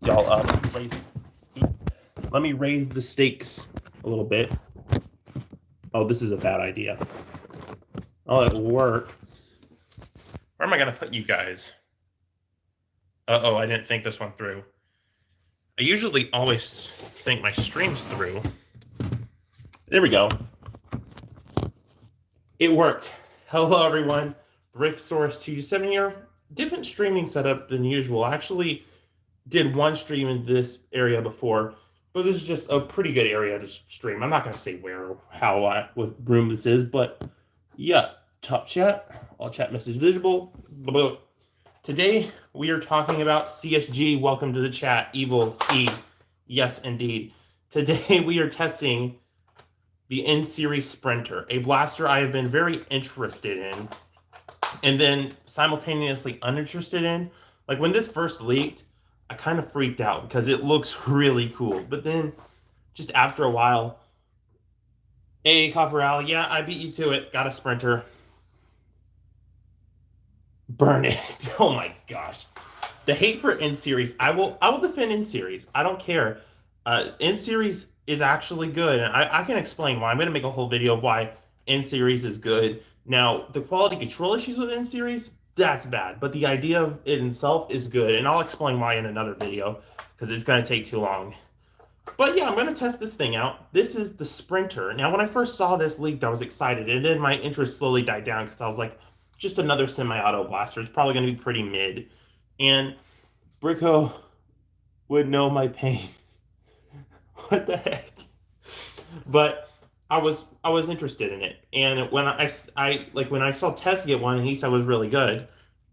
y'all up. Let me raise the stakes a little bit. Oh, this is a bad idea. Oh, it will work. Where am I going to put you guys? Uh-oh, I didn't think this one through. I usually always think my streams through. There we go. It worked. Hello, everyone. Bricksaurus227 here. Different streaming setup than usual. I actually did one stream in this area before, but this is just a pretty good area to stream. I'm not going to say where or how, what room this is, but yeah, top chat, all chat message visible. Blah, blah. Today, we are talking about CSG. Welcome to the chat, Evil E. Yes, indeed. Today, we are testing the N-Series Sprinter, a blaster I have been very interested in, and then simultaneously uninterested in. Like, when this first leaked, I kind of freaked out because it looks really cool. But then, just after a while, hey, Copper Al, yeah, I beat you to it. Got a Sprinter. Burn it. Oh my gosh. The hate for N-Series. I will defend N-Series. I don't care. N-Series is actually good. And I can explain why. I'm going to make a whole video of why N-Series is good. Now, the quality control issues with N-Series, that's bad. But the idea of it itself is good. And I'll explain why in another video, because it's going to take too long. But yeah, I'm going to test this thing out. This is the Sprinter. Now, when I first saw this leaked, I was excited. And then my interest slowly died down because I was like, just another semi-auto blaster. It's probably going to be pretty mid. And Bricko would know my pain. What the heck? But I was interested in it. And when I saw Tess get one and he said it was really good,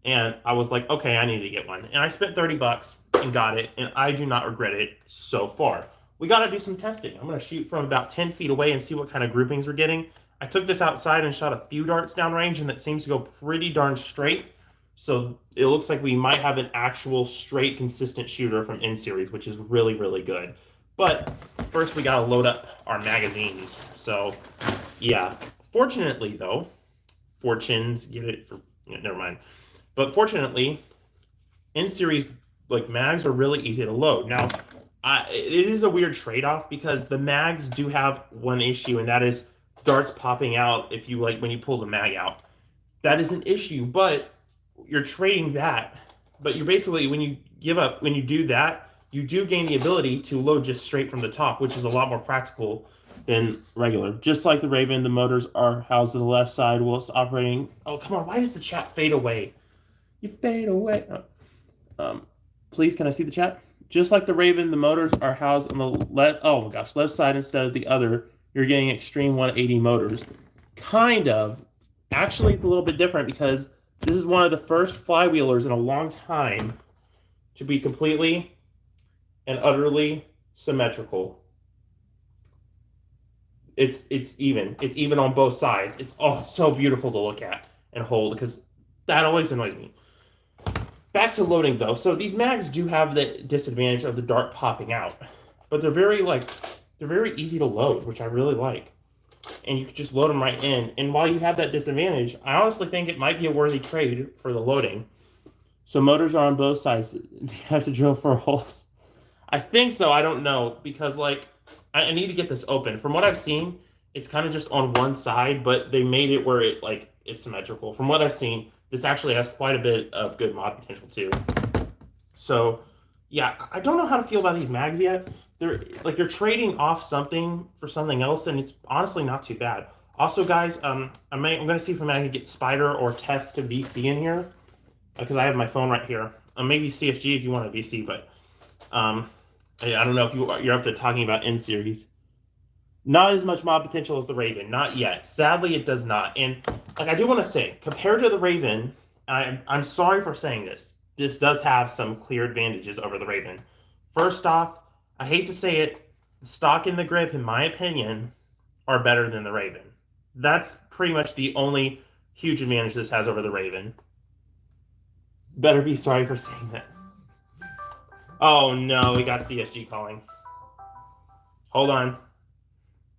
and I was like, okay, I need to get one. And I spent $30 and got it, and I do not regret it so far. We got to do some testing. I'm going to shoot from about 10 feet away and see what kind of groupings we're getting. I took this outside and shot a few darts downrange, and that seems to go pretty darn straight. So it looks like we might have an actual straight, consistent shooter from N-Series, which is really, really good. But first, we got to load up our magazines. So, yeah. Fortunately, though, fortunes, get it for, never mind. But fortunately, N-Series, like, mags are really easy to load. Now, it is a weird trade-off because the mags do have one issue, and that is darts popping out if you when you pull the mag out. That is an issue, but you're trading that. But you're basically, when you do that, you do gain the ability to load just straight from the top, which is a lot more practical than regular. Just like the Raven, the motors are housed to the left side while it's operating. Oh, come on, why does the chat fade away? You fade away. Please, can I see the chat? Just like the Raven, the motors are housed on the left side instead of the other. You're getting extreme 180 motors. Kind of. Actually, it's a little bit different because this is one of the first flywheelers in a long time to be completely and utterly symmetrical. It's even. It's even on both sides. It's so beautiful to look at and hold because that always annoys me. Back to loading though. So these mags do have the disadvantage of the dart popping out, but they're very easy to load, which I really like. And you can just load them right in. And while you have that disadvantage, I honestly think it might be a worthy trade for the loading. So motors are on both sides. You have to drill for holes. I think so. I don't know. Because, I need to get this open. From what I've seen, it's kind of just on one side, but they made it where it, is symmetrical. From what I've seen, this actually has quite a bit of good mod potential, too. So, yeah, I don't know how to feel about these mags yet. You're trading off something for something else, and it's honestly not too bad. Also, guys, I'm going to see if I can get Spider or Test to VC in here, because I have my phone right here. Maybe CSG if you want a VC, but I don't know if you're up to talking about N-Series. Not as much mod potential as the Raven, not yet. Sadly, it does not. And I do want to say, compared to the Raven, I'm sorry for saying this. This does have some clear advantages over the Raven. First off, I hate to say it, the stock and the grip, in my opinion, are better than the Raven. That's pretty much the only huge advantage this has over the Raven. Better be sorry for saying that. Oh no, we got CSG calling. Hold on.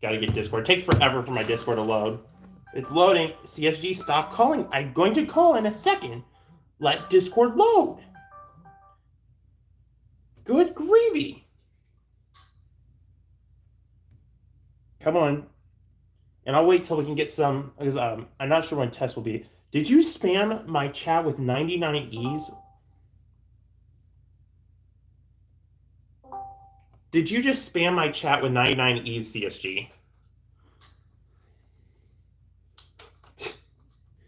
Gotta get Discord. It takes forever for my Discord to load. It's loading. CSG, stop calling. I'm going to call in a second. Let Discord load. Good gravy. Come on. And I'll wait till we can get some, because I'm not sure when test will be. Did you spam my chat with 99Es? Did you just spam my chat with 99Es, CSG?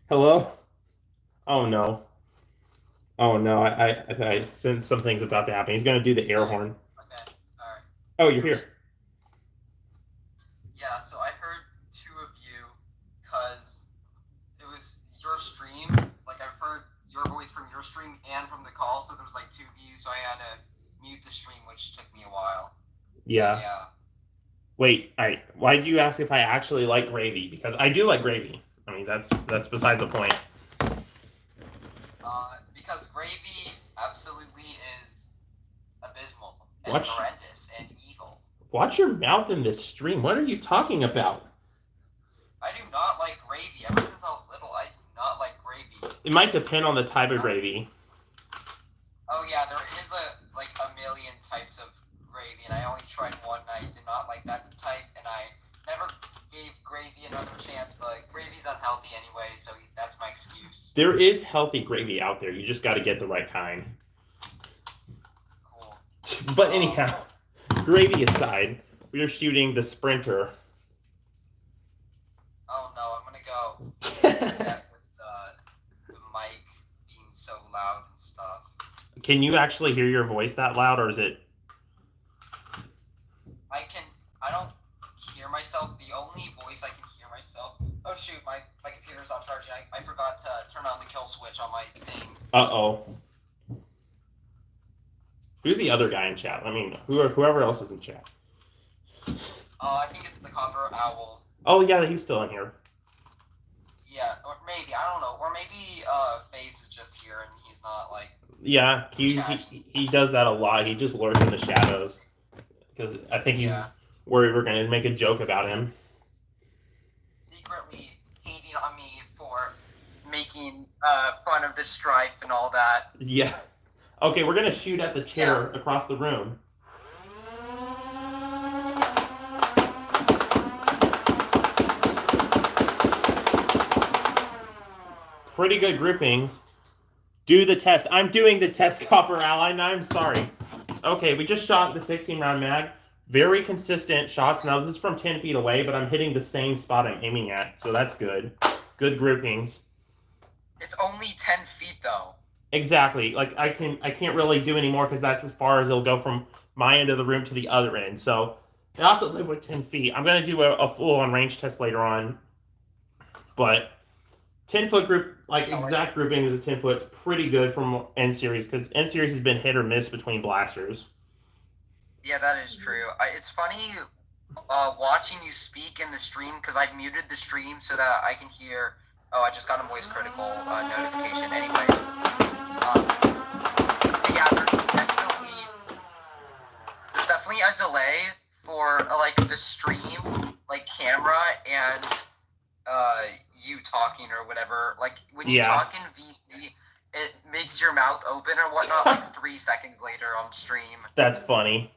Hello? Oh no. Oh no, I sense something's about to happen. He's gonna do the air horn. Okay, alright. Oh, you're here. Yeah, so I heard two of you, because it was your stream. Like, I've heard your voice from your stream and from the call, so there was like two of you, so I had to mute the stream, which took me a while. Yeah. So, yeah. Wait, alright. Why did you ask if I actually like gravy? Because I do like gravy. I mean, that's besides the point. Because gravy absolutely is abysmal and Watch- horrendous and evil. Watch your mouth in this stream. What are you talking about? I do not like gravy. Ever since I was little, I do not like gravy. It might depend on the type of gravy. Oh yeah, there is a million types of gravy, and I only tried one, and I did not like that type, and I never gave gravy another chance, but gravy's unhealthy anyway, so that's my excuse. There is healthy gravy out there. You just got to get the right kind. Cool. But anyhow, gravy aside, we are shooting the Sprinter. Oh no, I'm gonna go that with the mic being so loud and stuff. Can you actually hear your voice that loud, or is it? I don't hear myself. The only voice I can hear myself. Oh shoot, my computer's not charging. I forgot to turn on the kill switch on my thing. Uh-oh. Who's the other guy in chat? I mean, whoever else is in chat. I think it's the Copper Owl. Oh yeah, he's still in here. Yeah, or maybe, I don't know. Or maybe FaZe is just here and he's not like. Yeah, he does that a lot. He just lurks in the shadows. Because I think he's worried we're going to make a joke about him. Secretly hating on me for making fun of the stripe and all that. Yeah. Okay, we're going to shoot at the chair across the room. Pretty good groupings. Do the test. I'm doing the test, Copper Ally, and I'm sorry. Okay, we just shot the 16-round mag. Very consistent shots. Now, this is from 10 feet away, but I'm hitting the same spot I'm aiming at, so that's good. Good groupings. It's only 10 feet, though. Exactly. Like, I can't really do any more because that's as far as it'll go from my end of the room to the other end. So, I'll have to live with 10 feet. I'm going to do a full-on range test later on. But 10-foot group, like exact grouping is a 10-foot. It's pretty good from N-Series because N-Series has been hit or miss between blasters. Yeah, that is true. It's funny watching you speak in the stream because I've muted the stream so that I can hear. Oh, I just got a voice critical notification. Anyways, yeah, there's definitely a delay for like the stream, like camera and you talking or whatever. Like when you talk in VC, it makes your mouth open or whatnot like 3 seconds later on stream. That's funny.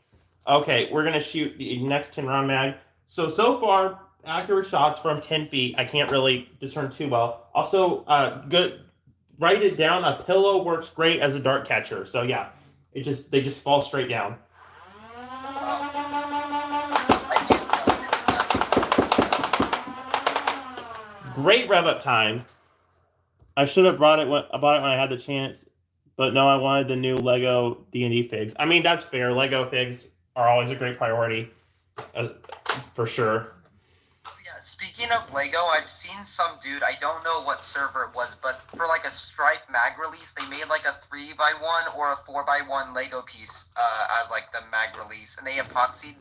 Okay, we're going to shoot the next 10-round mag. So far, accurate shots from 10 feet. I can't really discern too well. Also, good. Write it down. A pillow works great as a dart catcher. So yeah, they just fall straight down. Great rev up time. I should have bought it when I had the chance, but no, I wanted the new Lego D&D figs. I mean, that's fair. Lego figs are always a great priority, for sure. Yeah, speaking of Lego, I've seen some dude, I don't know what server it was, but for like a Stripe mag release, they made like a 3x1 or a 4x1 Lego piece as like the mag release, and they epoxy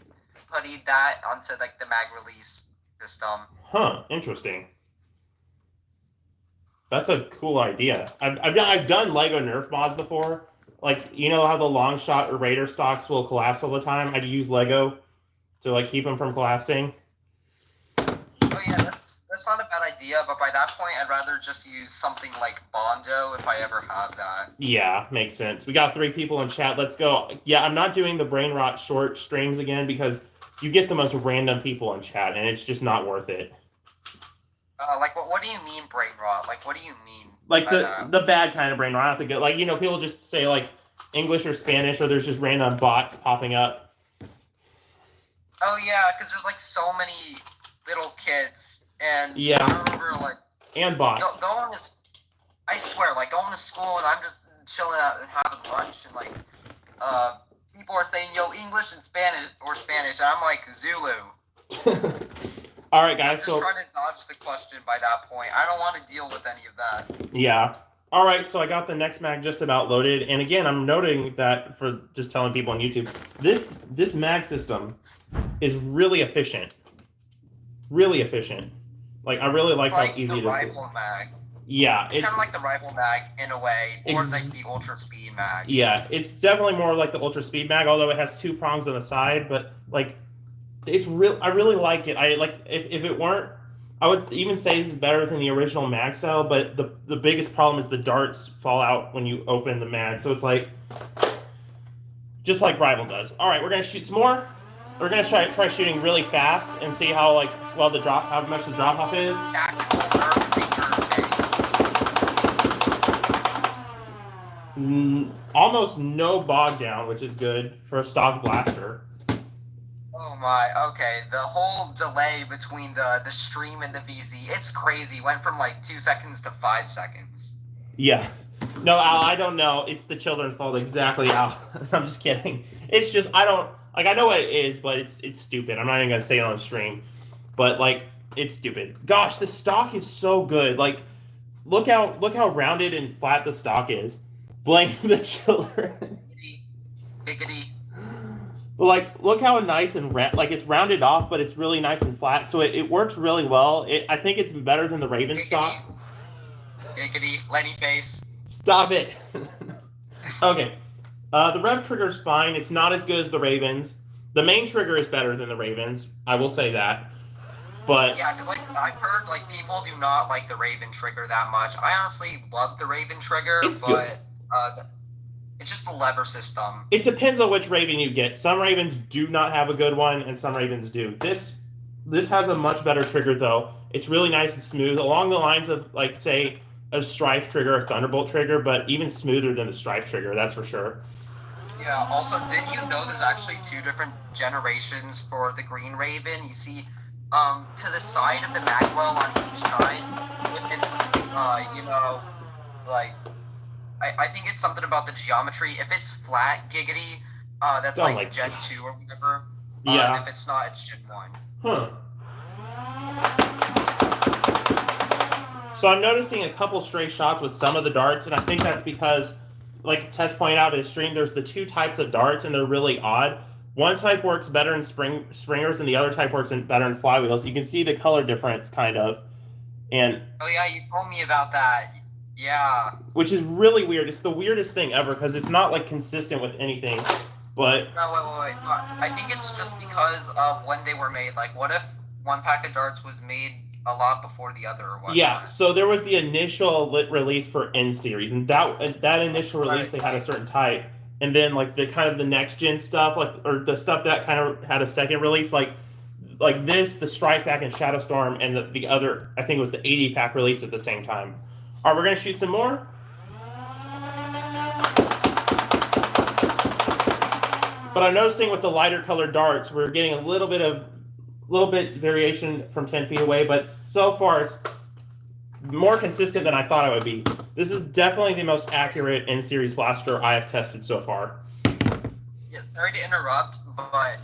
puttied that onto like the mag release system. Huh, interesting. That's a cool idea. I've done Lego Nerf mods before. Like, you know how the long shot or Raider stocks will collapse all the time? I'd use Lego to like keep them from collapsing. Oh yeah, that's not a bad idea, but by that point, I'd rather just use something like Bondo if I ever have that. Yeah, makes sense. We got 3 people in chat. Let's go. Yeah, I'm not doing the brain rot short streams again because you get the most random people in chat, and it's just not worth it. Like, what do you mean brain rot? Like, what do you mean? Like the bad kind of brain rot, not the good. Like, you know, people just say like English or Spanish, or there's just random bots popping up. Oh yeah, because there's like so many little kids, and Yeah. I remember like And bots. going to, I swear, like going to school and I'm just chilling out and having lunch, and like people are saying yo English and Spanish, and I'm like Zulu. All right, guys. Just So trying to dodge the question by that point. I don't want to deal with any of that. yeah. All right, so I got the next mag just about loaded, and again, I'm noting that for just telling people on YouTube, this mag system is really efficient. Really efficient. Like, I really like how easy it is. The rival mag. Yeah, It's kind of like the rival mag in a way, or like the ultra speed mag. Yeah, it's definitely more like the ultra speed mag, although it has 2 prongs on the side. But like, it's real. I really like it. I like if it weren't, I would even say this is better than the original mag style. But the biggest problem is the darts fall out when you open the mag, so it's like just like rival does. All right, we're gonna shoot some more. We're gonna try shooting really fast and see how how much the drop off is. Tactical nerve finger. Almost no bog down, which is good for a stock blaster. Oh my, okay. The whole delay between the stream and the VZ, it's crazy. Went from like 2 seconds to 5 seconds. Yeah. No, Al, I don't know. It's the children's fault, exactly, Al. I'm just kidding. It's just, I know what it is, but it's stupid. I'm not even going to say it on stream. But, like, it's stupid. Gosh, the stock is so good. Like, look how rounded and flat the stock is. Blame the children. Giggity. Like, look how nice and it's rounded off, but it's really nice and flat. So it works really well. I think it's better than the Raven Giggity. stock. Giggity. Lenny face. Stop it. Okay. The rev trigger is fine. It's not as good as the Ravens. The main trigger is better than the Ravens. I will say that. But yeah, because like I've heard like people do not like the Raven trigger that much. I honestly love the Raven trigger, but it's just the lever system. It depends on which Raven you get. Some Ravens do not have a good one, and some Ravens do. This has a much better trigger though. It's really nice and smooth, along the lines of like say a Strife trigger or Thunderbolt trigger, but even smoother than the Strife trigger, that's for sure. Yeah, also, did you know there's actually 2 different generations for the Green Raven? You see, to the side of the magwell on each side, if it's, like, I think it's something about the geometry. If it's flat, giggity, that's like Gen 2 or whatever. Yeah. And if it's not, it's Gen 1. Huh. So I'm noticing a couple stray shots with some of the darts, and I think that's because, like Tess pointed out in his stream, there's the 2 types of darts, and they're really odd. One type works better in springers, and the other type works better in flywheels. You can see the color difference, kind of. And oh yeah, you told me about that. Yeah. Which is really weird. It's the weirdest thing ever, because it's not, like, consistent with anything. But no, wait. I think it's just because of when they were made. Like, what if one pack of darts was made a lot before the other or what? Yeah, so there was the initial release for N series, and that initial release they had a certain type, and then like the kind of the next gen stuff, or the stuff that kind of had a second release, like this, the Strike Pack and Shadow Storm, and the other, I think it was the 80 pack release at the same time. All right, we're gonna shoot some more. But I'm noticing with the lighter colored darts, we're getting a little bit variation from 10 feet away, but so far it's more consistent than I thought it would be. This is definitely the most accurate N-Series blaster I have tested so far. Yeah, sorry to interrupt, but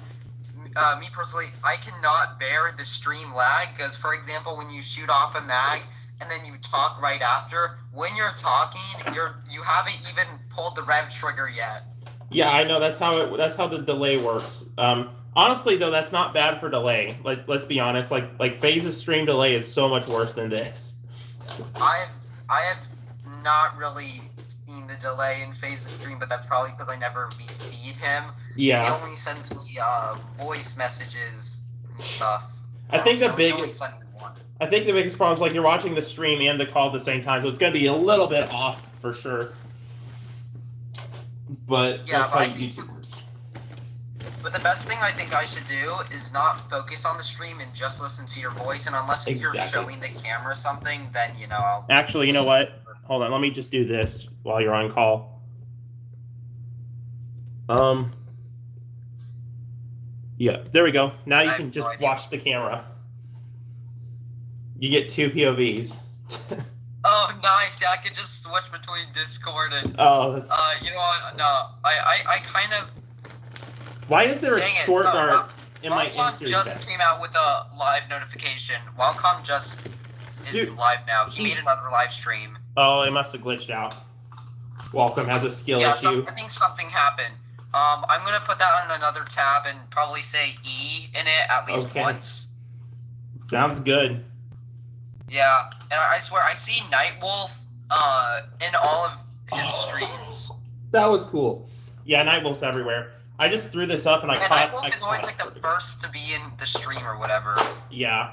me personally, I cannot bear the stream lag, because, for example, when you shoot off a mag and then you talk right after, when you're talking, you haven't even pulled the rev trigger yet. Yeah, I know, that's how the delay works. Honestly, though, that's not bad for delay. Like, let's be honest. Like FaZe's stream delay is so much worse than this. I have not really seen the delay in FaZe's stream, but that's probably because I never VC'd him. Yeah. He only sends me voice messages and stuff. I think the I think the biggest problem is like you're watching the stream and the call at the same time, so it's going to be a little bit off for sure. But Yeah, that's but how I think- YouTube works. But the best thing I think I should do is not focus on the stream and just listen to your voice. And unless if you're Exactly. showing the camera something, then I'll. Actually, you know what? Hold on, let me just do this while you're on call. Yeah, there we go. Now you I can have just no idea. watch the camera. You get 2 POVs. Oh, nice! Yeah, I could just switch between Discord and. Oh, that's... You know what? No, I kind of. Why is there a Dang it, short no, dart in my Wildcom in-series just bag? came out with a live notification. Wildcom just is Dude, live now. He made another live stream. Oh, it must have glitched out. Welcome has a skill Yeah, issue. I think something happened. I'm gonna put that on another tab and probably say E in it at least Okay. once. Sounds good. Yeah, and I swear I see Nightwolf in all of his streams. That was cool. Yeah, Nightwolf's everywhere. I just threw this up and I And caught. Nightwolf is always like the first to be in the stream or whatever. Yeah.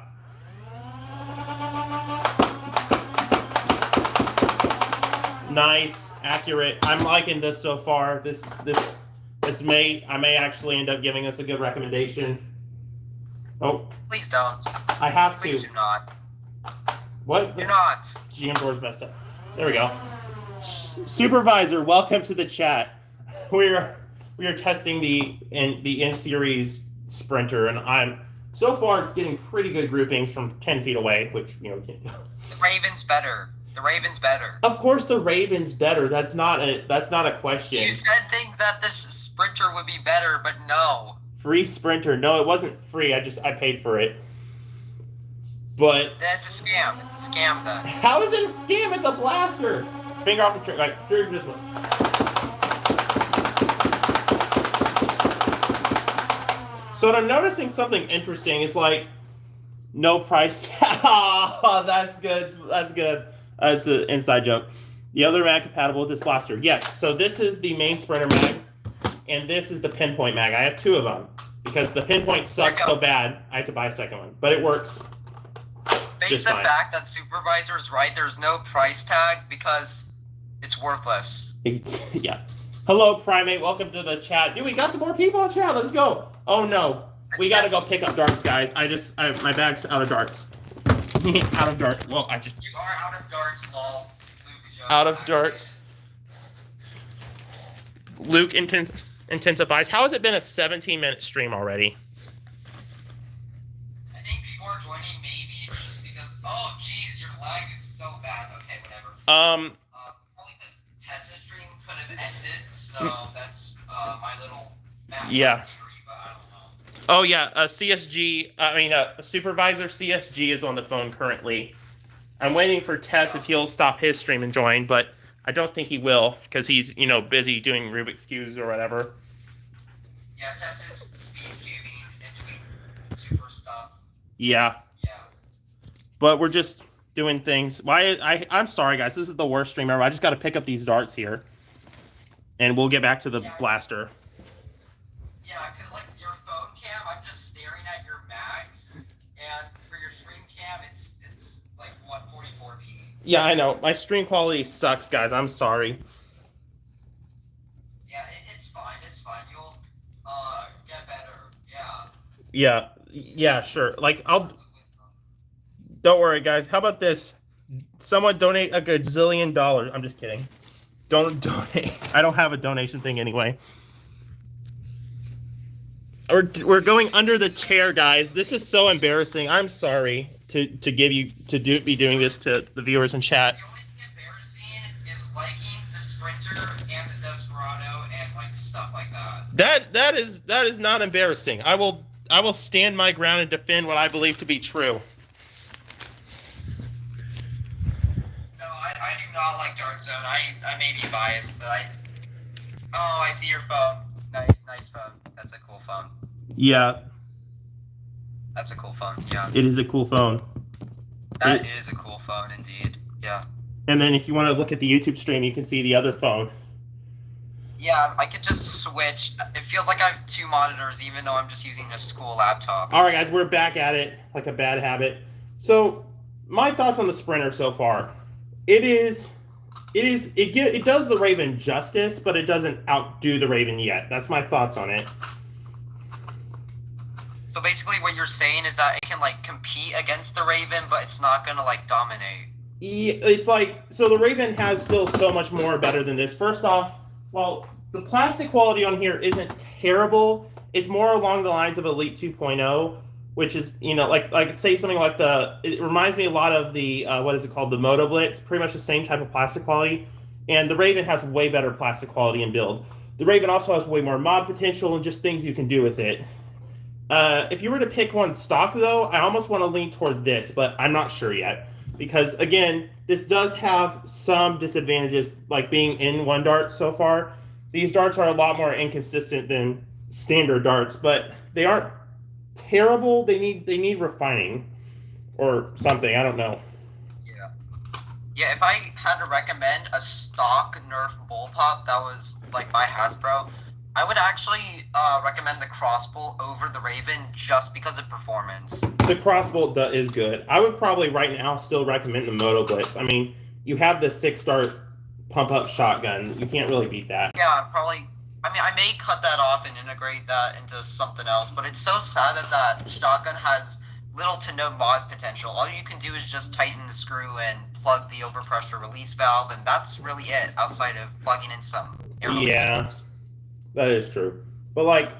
Nice, accurate. I'm liking this so far. This I may actually end up giving us a good recommendation. Oh, Please don't. I have Please to. do not. What? Do not. GM door's messed up. There we go. Supervisor, welcome to the chat. We are testing the in-series sprinter, and so far it's getting pretty good groupings from 10 feet away, which we can't do. The Raven's better. The Raven's better. Of course, the Raven's better. That's not a question. You said things that this sprinter would be better, but no. Free sprinter? No, it wasn't free. I paid for it. But That's a scam. It's a scam then. how is it a scam? It's a blaster. Finger off the trigger. Like trigger this one. So I'm noticing something interesting. It's like no price. Oh, that's good. That's good. It's an inside joke. The other mag compatible with this blaster. Yes. So this is the main sprinter mag, and this is the pinpoint mag. I have 2 of them because the pinpoint sucks so bad. I had to buy a second one, but it works. Based Just on fine. the fact that Supervisor's right, there's no price tag because it's worthless. Yeah. Hello, Primate. Welcome to the chat. Dude, we got some more people in chat. Let's go. Oh no, we gotta go pick up darts, guys. My bag's out of darts. Out of darts. Well, You are out of darts, lol. Luke, out of darts. Luke intensifies. How has it been a 17-minute stream already? I think people are joining maybe just because. Oh, jeez, your lag is so bad. Okay, whatever. Um. Only the Tesla stream could have ended, so that's my little. Yeah. Theory, but I don't know. Oh yeah. Supervisor CSG is on the phone currently. I'm waiting for Tess if he'll stop his stream and join, but I don't think he will because he's busy doing Rubik's cubes or whatever. Yeah, Tesla's speed cubing and doing super stuff. Yeah. Yeah. But we're just doing things. I'm sorry, guys. This is the worst stream ever. I just got to pick up these darts here, and we'll get back to the blaster. Yeah, because like your phone cam, I'm just staring at your mags, and for your stream cam, it's like what 44p. Yeah, I know. My stream quality sucks, guys. I'm sorry. Yeah, it's fine. It's fine. You'll get better. Yeah. Yeah, sure. Don't worry, guys. How about this? Someone donate a gazillion dollars. I'm just kidding. Don't donate. I don't have a donation thing anyway. We're going under the chair, guys. This is so embarrassing. I'm sorry to be doing this to the viewers in chat. The only thing embarrassing is liking the Sprinter and the Desperado and like stuff like that. That is not embarrassing. I will stand my ground and defend what I believe to be true. No, I do not like Dark Zone. I may be biased, but I see your phone. Nice phone. That's a cool phone. Yeah, That's a cool phone. Yeah. it is a cool phone. That is a cool phone indeed. Yeah. And then if you want to look at the YouTube stream, you can see the other phone. Yeah, I could just switch. It feels like I have 2 monitors, even though I'm just using a school laptop. All right, guys, we're back at it like a bad habit. So my thoughts on the Sprinter so far. It does the Raven justice, but it doesn't outdo the Raven yet. That's my thoughts on it. So basically what you're saying is that it can like compete against the Raven, but it's not gonna like dominate. Yeah, it's like, so the Raven has still so much more better than this. First off, well, the plastic quality on here isn't terrible. It's more along the lines of Elite 2.0, which is, you know, like say something like it reminds me a lot of the, what is it called? The Moto Blitz, pretty much the same type of plastic quality. And the Raven has way better plastic quality and build. The Raven also has way more mod potential and just things you can do with it. If you were to pick one stock, though, I almost want to lean toward this, but I'm not sure yet. Because, again, this does have some disadvantages, like being in one dart so far. These darts are a lot more inconsistent than standard darts, but they aren't terrible. They need refining or something. I don't know. Yeah, if I had to recommend a stock Nerf bullpup that was, like, by Hasbro, I would actually recommend the Crossbolt over the Raven just because of performance. The Crossbolt is good. I would probably right now still recommend the Moto Blitz. I mean, you have the 6-dart pump-up shotgun. You can't really beat that. Yeah, probably. I mean, I may cut that off and integrate that into something else, but it's so sad that shotgun has little to no mod potential. All you can do is just tighten the screw and plug the overpressure release valve, and that's really it, outside of plugging in some air release valves. That is true. But, like,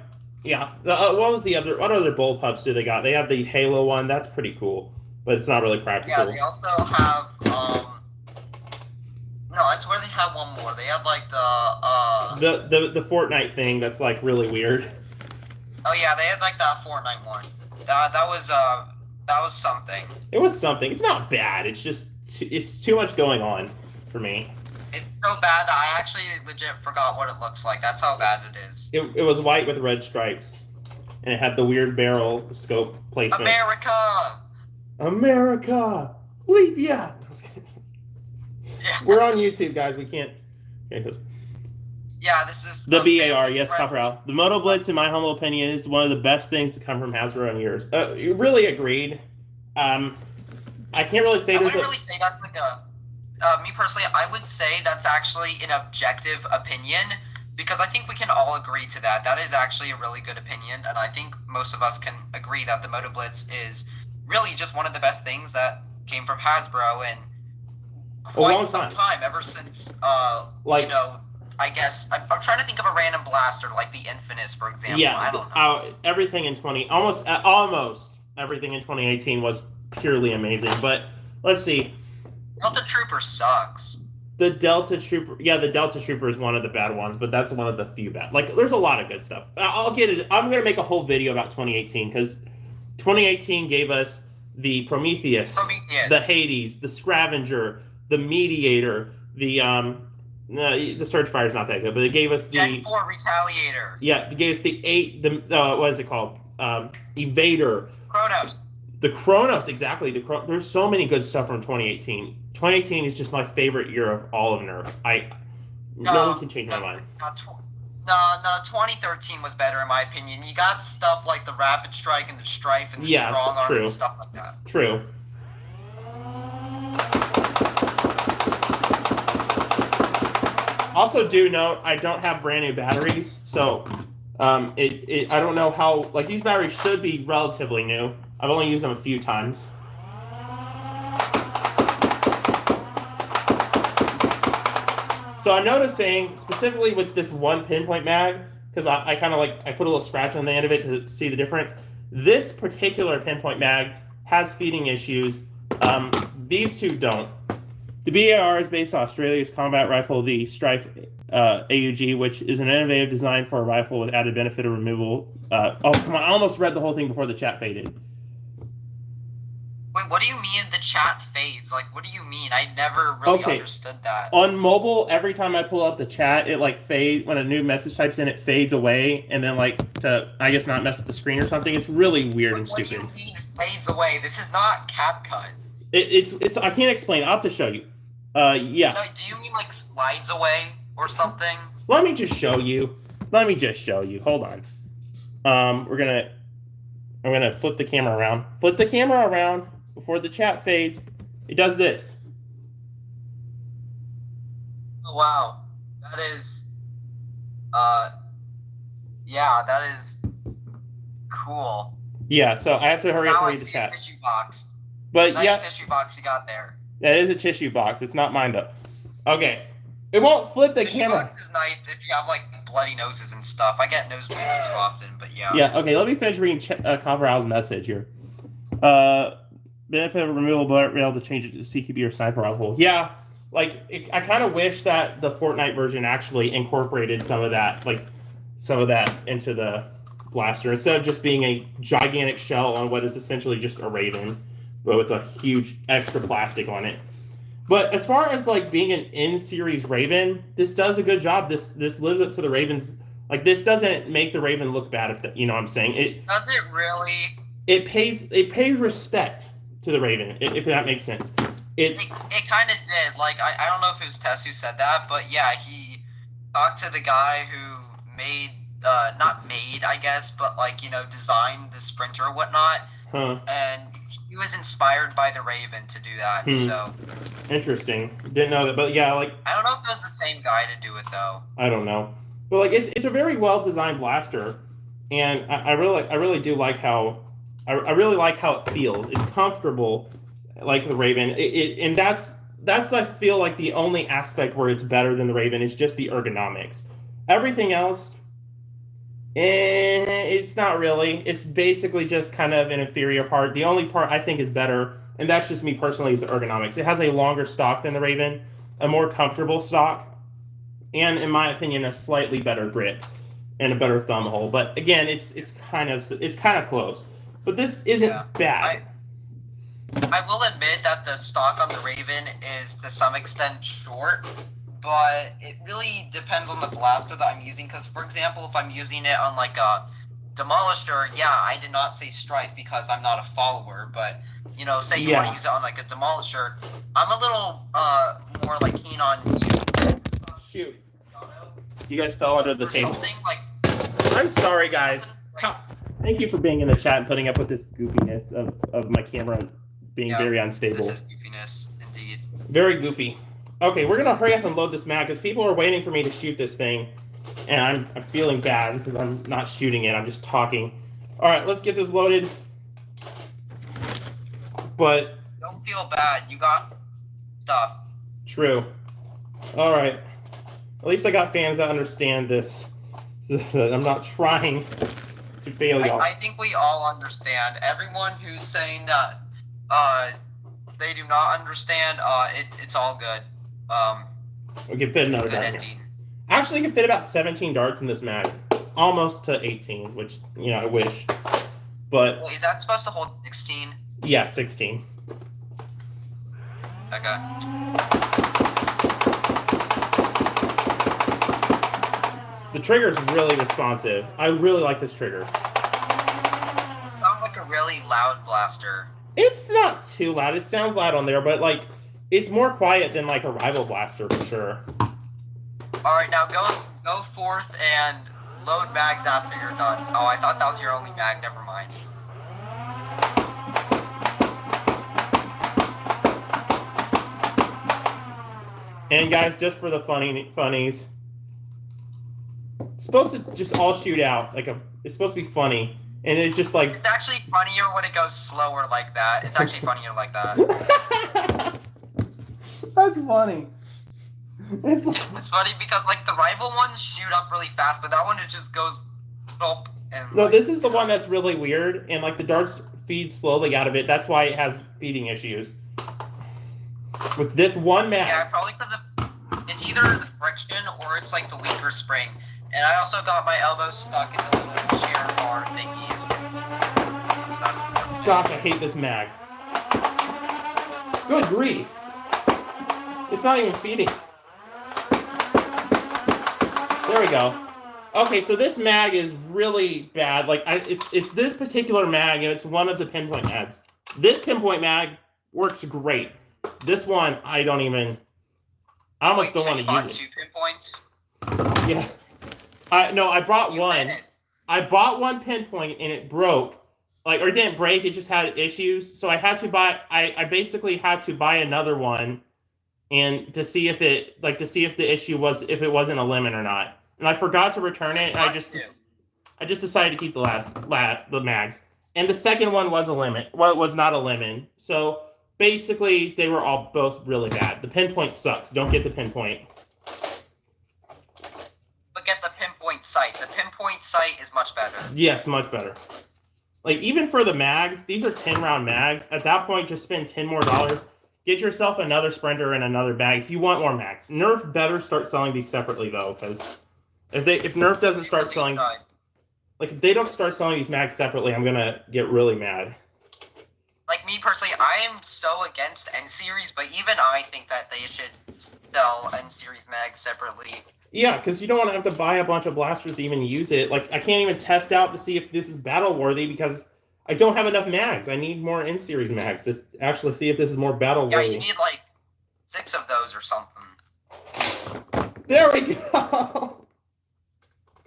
yeah. What other bullpups do they got? They have the Halo one. That's pretty cool, but it's not really practical. Yeah, they also have, no, I swear they have one more. They have, like, the Fortnite thing that's, like, really weird. Oh, yeah, they had, like, that Fortnite one. That was something. It was something. It's not bad. It's just, it's too much going on for me. It's so bad that I actually legit forgot what it looks like. That's how bad it is. It was white with red stripes, and it had the weird barrel scope placement. America! Leap yeah! We're on YouTube, guys. We can't. Okay. Yeah, this is the BAR. Yes, Copperell. The Moto Blitz, in my humble opinion, is one of the best things to come from Hasbro in years. Really agreed. I can't really say I wouldn't really say that's like a. Me personally, I would say that's actually an objective opinion, because I think we can all agree to that. That is actually a really good opinion, and I think most of us can agree that the Moto Blitz is really just one of the best things that came from Hasbro in quite some time, ever since, you know, I guess, I'm trying to think of a random blaster, like the Infamous, for example. Yeah, I don't know. Everything in almost everything in 2018 was purely amazing, but let's see. Delta Trooper sucks. The Delta Trooper is one of the bad ones, but that's one of the few bad. Like, there's a lot of good stuff. I'll get it. I'm going to make a whole video about 2018, because 2018 gave us the Prometheus, the Hades, the Scavenger, the Mediator, the Surge is not that good, but it gave us the Gen 4 Retaliator. Yeah, it gave us what is it called? Evader. Kronos. The Kronos, exactly. There's so many good stuff from 2018. 2018 is just my favorite year of all of Nerf. No one can change my mind. No, 2013 was better in my opinion. You got stuff like the Rapid Strike and the Strife and the Strong Arm and stuff like that. True. Also, do note I don't have brand new batteries, so I don't know how. Like, these batteries should be relatively new. I've only used them a few times. So I'm noticing, specifically with this one pinpoint mag, because I kind of I put a little scratch on the end of it to see the difference. This particular pinpoint mag has feeding issues. These two don't. The BAR is based on Australia's combat rifle, the Strife AUG, which is an innovative design for a rifle with added benefit of removal. Oh, come on. I almost read the whole thing before the chat faded. Wait, what do you mean the chat fades? Like, what do you mean? I never really understood that. On mobile, every time I pull up the chat, it fades. When a new message types in, it fades away, and then to, I guess, not mess with the screen or something. It's really weird and stupid. What do you mean fades away? This is not CapCut. It's I can't explain. I'll have to show you. Yeah. No, do you mean slides away or something? Let me just show you. Hold on. I'm gonna flip the camera around. Flip the camera around before the chat fades. It does this. Oh, wow. That is, yeah, that is cool. Yeah, so I have to hurry up Now and I read the see a chat. tissue box. But Nice yeah, tissue box you got there. that is a tissue box. It's not mine though. Okay. It won't flip the Tissue camera. box is nice if you have like bloody noses and stuff. I get nosebleeds too often, but yeah. Yeah, okay, let me finish reading Copper Owl's message here. Benefit of removal, but be able to change it to CQB or sniper rifle. Yeah, like I kind of wish that the Fortnite version actually incorporated some of that into the blaster instead of just being a gigantic shell on what is essentially just a Raven, but with a huge extra plastic on it. But as far as like being an in-series Raven, this does a good job. This lives up to the Ravens. Like this doesn't make the Raven look bad. If you know what I'm saying. Does it really? It pays respect to the Raven, if that makes sense. It kind of did. Like I don't know if it was Tess who said that, but yeah, he talked to the guy who made not made, I guess, but like designed the Sprinter or whatnot. Huh. And he was inspired by the Raven to do that. So interesting. Didn't know that, but yeah, like I don't know if it was the same guy to do it though. I don't know, but like it's a very well designed blaster, and I really do like how I really like how it feels. It's comfortable, like the Raven. And that's I feel like the only aspect where it's better than the Raven is just the ergonomics. Everything else, it's not really. It's basically just kind of an inferior part. The only part I think is better, and that's just me personally, is the ergonomics. It has a longer stock than the Raven, a more comfortable stock, and in my opinion, a slightly better grip and a better thumb hole. But again, it's kind of close. But this isn't bad. I will admit that the stock on the Raven is to some extent short, but it really depends on the blaster that I'm using. Because, for example, if I'm using it on like a Demolisher, yeah, I did not say Strife because I'm not a follower. But say you want to use it on like a Demolisher, I'm a little more like keen on using. Shoot! You guys fell under the table. Something like. I'm sorry, guys. Thank you for being in the chat and putting up with this goofiness of my camera being very unstable. This is goofiness, indeed. Very goofy. Okay, we're gonna hurry up and load this mag because people are waiting for me to shoot this thing, and I'm feeling bad because I'm not shooting it. I'm just talking. All right, let's get this loaded. But don't feel bad. You got stuff. True. All right. At least I got fans that understand this. I'm not trying to fail y'all. I think we all understand. Everyone who's saying that they do not understand, it's all good. We can fit another dart. Actually, you can fit about 17 darts in this mag. Almost to 18, which, I wish. But well, is that supposed to hold 16? Yeah, 16. Okay. The trigger's really responsive. I really like this trigger. Sounds like a really loud blaster. It's not too loud. It sounds loud on there, but like it's more quiet than like a rival blaster for sure. All right, now go forth and load mags after you're done. Oh, I thought that was your only mag. Never mind. And guys, just for the funnies, it's supposed to just all shoot out it's supposed to be funny, and it's just like it's actually funnier when it goes slower like that. It's actually funnier like that. That's funny. It's funny because like the rival ones shoot up really fast, but that one it just goes up and. No, this is the one that's really weird, and like the darts feed slowly out of it. That's why it has feeding issues. With this one mag. Yeah, probably because it's either the friction or it's like the weaker spring. And I also got my elbow stuck in the little chair bar thingies. Gosh, I hate this mag. Good grief. It's not even feeding. There we go. Okay, so this mag is really bad. Like, it's this particular mag, and it's one of the pinpoint mags. This pinpoint mag works great. This one, I almost don't want to use it. 2 pinpoints? Yeah. I bought one. I bought one pinpoint and it broke, like, or it didn't break. It just had issues. So I had to buy. I basically had to buy another one, and to see if the issue was if it wasn't a lemon or not. And I forgot to return it. And I just decided to keep the mags. And the second one was a lemon. Well, it was not a lemon. So basically, they were all both really bad. The pinpoint sucks. Don't get the pinpoint. But get the pinpoint sight. The pinpoint sight is much better. Yes, much better. Like, even for the mags, these are 10-round mags. At that point, just spend $10 more. Get yourself another Sprinter and another bag if you want more mags. Nerf better start selling these separately, though, because if Nerf doesn't start selling... Like, if they don't start selling these mags separately, I'm gonna get really mad. Like, me personally, I am so against N-Series, but even I think that they should sell N-Series mags separately. Yeah, because you don't want to have to buy a bunch of blasters to even use it. Like, I can't even test out to see if this is battle-worthy because I don't have enough mags. I need more N-Series mags to actually see if this is more battle-worthy. Yeah, you need, like, 6 of those or something. There we go!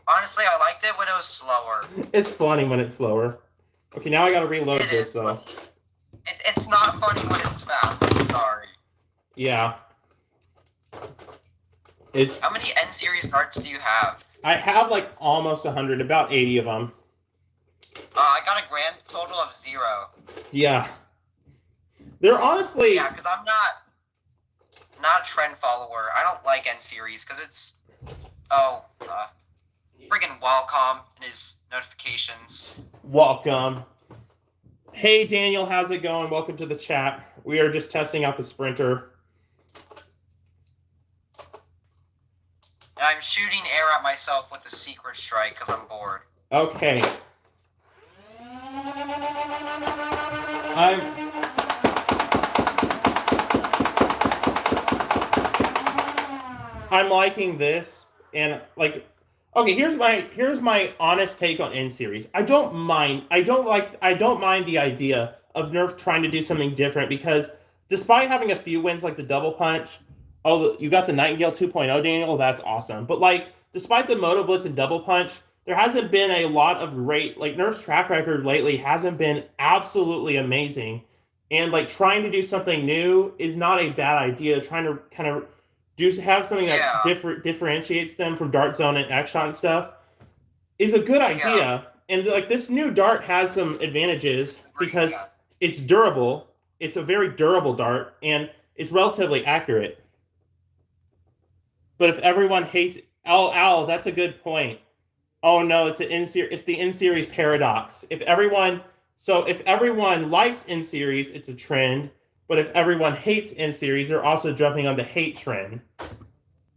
Honestly, I liked it when it was slower. It's funny when it's slower. Okay, now I gotta reload this, though. It's not funny when it's fast, I'm sorry. Yeah. How many N-Series darts do you have? I have, like, almost 100, about 80 of them. I got a grand total of 0. Yeah. They're honestly... Yeah, because I'm not a trend follower. I don't like N-Series, because it's... friggin' Wacom and his notifications. Welcome. Hey, Daniel, how's it going? Welcome to the chat. We are just testing out the Sprinter. And I'm shooting air at myself with a secret strike because I'm bored. Okay. I'm liking this, and like, okay, here's my honest take on N-Series. I don't mind the idea of Nerf trying to do something different because despite having a few wins like the Double Punch, you got the Nightingale 2.0, Daniel, that's awesome. But like, despite the Moto Blitz and Double Punch, there hasn't been a lot of great, like, Nerf's track record lately hasn't been absolutely amazing. And like, trying to do something new is not a bad idea. Trying to kind of have something that differentiates them from Dart Zone and X-Shot and stuff is a good idea. Yeah. And like, this new dart has some advantages because it's durable. It's a very durable dart and it's relatively accurate. But if everyone hates Al, that's a good point. Oh no, it's the N-Series paradox. If everyone likes N-Series, it's a trend. But if everyone hates N-Series, they're also jumping on the hate trend.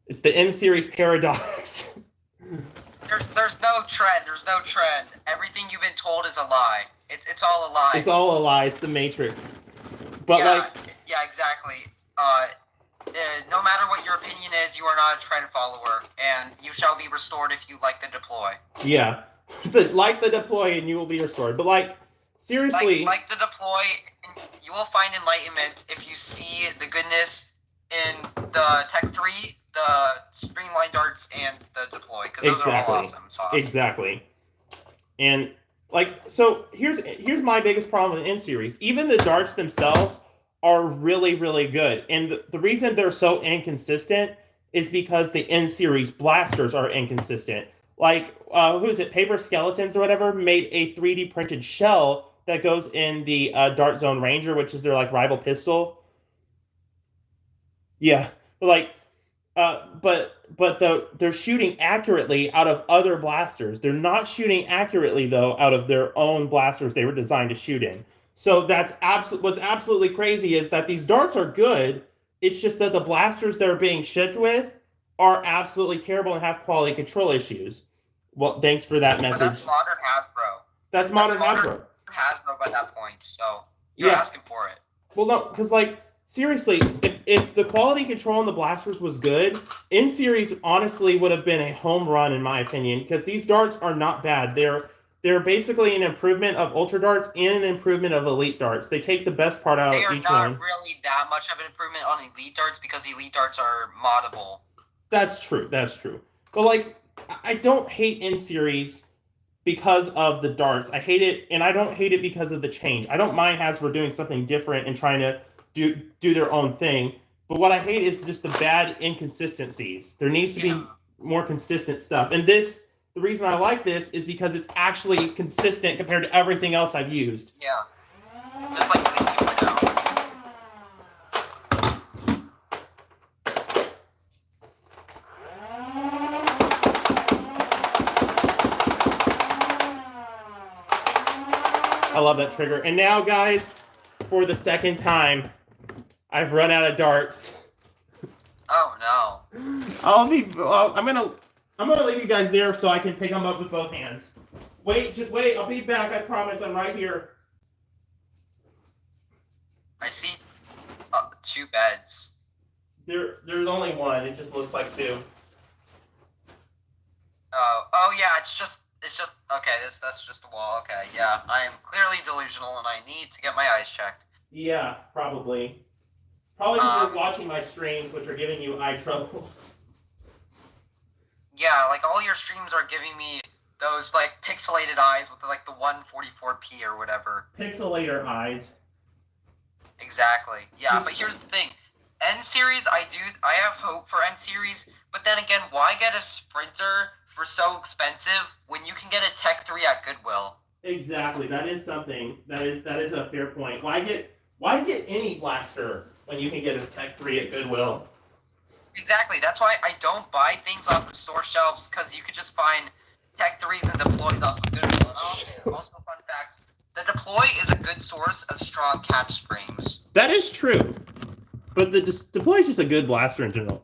It's the N-Series paradox. There's no trend. There's no trend. Everything you've been told is a lie. It's all a lie. It's all a lie. It's the Matrix. But yeah, exactly. No matter what your opinion is, you are not a trend follower, and you shall be restored if you like the deploy. Yeah, like the deploy, and you will be restored. But like, seriously, like the deploy, you will find enlightenment if you see the goodness in the Tech 3, the Streamline Darts, and the deploy, because those are all awesome sauce. Exactly. And like, so here's my biggest problem with N-Series. Even the darts themselves are really, really good. And the reason they're so inconsistent is because the N-Series blasters are inconsistent. Like, who is it? Paper Skeletons or whatever made a 3D printed shell that goes in the Dart Zone Ranger, which is their like rival pistol. Yeah, like, they're shooting accurately out of other blasters. They're not shooting accurately though out of their own blasters they were designed to shoot in. So that's what's absolutely crazy is that these darts are good. It's just that the blasters they're being shipped with are absolutely terrible and have quality control issues. Well, thanks for that message. But that's modern Hasbro. That's modern Hasbro. Hasbro by that point, so you're asking for it. Well, no, because like, seriously, if the quality control on the blasters was good, N-Series honestly would have been a home run in my opinion, because these darts are not bad. They're basically an improvement of Ultra Darts and an improvement of Elite Darts. They take the best part out of each one. They are not really that much of an improvement on Elite Darts because Elite Darts are moddable. That's true. But like, I don't hate N-Series. because of the darts. I hate it, and I don't hate it because of the change. I don't mind Hasbro doing something different and trying to do their own thing. But what I hate is just the bad inconsistencies. There needs to be more consistent stuff. And this, the reason I like this is because it's actually consistent compared to everything else I've used. Yeah. Just like the 2.0. I love that trigger. And now, guys, for the second time, I've run out of darts. Oh no. I'm gonna leave you guys there so I can pick them up with both hands. Wait, just wait. I'll be back. I promise. I'm right here. I see 2 beds. There's only one. It just looks like 2. Oh yeah, it's just okay. That's just a wall. Okay, yeah, I am clearly delusional, and I need to get my eyes checked. Yeah, probably. Probably because you're watching my streams, which are giving you eye troubles. Yeah, like all your streams are giving me those like pixelated eyes with like the 144p or whatever. Pixelator eyes. Exactly. Yeah, but here's the thing. N series, I have hope for N series, but then again, why get a Sprinter for so expensive when you can get a Tech 3 at Goodwill? Exactly. That is something. That is a fair point. Why get any blaster when you can get a Tech 3 at Goodwill? Exactly. That's why I don't buy things off of store shelves, because you could just find Tech 3s and deploys off of Goodwill. And also, fun fact, the deploy is a good source of strong catch springs. That is true. But the deploy is just a good blaster in general.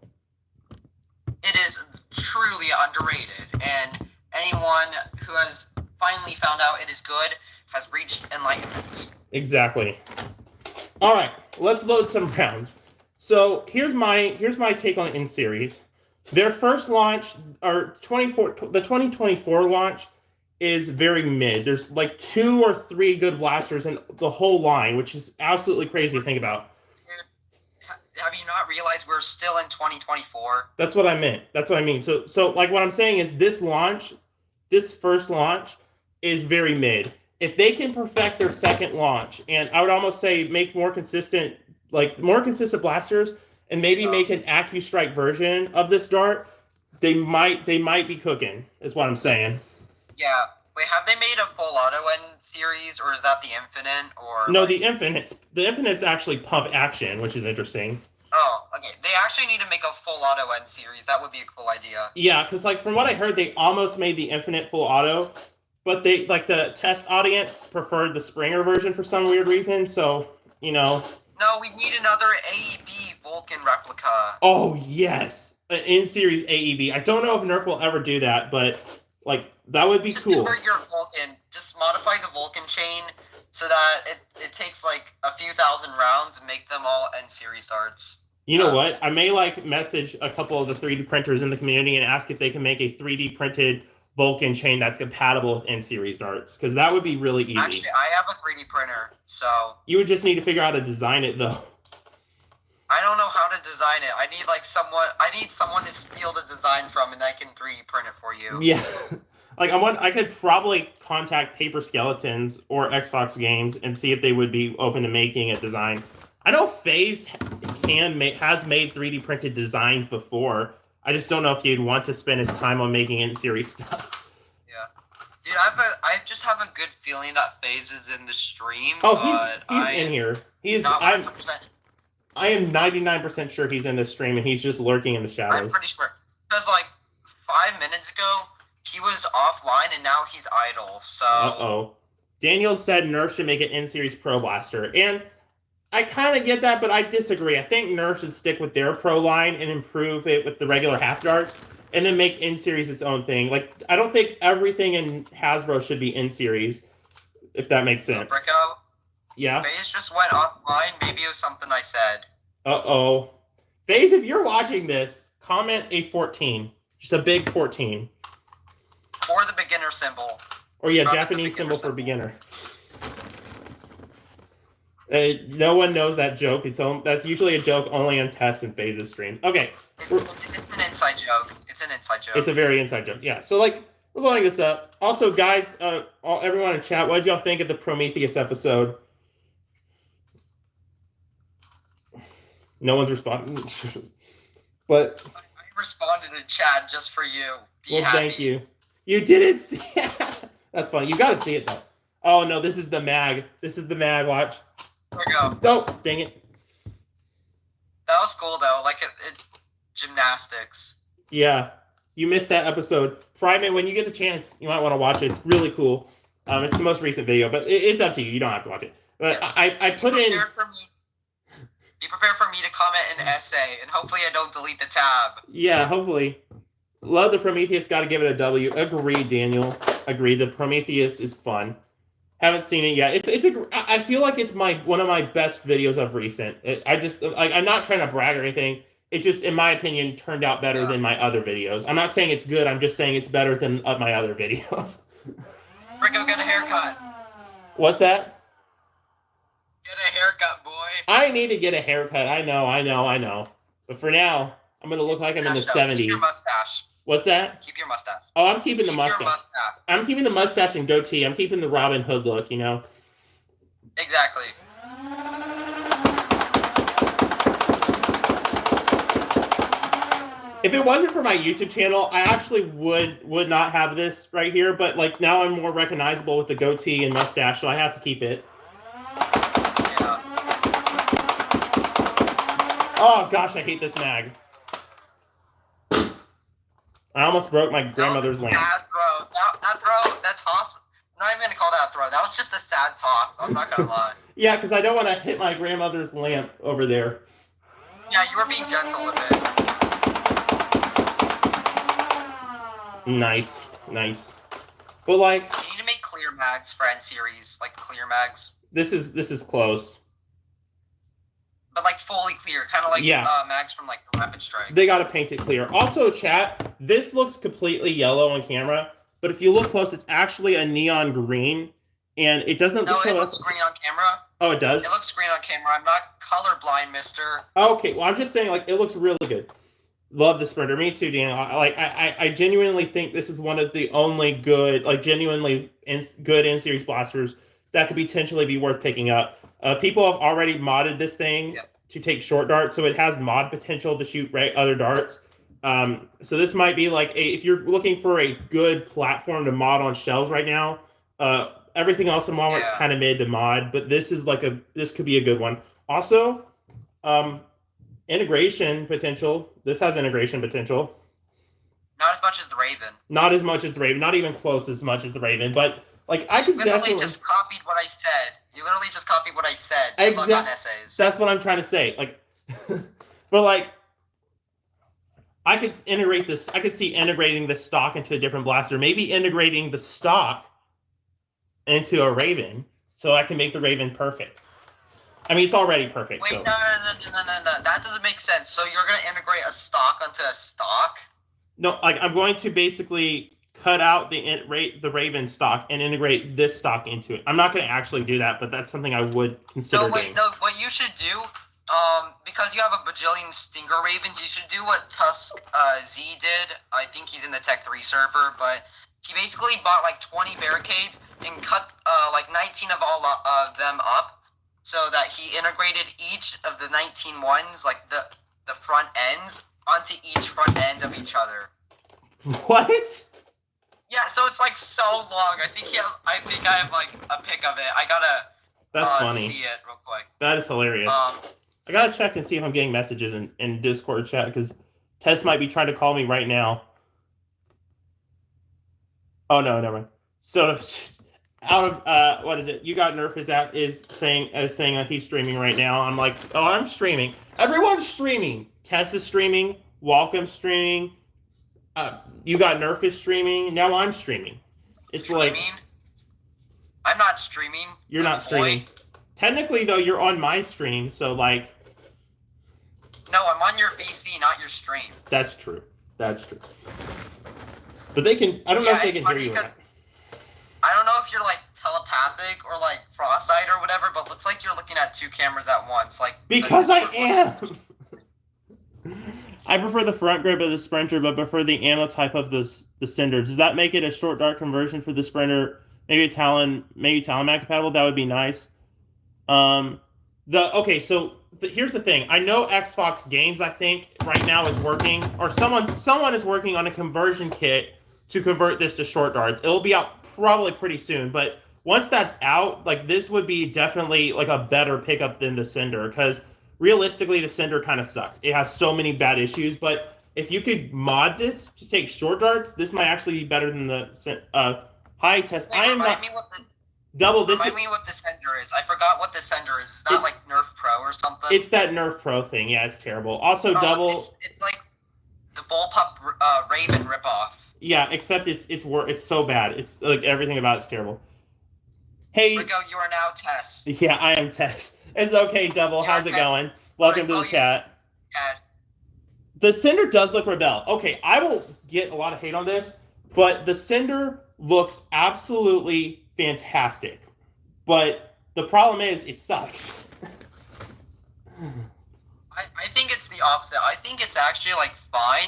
It is truly underrated, and anyone who has finally found out it is good has reached enlightenment. Exactly. All right, let's load some rounds. So here's my take on N series. Their first launch, or the 2024 launch, is very mid. There's like 2 or 3 good blasters in the whole line, which is absolutely crazy to think about. Have you not realized we're still in 2024? That's what I meant. That's what I mean. So like what I'm saying is this first launch is very mid. If they can perfect their second launch, and I would almost say make more consistent blasters, and maybe make an AccuStrike version of this dart, they might be cooking, is what I'm saying. Yeah. Wait, have they made a full auto N series, or is that the Infinite? Or no, the Infinite's actually pump action, which is interesting. Oh, okay. They actually need to make a full auto N series. That would be a cool idea. Yeah, because like from what I heard, they almost made the Infinite full auto, but they like the test audience preferred the Springer version for some weird reason. So No, we need another AEB Vulcan replica. Oh yes, an in-series AEB. I don't know if Nerf will ever do that, but like that would be just cool. Convert your Vulcan. Just modify the Vulcan chain so that it takes like a few thousand rounds and make them all N series darts. You know what? I may like message a couple of the 3D printers in the community and ask if they can make a 3D printed Vulcan chain that's compatible with N-series darts, because that would be really easy. Actually, I have a 3D printer, so... You would just need to figure out how to design it, though. I don't know how to design it. I need someone to steal the design from, and I can 3D print it for you. Yeah. Like, I could probably contact Paper Skeletons or Xbox Games and see if they would be open to making a design. I know FaZe has made 3D printed designs before. I just don't know if he'd want to spend his time on making in-series stuff. Yeah. Dude, I just have a good feeling that FaZe is in the stream. Oh, he's in here. I am 99% sure he's in this stream, and he's just lurking in the shadows. I'm pretty sure. Because, like, 5 minutes ago, he was offline, and now he's idle, so... Uh-oh. Daniel said Nerf should make an in-series Pro Blaster, and I kind of get that, but I disagree. I think Nerf should stick with their Pro line and improve it with the regular half darts, and then make in-series its own thing. Like, I don't think everything in Hasbro should be in-series, if that makes sense. Bricko? Yeah? FaZe just went offline. Maybe it was something I said. Uh-oh. FaZe, if you're watching this, comment a 14. Just a big 14. Or the beginner symbol. Or yeah, Japanese symbol for beginner. No one knows that joke. That's usually a joke only on Tess and FaZe's stream. Okay. It's an inside joke. It's an inside joke. It's a very inside joke. Yeah. So like We're loading this up. Also, guys, everyone in chat, what did y'all think of the Prometheus episode? No one's responding. But I responded in chat just for you. Be well, happy. thank you. You didn't see it. That's funny. You got to see it though. Oh no, this is the mag. This is the mag. Watch. There we go. Oh, dang it. That was cool though. Like it gymnastics. Yeah, you missed that episode. Fryman, when you get the chance, you might want to watch it. It's really cool. It's the most recent video, but it's up to you. You don't have to watch it. But yeah. I put in. Be prepared for me to comment an essay, and hopefully I don't delete the tab. Yeah, hopefully. Love the Prometheus. Got to give it a W. Agreed, Daniel. Agreed. The Prometheus is fun. Haven't seen it yet. I feel like it's one of my best videos of recent. I'm not trying to brag or anything. It just, in my opinion, turned out better than my other videos. I'm not saying it's good. I'm just saying it's better than my other videos. Rico, get a haircut. What's that? Get a haircut, boy. I need to get a haircut. I know. But for now, I'm going to look like I'm in the 70s. Keep your mustache. What's that? Keep your mustache. Oh, I'm keeping the mustache. Your mustache. I'm keeping the mustache and goatee. I'm keeping the Robin Hood look, you know? Exactly. If it wasn't for my YouTube channel, I actually would not have this right here, but like now I'm more recognizable with the goatee and mustache, so I have to keep it. Yeah. Oh gosh, I hate this mag. I almost broke my grandmother's lamp. Sad throw. That throw, that toss, I'm not even gonna call that a throw. That was just a sad toss. I'm not gonna lie. Yeah, because I don't want to hit my grandmother's lamp over there. Yeah, you were being gentle with it. Nice. But like, you need to make clear mags for N series, like clear mags. This is close. But like fully clear, kind of like mags from like Rapid Strike. They gotta paint it clear. Also, chat, this looks completely yellow on camera, but if you look close, it's actually a neon green, and it doesn't show it looks green on camera. Oh, it does? It looks green on camera. I'm not colorblind, mister. Okay, well, I'm just saying, like, it looks really good. Love the Sprinter. Me too, Daniel. I genuinely think this is one of the only good, like, genuinely good in-series blasters that could potentially be worth picking up. People have already modded this thing to take short darts, so it has mod potential to shoot other darts. So this might be like if you're looking for a good platform to mod on shelves right now. Everything else in Walmart's kind of mid to mod, but this is this could be a good one. Also, integration potential. This has integration potential. Not as much as the Raven. Not as much as the Raven. Not even close as much as the Raven. But like I could definitely just copied what I said. You literally just copied what I said. Exactly. On essays. That's what I'm trying to say. Like, but like, I could integrate this. I could see integrating the stock into a different blaster. Maybe integrating the stock into a Raven, so I can make the Raven perfect. I mean, it's already perfect. Wait, so. No. That doesn't make sense. So you're gonna integrate a stock onto a stock? No, like I'm going to basically cut out the Raven stock and integrate this stock into it. I'm not going to actually do that, but that's something I would consider doing. No, what you should do, because you have a bajillion Stinger Ravens, you should do what Tusk Z did. I think he's in the Tech 3 server, but he basically bought like 20 barricades and cut like 19 of all of them up, so that he integrated each of the 19 ones, like the front ends, onto each front end of each other. What? Yeah, so it's like so long. I think I have like a pic of it. I gotta That's funny. see it real quick. That is hilarious. I gotta check and see if I'm getting messages in Discord chat, because Tess might be trying to call me right now. Oh no, never mind. So out of what is it? You Got Nerf is saying that he's streaming right now. I'm like, oh, I'm streaming. Everyone's streaming. Tess is streaming. Walcomb's streaming. You Got Nerf is streaming. Now I'm streaming. It's like I'm not streaming. You're not streaming. Technically, though, you're on my stream, so like. No, I'm on your VC, not your stream. That's true. But they can. I don't know if they can hear you. I don't know if you're like telepathic or like cross-eyed or whatever, but it looks like you're looking at two cameras at once. Like because I am. I prefer the front grip of the Sprinter, but prefer the ammo type of the Cinder. Does that make it a short dart conversion for the Sprinter? Maybe Talon Mag compatible. That would be nice. Here's the thing. I know Xbox Games, I think, right now is working, or someone is working on a conversion kit to convert this to short darts. It'll be out probably pretty soon, but once that's out, like this would be definitely like a better pickup than the Cinder, because realistically, the Cinder kind of sucks. It has so many bad issues, but if you could mod this to take short darts, this might actually be better than the high test. Wait, remind me what the Cinder is. I forgot what the Cinder is. Is that like Nerf Pro or something? It's that Nerf Pro thing. Yeah, it's terrible. Also, It's like the Bullpup Raven ripoff. Yeah, except it's so bad. It's like everything about it's terrible. Hey, Rico, you are now Tess. Yeah, I am Tess. It's okay, Double. How's it going? Welcome to the chat. Yes. The Cinder does look Rebel. Okay, I will get a lot of hate on this, but the Cinder looks absolutely fantastic. But the problem is, it sucks. I think it's the opposite. I think it's actually like fine.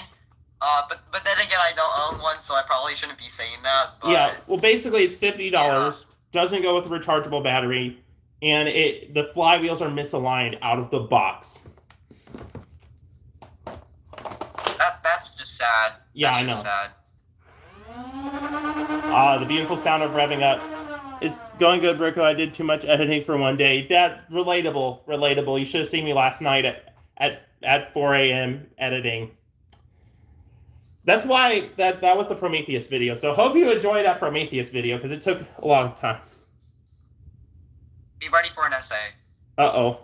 But then again, I don't own one, so I probably shouldn't be saying that. But... Yeah, well, basically, it's $50. Yeah. Doesn't go with a rechargeable battery, and the flywheels are misaligned out of the box. That's just sad. Yeah, I know. Sad. The beautiful sound of revving up. It's going good, Rico. I did too much editing for one day. That relatable. You should have seen me last night at 4 a.m. editing. That's why that was the Prometheus video. So hope you enjoy that Prometheus video, because it took a long time. Be ready for an essay. Uh-oh.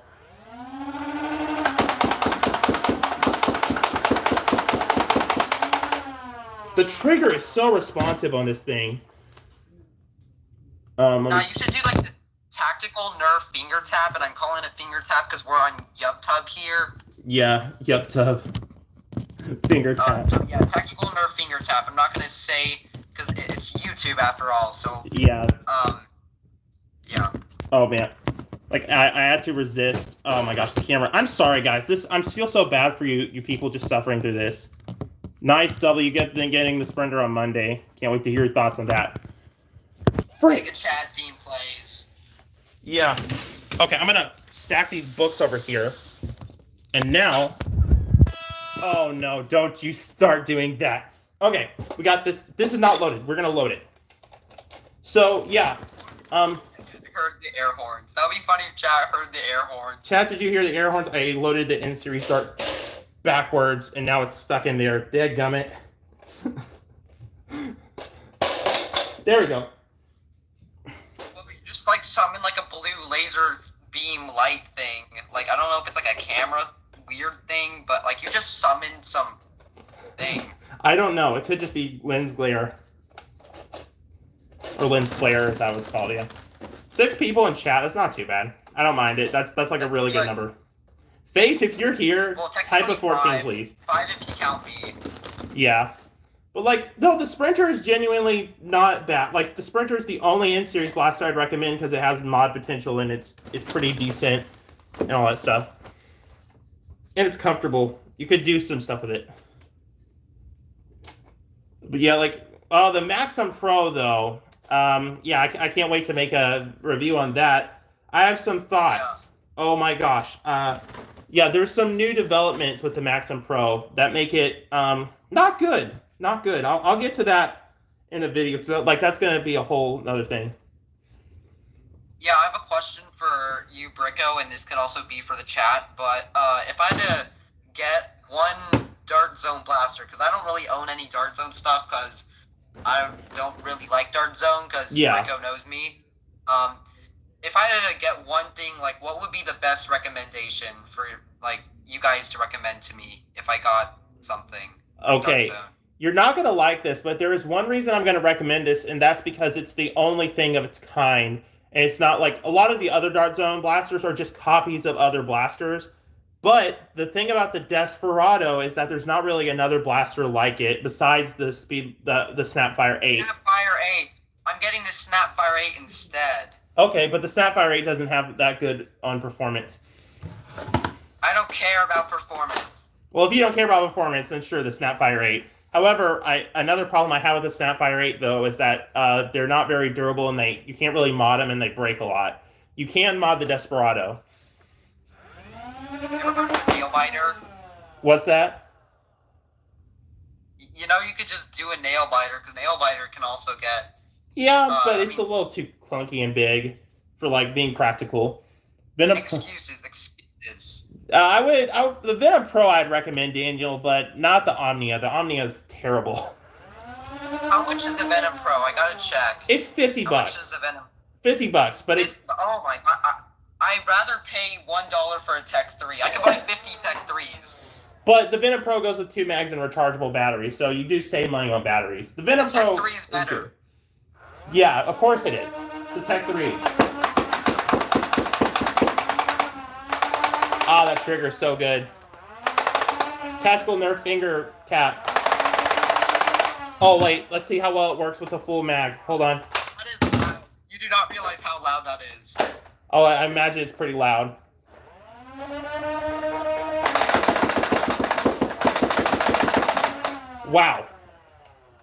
The trigger is so responsive on this thing. Now you should do like the tactical Nerf finger tap, and I'm calling it finger tap because we're on YubTub here. Yeah, YubTub. Finger tap. So yeah, tactical Nerf finger tap. I'm not gonna say because it's YouTube after all. So yeah. Yeah. Oh man, like I had to resist. Oh my gosh, the camera. I'm sorry, guys. I feel so bad for you people just suffering through this. Nice, Double. You getting the Sprinter on Monday. Can't wait to hear your thoughts on that. Frick. Like a Chad theme plays. Yeah. Okay, I'm gonna stack these books over here, and now. Oh no, don't you start doing that. Okay, we got this. This is not loaded. We're gonna load it. So, yeah. Heard the air horns. That would be funny if Chat heard the air horns. Chat, did you hear the air horns? I loaded the in-series start backwards, and now it's stuck in there. Dadgummit. There we go. Well, we just like summon like a blue laser beam light thing. Like, I don't know if it's like a camera weird thing, but like you just summoned some thing. I don't know. It could just be lens glare. Or lens flare, is that what it's called, yeah. 6 people in chat, that's not too bad. I don't mind it. That's like a really good number. Face, if you're here, type a 14, please. 5 if you count me. Yeah. But like, no, the Sprinter is genuinely not bad. Like, the Sprinter is the only in-series blaster I'd recommend because it has mod potential and it's pretty decent and all that stuff. And it's comfortable. You could do some stuff with it. But yeah, like, oh, the Maxim Pro, though. Yeah, I can't wait to make a review on that. I have some thoughts. Yeah. Oh my gosh. Yeah, there's some new developments with the Maxim Pro that make it not good. Not good. I'll get to that in a video, because like that's going to be a whole other thing. Yeah, I have a question for you, Bricko, and this could also be for the chat. But if I had to get one Dart Zone blaster, because I don't really own any Dart Zone stuff, because I don't really like Dart Zone, because Bricko knows me. If I had to get one thing, like, what would be the best recommendation for like you guys to recommend to me if I got something? Okay. You're not going to like this, but there is one reason I'm going to recommend this, and that's because it's the only thing of its kind. And it's not like a lot of the other Dart Zone blasters are just copies of other blasters. But the thing about the Desperado is that there's not really another blaster like it besides the Snapfire 8. Snapfire 8. I'm getting the Snapfire 8 instead. Okay, but the Snapfire 8 doesn't have that good on performance. I don't care about performance. Well, if you don't care about performance, then sure, the Snapfire 8. However, another problem I have with the Snapfire 8 though is that they're not very durable and you can't really mod them and they break a lot. You can mod the Desperado. Nail biter. What's that? You know, you could just do a nail biter because nail biter can also get. Yeah, but it's a little too clunky and big for like being practical. Venom. Excuses. The Venom Pro I'd recommend, Daniel, but not the Omnia. The Omnia is terrible. How much is the Venom Pro? I gotta check. It's $50. How much is the Venom? $50, but Oh my god! I'd rather pay $1 for a Tech 3. I can buy 50 Tech 3s. But the Venom Pro goes with 2 mags and rechargeable batteries, so you do save money on batteries. The Venom Pro Tech 3 is better. Good. Yeah, of course it is. The Tech 3. Ah, that trigger is so good. Tactical Nerf finger tap. Oh wait, let's see how well it works with a full mag. Hold on. That is loud. You do not realize how loud that is. Oh, I imagine it's pretty loud. Wow.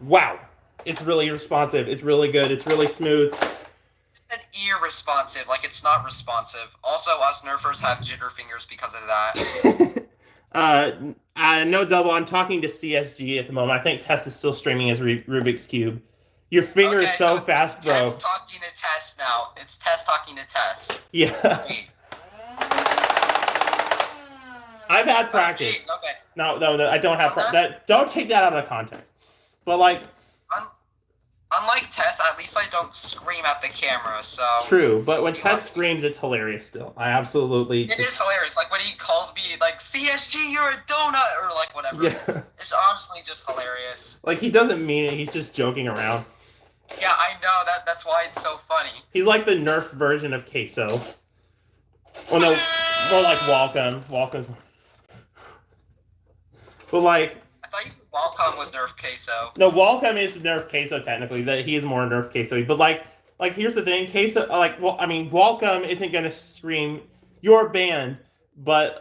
Wow. It's really responsive. It's really good. It's really smooth. It's an ear responsive, like it's not responsive. Also, us nerfers have jitter fingers because of that. No double. I'm talking to CSG at the moment. I think Tess is still streaming as Rubik's Cube. Your finger is so fast, bro. Tess talking to Tess now. It's Tess talking to Tess. Yeah. I've had practice. Geez, okay. No, I don't have that. Don't take that out of context. But like, unlike Tess, at least I don't scream at the camera. So true, but when Tess screams, it's hilarious. Still, I absolutely. It is hilarious. Like when he calls me like CSG, you're a donut, or like whatever. Yeah. It's honestly just hilarious. Like he doesn't mean it. He's just joking around. Yeah, I know that. That's why it's so funny. He's like the Nerf version of Queso. Well, no, more like Walcom. Walcom's. But like. I thought you said Walcom was Nerf Queso. No, Walcom is Nerf Queso technically. That he is more Nerf Queso. But like here's the thing, Queso. Walcom isn't gonna scream your band, but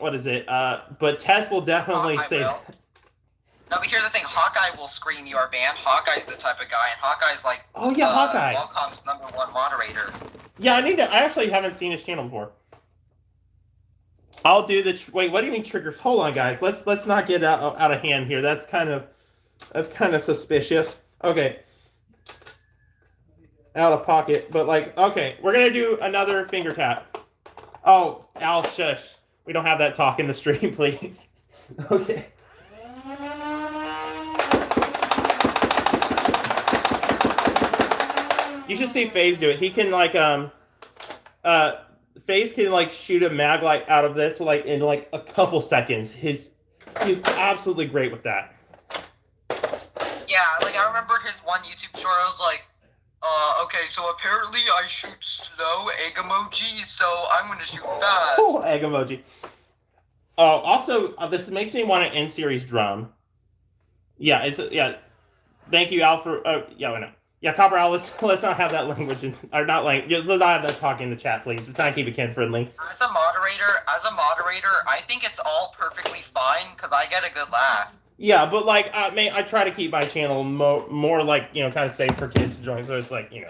what is it? But Tess will definitely say. No, but here's the thing. Hawkeye will scream your band. Hawkeye's the type of guy, and Hawkeye's like. Oh yeah, Hawkeye. Walcom's #1 moderator. Yeah, I actually haven't seen his channel before. I'll do the wait. What do you mean triggers? Hold on, guys. Let's not get out of hand here. That's kind of suspicious. Okay. Out of pocket, but like okay, we're gonna do another finger tap. Oh, Al, shush. We don't have that talk in the stream, please. Okay. You should see FaZe do it. He can like FaZe can like shoot a mag light out of this like in like a couple seconds. He's absolutely great with that. Yeah, like I remember his one YouTube short. I was like, okay, so apparently I shoot slow egg emoji, so I'm gonna shoot fast. Oh, egg emoji. Oh, also this makes me want an N-series drum. Yeah, yeah. Thank you, Al, for yeah, I know. Yeah, Copper Al, let's not have that language or not like let's not have that talk in the chat, please. We're trying to keep it kid friendly. As a moderator, I think it's all perfectly fine because I get a good laugh. Yeah, but like I try to keep my channel more like kind of safe for kids to join, so it's like Yeah,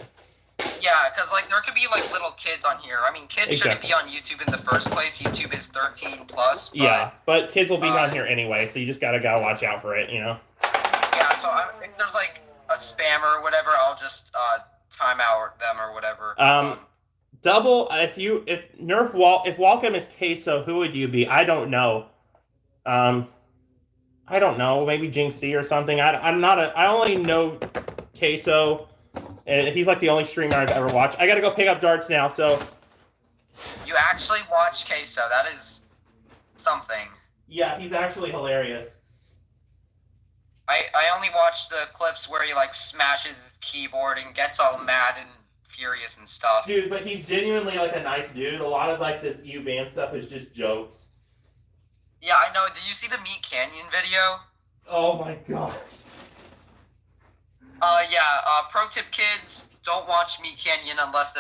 because like there could be like little kids on here. I mean, kids shouldn't be on YouTube in the first place. YouTube is 13+. But, yeah, but kids will be on here anyway, so you just gotta watch out for it, Yeah, so if there's like a spammer or whatever, I'll just time out them or whatever. Double if Walcom is Queso, who would you be? I don't know. I don't know. Maybe Jinxie or something. I only know Queso, and he's like the only streamer I've ever watched. I gotta go pick up darts now. So. You actually watch Queso? That is something. Yeah, he's actually hilarious. I only watch the clips where he like smashes the keyboard and gets all mad and furious and stuff. Dude, but he's genuinely like a nice dude. A lot of like the U-Band stuff is just jokes. Yeah, I know. Did you see the Meat Canyon video? Oh my god. Pro tip kids, don't watch Meat Canyon unless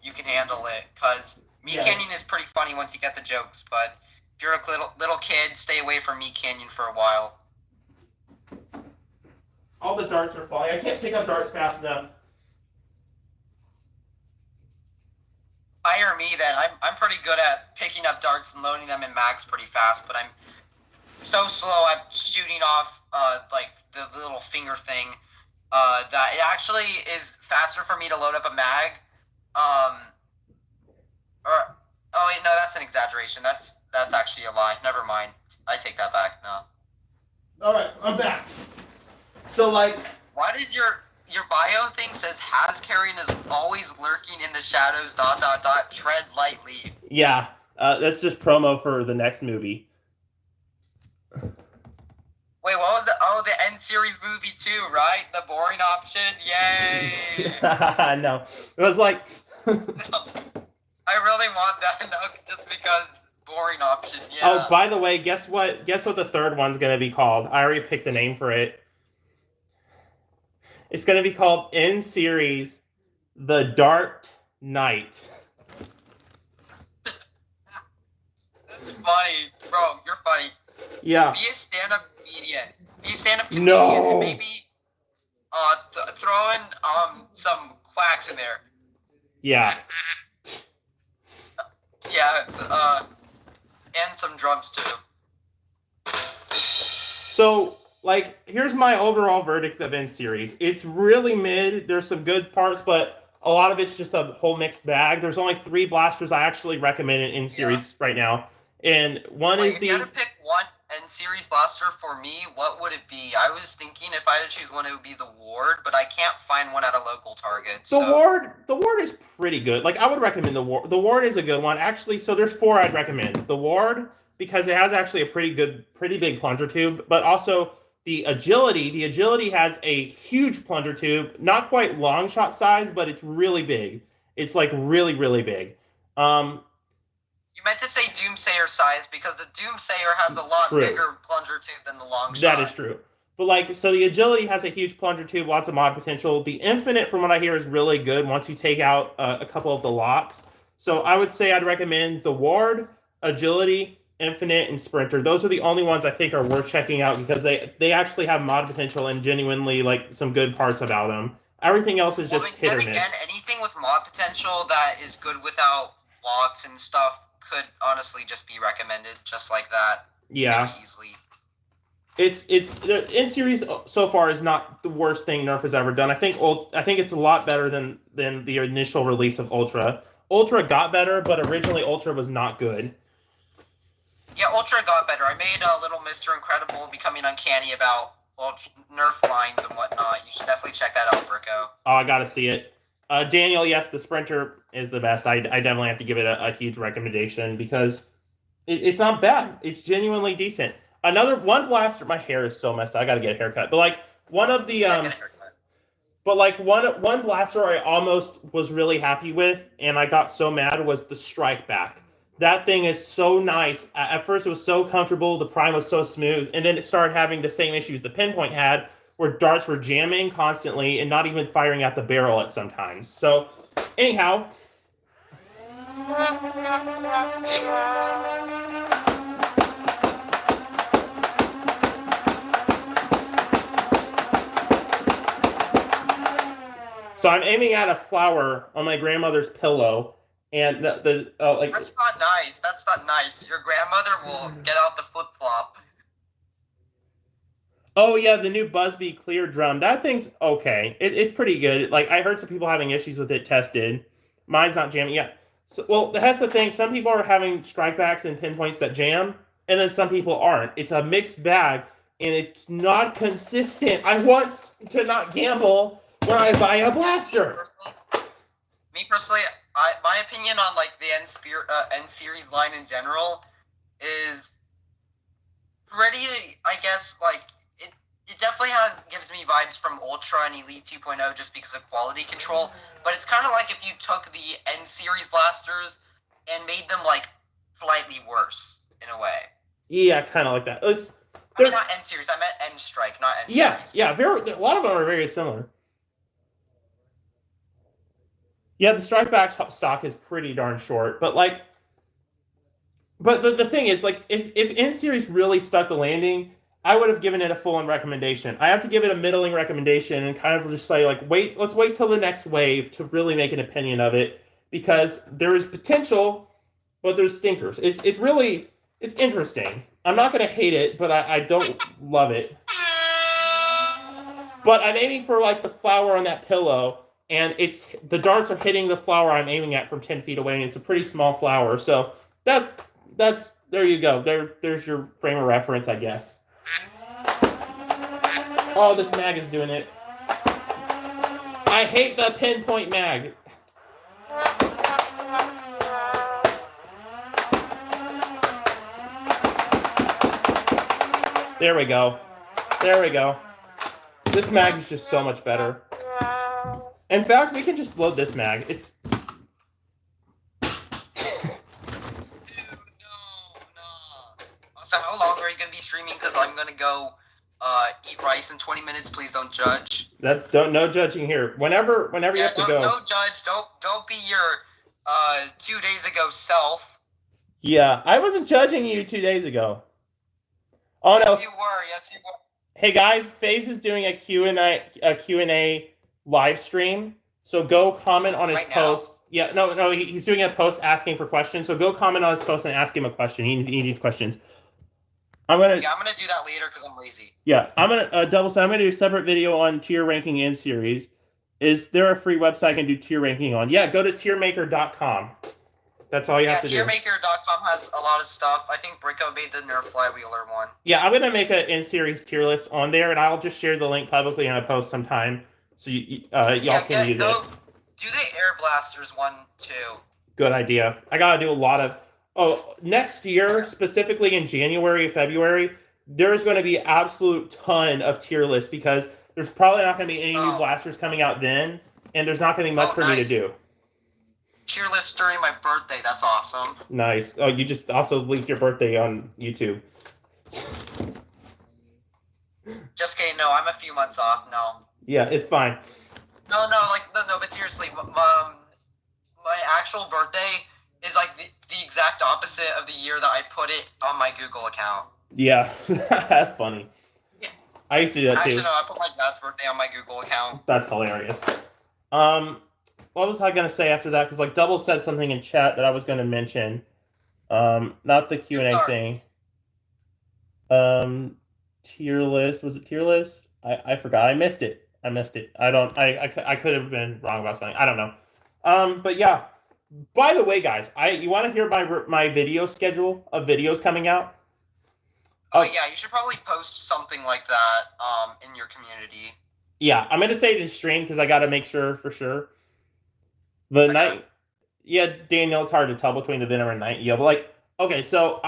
you can handle it, because Meat Canyon is pretty funny once you get the jokes, but if If you're a little kid, stay away from Meat Canyon for a while. All the darts are falling. I can't pick up darts fast enough. Hire me then. I'm pretty good at picking up darts and loading them in mags pretty fast, but I'm so slow at shooting off like the little finger thing that it actually is faster for me to load up a mag. Oh wait, no, that's an exaggeration. That's actually a lie. Never mind. I take that back. No. All right, I'm back. So like, why does your bio thing says Hascarrion is always lurking in the shadows, ... tread lightly. Yeah, that's just promo for the next movie. Wait, what was the end series movie too, right? The boring option? Yay! No, it was like... I really want that, no, just because boring option, yeah. Oh, by the way, guess what the third one's going to be called? I already picked the name for it. It's going to be called End Series The Dark Knight. That's funny. Bro, you're funny. Yeah. Be a stand-up comedian. No. And maybe throw in some quacks in there. Yeah. Yeah, and some drums too. So, like, here's my overall verdict of End Series. It's really mid. There's some good parts, but a lot of it's just a whole mixed bag. There's only 3 blasters I actually recommend in End Series right now. And one is if you had to pick one End Series blaster for me, what would it be? I was thinking if I had to choose one, it would be the Ward, but I can't find one at a local Target. The Ward is pretty good. Like, I would recommend the Ward. The Ward is a good one. Actually, so there's 4 I'd recommend. The Ward, because it has actually a pretty big plunger tube, but also the Agility. The Agility has a huge plunger tube, not quite long shot size, but it's really big. It's like really, really big. You meant to say Doomsayer size because the Doomsayer has a lot bigger plunger tube than the long shot. That is true. But like, so the Agility has a huge plunger tube, lots of mod potential. The Infinite, from what I hear, is really good once you take out a couple of the locks. So I would say I'd recommend the Ward, Agility, Infinite, and Sprinter. Those are the only ones I think are worth checking out because they actually have mod potential and genuinely like some good parts about them. Everything else is just hit or miss. Again, anything with mod potential that is good without locks and stuff could honestly just be recommended just like that. Yeah. Very easily. It's the End Series so far is not the worst thing Nerf has ever done. I think it's a lot better than the initial release of Ultra. Ultra got better, but originally Ultra was not good. Yeah, Ultra got better. I made a little Mr. Incredible becoming uncanny about Nerf lines and whatnot. You should definitely check that out, Brico. Oh, I gotta see it. Daniel, yes, the Sprinter is the best. I definitely have to give it a huge recommendation because it's not bad. It's genuinely decent. One blaster. My hair is so messed up. I gotta get a haircut. But like one of the get a haircut. But like one blaster I almost was really happy with, and I got so mad was the Strike Back. That thing is so nice. At first, it was so comfortable. The prime was so smooth, and then it started having the same issues the Pinpoint had, where darts were jamming constantly and not even firing at the barrel at some times. So, anyhow. So I'm aiming at a flower on my grandmother's pillow, and like. That's not nice. That's not nice. Your grandmother will get out the flip flop. Oh yeah, the new Busby clear drum. That thing's okay. It's pretty good. Like I heard some people having issues with it tested. Mine's not jamming. Yeah. So, well, that's the thing. Some people are having strikebacks and pinpoints that jam, and then some people aren't. It's a mixed bag, and it's not consistent. I want to not gamble when I buy a blaster. Me personally, my opinion on like the End series line in general is pretty. I guess like. It definitely gives me vibes from Ultra and Elite 2.0 just because of quality control, but it's kind of like if you took the End series blasters and made them like slightly worse in a way. Yeah, kind of like that. I mean, not End series. I meant End Strike, not End series. Yeah. A lot of them are very similar. Yeah, the strike back stock is pretty darn short, but like But the thing is, like, if N series really stuck the landing, I would have given it a full-on recommendation. I have to give it a middling recommendation and kind of just say, like, let's wait till the next wave to really make an opinion of it, because there is potential, but there's stinkers. It's interesting. I'm not gonna hate it, but I don't love it. But I'm aiming for like the flower on that pillow, and the darts are hitting the flower I'm aiming at from 10 feet away, and it's a pretty small flower. So that's there you go. There's your frame of reference, I guess. Oh, this mag is doing it. I hate the pinpoint mag. There we go. There we go. This mag is just so much better. In fact, we can just load this mag. It's... So how long are you going to be streaming? Because I'm going to go eat rice in 20 minutes. Please don't judge. No judging here. Whenever you have to go. No judge. Don't be your 2 days ago self. Yeah, I wasn't judging you 2 days ago. Oh yes, no. Yes, you were. Hey guys, FaZe is doing a Q&A live stream. So go comment on his post. Now? Yeah, no, he's doing a post asking for questions. So go comment on his post and ask him a question. He needs questions. I'm gonna do that later because I'm lazy. Yeah, I'm gonna I'm gonna do a separate video on tier ranking in series. Is there a free website I can do tier ranking on? Yeah, go to tiermaker.com. That's all you have to do. Tiermaker.com has a lot of stuff. I think Bricko made the Nerf Flywheeler one. Yeah, I'm going to make an in-series tier list on there, and I'll just share the link publicly in a post sometime, so y'all can use it. Do the Air Blasters one, too. Good idea. I got to do a lot of... Oh, next year, specifically in January, February, there's going to be an absolute ton of tier lists, because there's probably not going to be any new blasters coming out then, and there's not going to be much for me to do. Tier list during my birthday. That's awesome. Nice. Oh, you just also leaked your birthday on YouTube. Just kidding. No, I'm a few months off. No. Yeah, it's fine. No. But seriously, my actual birthday is like the exact opposite of the year that I put it on my Google account. Yeah, that's funny. Yeah. I used to do that too. Actually, no, I put my dad's birthday on my Google account. That's hilarious. What was I going to say after that? Because like Double said something in chat that I was going to mention. Not the Q&A thing. Tier list. Was it tier list? I forgot. I missed it. I could have been wrong about something. I don't know. But yeah. By the way, guys, you want to hear my video schedule of videos coming out? Oh yeah, you should probably post something like that in your community. Yeah, I'm going to say it in stream because I got to make sure for sure. The night, yeah, Daniel, it's hard to tell between the Venom and Nightingale, but like, okay, so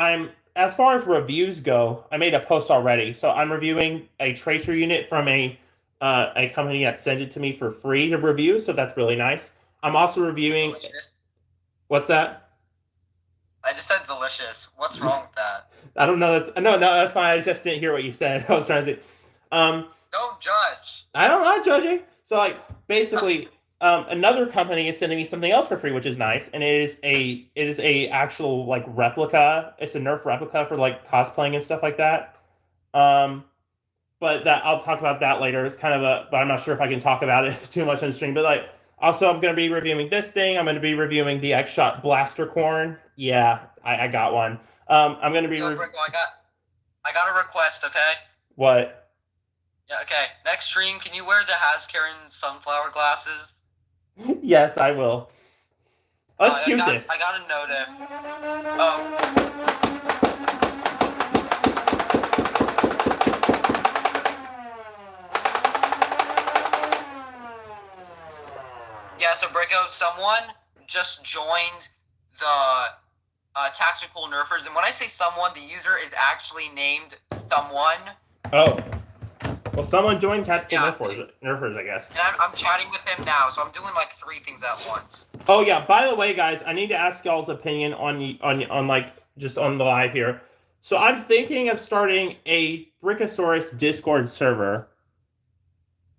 as far as reviews go, I made a post already. So I'm reviewing a tracer unit from a company that sent it to me for free to review, so that's really nice. I'm also reviewing. Delicious. What's that? I just said delicious. What's wrong with that? I don't know. That's fine. I just didn't hear what you said. I was trying to say. Don't judge. I'm not judging. So like, basically. Another company is sending me something else for free, which is nice, and it is a actual like replica. It's a Nerf replica for like cosplaying and stuff like that. But I'll talk about that later. It's kind of but I'm not sure if I can talk about it too much on stream. But like, also I'm going to be reviewing this thing. I'm going to be reviewing the X-Shot Blaster Corn. Yeah, I got one. I'm going to be. Yo, Brickle, I got a request. Okay. What? Yeah. Okay. Next stream, can you wear the Haskaren sunflower glasses? Yes, I will. Let's shoot this. I got a notice. Yeah, so Bricko, someone just joined the Tactical Nerfers, and when I say someone, the user is actually named someone. Oh. Well, someone joined Tactical Nerfers, I guess. And I'm chatting with him now, so I'm doing like 3 things at once. Oh yeah. By the way, guys, I need to ask y'all's opinion on like just on the live here. So I'm thinking of starting a Brickosaurus Discord server.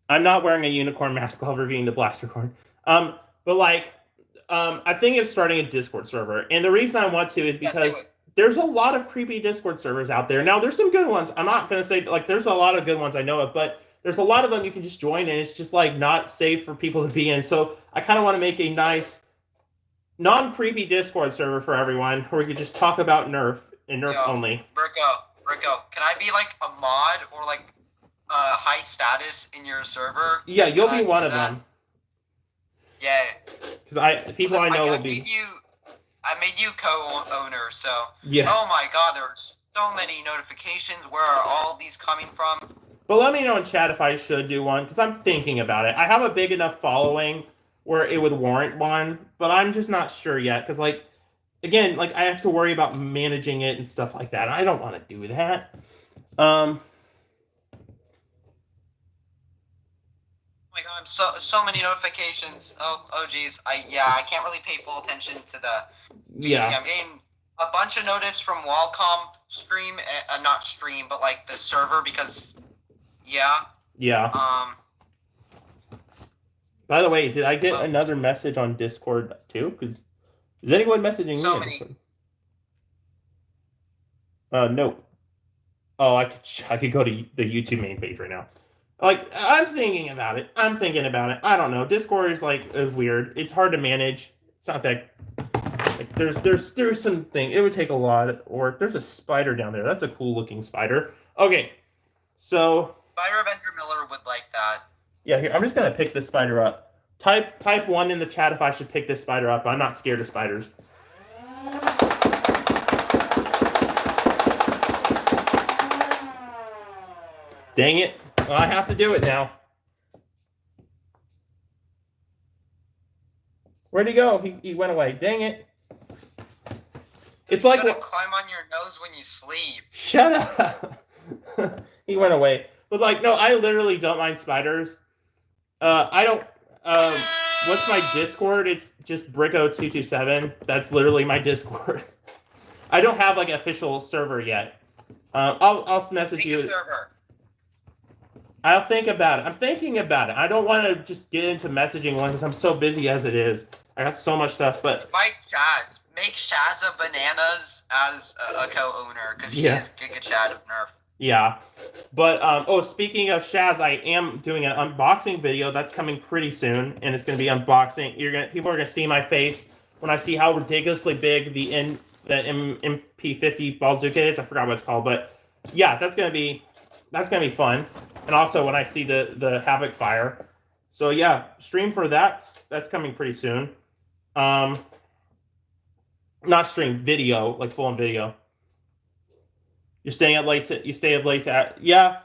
I'm not wearing a unicorn mask while reviewing the Blaster Corn. But like, I think of starting a Discord server, and the reason I want to is because there's a lot of creepy Discord servers out there. Now, there's some good ones. I'm not gonna say like there's a lot of good ones I know of, but there's a lot of them you can just join, and it's just like not safe for people to be in. So I kind of want to make a nice, non-creepy Discord server for everyone, where we could just talk about Nerf and Nerf only. Rico, can I be like a mod or like high status in your server? Yeah, you'll be one of them. Yeah. Because I know will be. I made you co-owner, so. Yeah. Oh my God, there's so many notifications. Where are all these coming from? But let me know in chat if I should do one, because I'm thinking about it. I have a big enough following where it would warrant one, but I'm just not sure yet, because like, again, like I have to worry about managing it and stuff like that. I don't want to do that. Oh my God, so many notifications. Oh geez. I can't really pay full attention to the. Yeah. I'm getting a bunch of notice from Wacom stream, not stream, but like the server because. Yeah. Yeah. By the way, did I get another message on Discord too? Because is anyone messaging me? Many. No. Oh, I could go to the YouTube main page right now. Like, I'm thinking about it. I don't know. Discord is weird. It's hard to manage. It's not that. Like, there's something. It would take a lot of work. There's a spider down there. That's a cool looking spider. Okay, so. Spider Avenger Miller would like that. Yeah, here I'm just gonna pick this spider up. Type 1 in the chat if I should pick this spider up. I'm not scared of spiders. Dang it. Well, I have to do it now. Where'd he go? He went away. Dang it. It's like you gotta climb on your nose when you sleep. Shut up. He went away. But like, no, I literally don't mind spiders. I don't. What's my Discord? It's just Bricko227. That's literally my Discord. I don't have like an official server yet. I'll message you. Server. I'll think about it. I'm thinking about it. I don't want to just get into messaging one because I'm so busy as it is. I got so much stuff, but invite Shaz. Make Shazza Bananas as a co-owner because he is Giga Chad of Nerf. Yeah, but speaking of Shaz, I am doing an unboxing video that's coming pretty soon, and it's gonna be unboxing. People are gonna see my face when I see how ridiculously big the MP50 bazooka is. I forgot what it's called, but yeah, that's gonna be fun. And also when I see the Havoc fire. So yeah, stream for that. That's coming pretty soon. Not stream, video, like full on video. You're staying up late. You stay up late to yeah.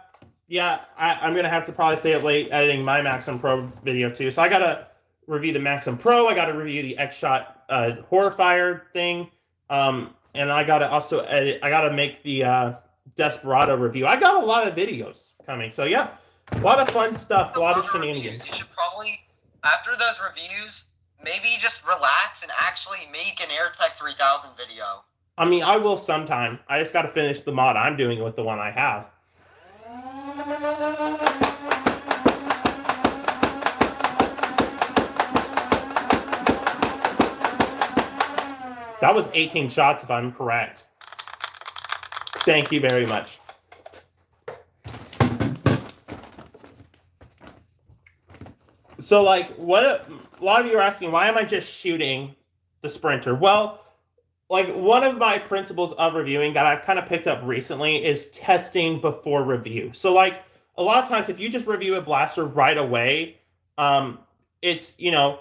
I'm gonna have to probably stay up late editing my Maxim Pro video too. So I gotta review the Maxim Pro. I gotta review the X-Shot Horrorfire thing. And I gotta also edit. I gotta make the Desperado review. I got a lot of videos coming. So yeah, a lot of fun stuff. A lot of shenanigans. You should probably, after those reviews, maybe just relax and actually make an AirTech 3000 video. I mean, I will sometime. I just got to finish the mod I'm doing with the one I have. That was 18 shots, if I'm correct. Thank you very much. So, like, what a lot of you are asking, why am I just shooting the Sprinter? Well, like, one of my principles of reviewing that I've kind of picked up recently is testing before review. So, like, a lot of times, if you just review a blaster right away, it's, you know,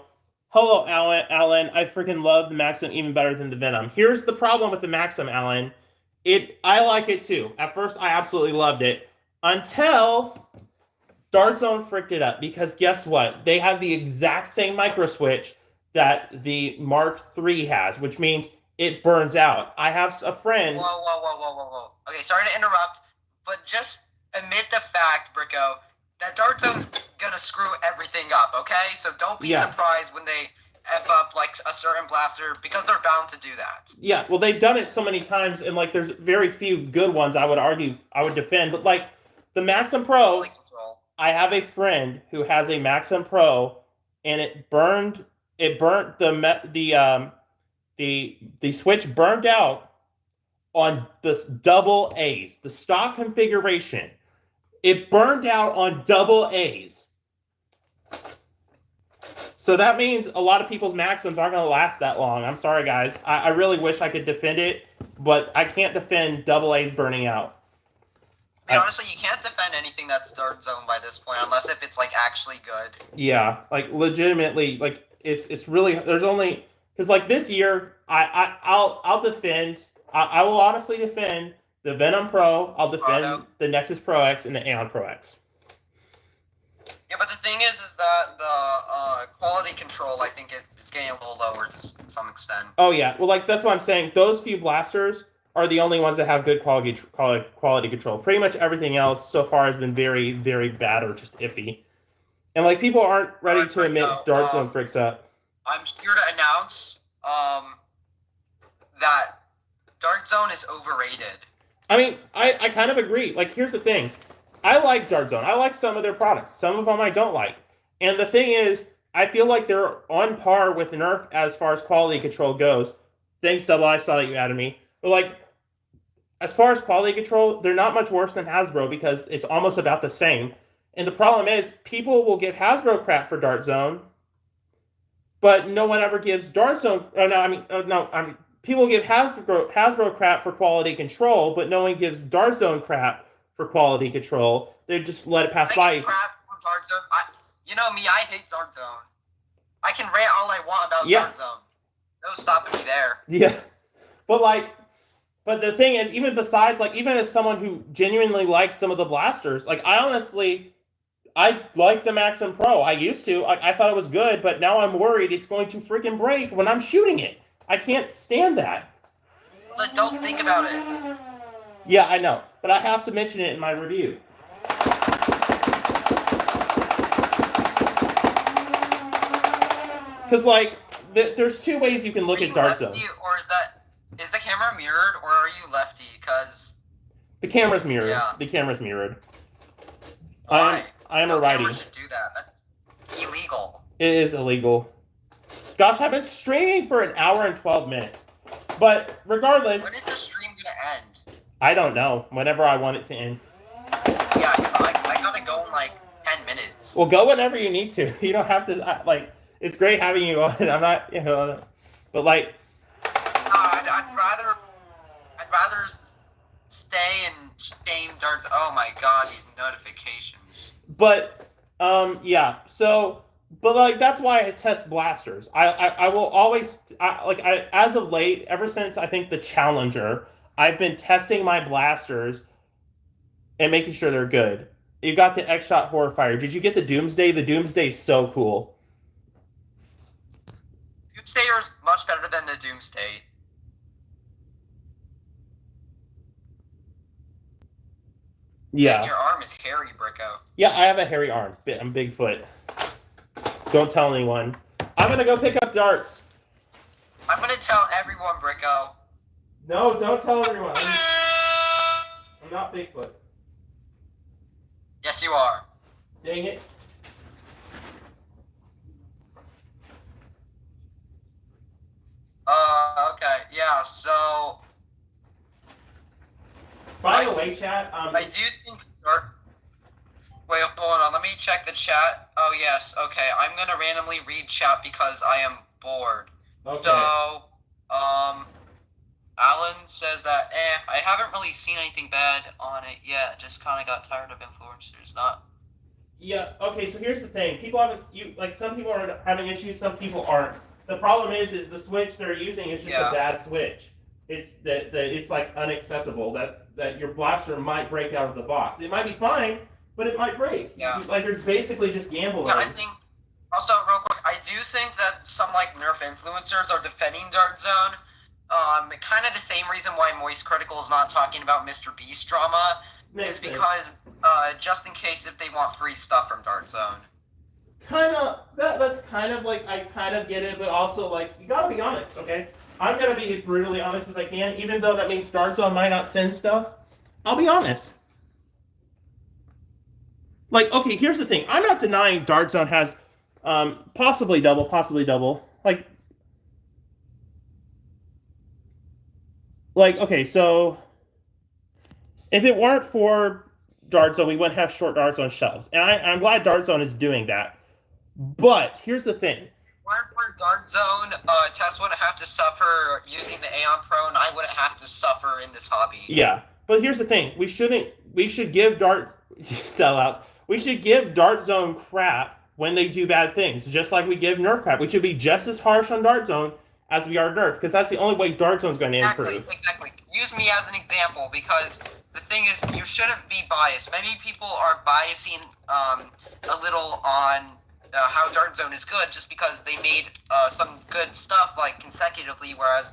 hello, Alan, I freaking love the Maxim even better than the Venom. Here's the problem with the Maxim, Alan. I like it too. At first, I absolutely loved it until Dark Zone fricked it up, because guess what? They have the exact same micro switch that the Mark III has, which means it burns out. I have a friend. Whoa. Okay, sorry to interrupt, but just admit the fact, Bricko, that Dark Zone's gonna screw everything up, okay? So don't be surprised when they F up like a certain blaster, because they're bound to do that. Yeah, well, they've done it so many times, and like there's very few good ones I would argue I would defend, but like the Maxim Pro, I have a friend who has a Maxim Pro, and it burnt the switch burned out on the double A's, the stock configuration. It burned out on double A's. So that means a lot of people's Maxims aren't going to last that long. I'm sorry, guys. I really wish I could defend it, but I can't defend double A's burning out. I mean, honestly, you can't defend anything that's Dart Zone by this point, unless if it's like actually good. Yeah, like legitimately, like it's really there's only because like this year I'll defend. I will honestly defend the Venom Pro. I'll defend the Nexus Pro X and the Aeon Pro X. Yeah, but the thing is that the quality control, I think, is getting a little lower to some extent. Oh yeah, well, like that's what I'm saying. Those few blasters are the only ones that have good quality control. Pretty much everything else so far has been very, very bad or just iffy. And like people aren't ready to admit Dart Zone freaks up. I'm here to announce that Dart Zone is overrated. I mean, I kind of agree. Like, here's the thing. I like Dart Zone. I like some of their products. Some of them I don't like. And the thing is, I feel like they're on par with Nerf as far as quality control goes. Thanks, Double. I saw that you added me. But like, as far as quality control, they're not much worse than Hasbro because it's almost about the same. And the problem is, people will give Hasbro crap for Dart Zone, but no one ever gives Dart Zone. People give Hasbro crap for quality control, but no one gives Dart Zone crap for quality control. They just let it pass by. Crap for Dart Zone. You know me, I hate Dart Zone. I can rant all I want about Dart Zone. No stopping me there. Yeah, but the thing is, even besides, like, even as someone who genuinely likes some of the blasters, like, I like the Maxim Pro. I used to. I thought it was good, but now I'm worried it's going to freaking break when I'm shooting it. I can't stand that. But don't think about it. Yeah, I know. But I have to mention it in my review. Because, like, there's two ways you can look at Dart Zone. Or is the camera mirrored, or are you lefty? Because the camera's mirrored. Yeah. The camera's mirrored. Why? I am a righty. No should do that. That's illegal. It is illegal. Gosh, I've been streaming for an hour and 12 minutes. But regardless... When is the stream going to end? I don't know. Whenever I want it to end. Yeah, I gotta go in like 10 minutes. Well, go whenever you need to. You don't have to... Like, it's great having you on. I'm not, But like... I'd rather stay and shame Dart... Oh my god, these notifications. But, yeah. So... But like that's why I test blasters. I will always as of late, ever since I think the Challenger, I've been testing my blasters and making sure they're good. You got the X-Shot Horrorfire. Did you get the Doomsday? The Doomsday is so cool. Doomsday is much better than the Doomsday. Yeah. Dang, your arm is hairy, Bricko. Yeah, I have a hairy arm. I'm Bigfoot. Don't tell anyone. I'm gonna go pick up darts. I'm gonna tell everyone, Bricko. No, don't tell everyone. I'm not Bigfoot. Yes, you are. Dang it. Okay, yeah, so... By the way, chat, I do think Dart... Wait, hold on, let me check the chat. Oh, yes, okay, I'm gonna randomly read chat because I am bored. Okay. So, Alan says that, I haven't really seen anything bad on it yet, just kinda got tired of influencers, not... Yeah, okay, so here's the thing. People haven't, some people are having issues, some people aren't. The problem is the Switch they're using is just a bad Switch. It's it's like unacceptable that your blaster might break out of the box. It might be fine, but it might break. Yeah. Like you're basically just gambling. Yeah, I think also real quick, I do think that some like Nerf influencers are defending Dart Zone. Kind of the same reason why Moist Critical is not talking about Mr. Beast drama is because just in case if they want free stuff from Dart Zone. That's kind of like I kind of get it, but also like you gotta be honest, okay? I'm gonna be brutally honest as I can, even though that means Dart Zone might not send stuff. I'll be honest. Like, okay, here's the thing. I'm not denying Dart Zone has possibly double. like, okay, so if it weren't for Dart Zone, we wouldn't have short darts on shelves, and I'm glad Dart Zone is doing that. But here's the thing. Weren't for Dart Zone, Tess wouldn't have to suffer using the Aeon Pro, and I wouldn't have to suffer in this hobby. Yeah, but here's the thing: we should give Dart sellouts. We should give Dart Zone crap when they do bad things, just like we give Nerf crap. We should be just as harsh on Dart Zone as we are Nerf, because that's the only way Dart Zone's going to improve. Exactly. Use me as an example, because the thing is, you shouldn't be biased. Many people are biasing a little on how Dart Zone is good just because they made some good stuff like consecutively, whereas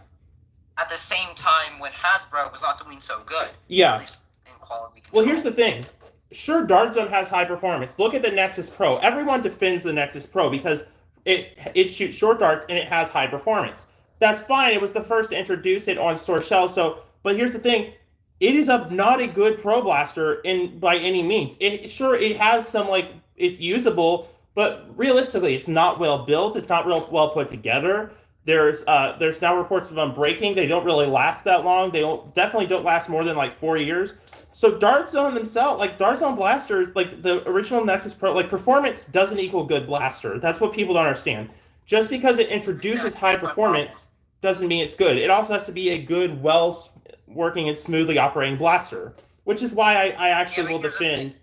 at the same time when Hasbro was not doing so good. Yeah. At least in quality control. Well, here's the thing. Sure, Dart Zone has high performance. Look at the Nexus Pro. Everyone defends the Nexus Pro because it shoots short darts and it has high performance. That's fine. It was the first to introduce it on store shelves. But here's the thing. It is not a good Pro Blaster by any means. It has some, like, it's usable, but realistically, it's not well built. It's not real well put together. There's now reports of them breaking. They don't really last that long. They definitely don't last more than like 4 years. So Dart Zone themselves, like Dart Zone blasters, like the original Nexus Pro, like performance doesn't equal good blaster. That's what people don't understand. Just because it introduces high performance doesn't mean it's good. It also has to be a good, well working and smoothly operating blaster, which is why I actually will defend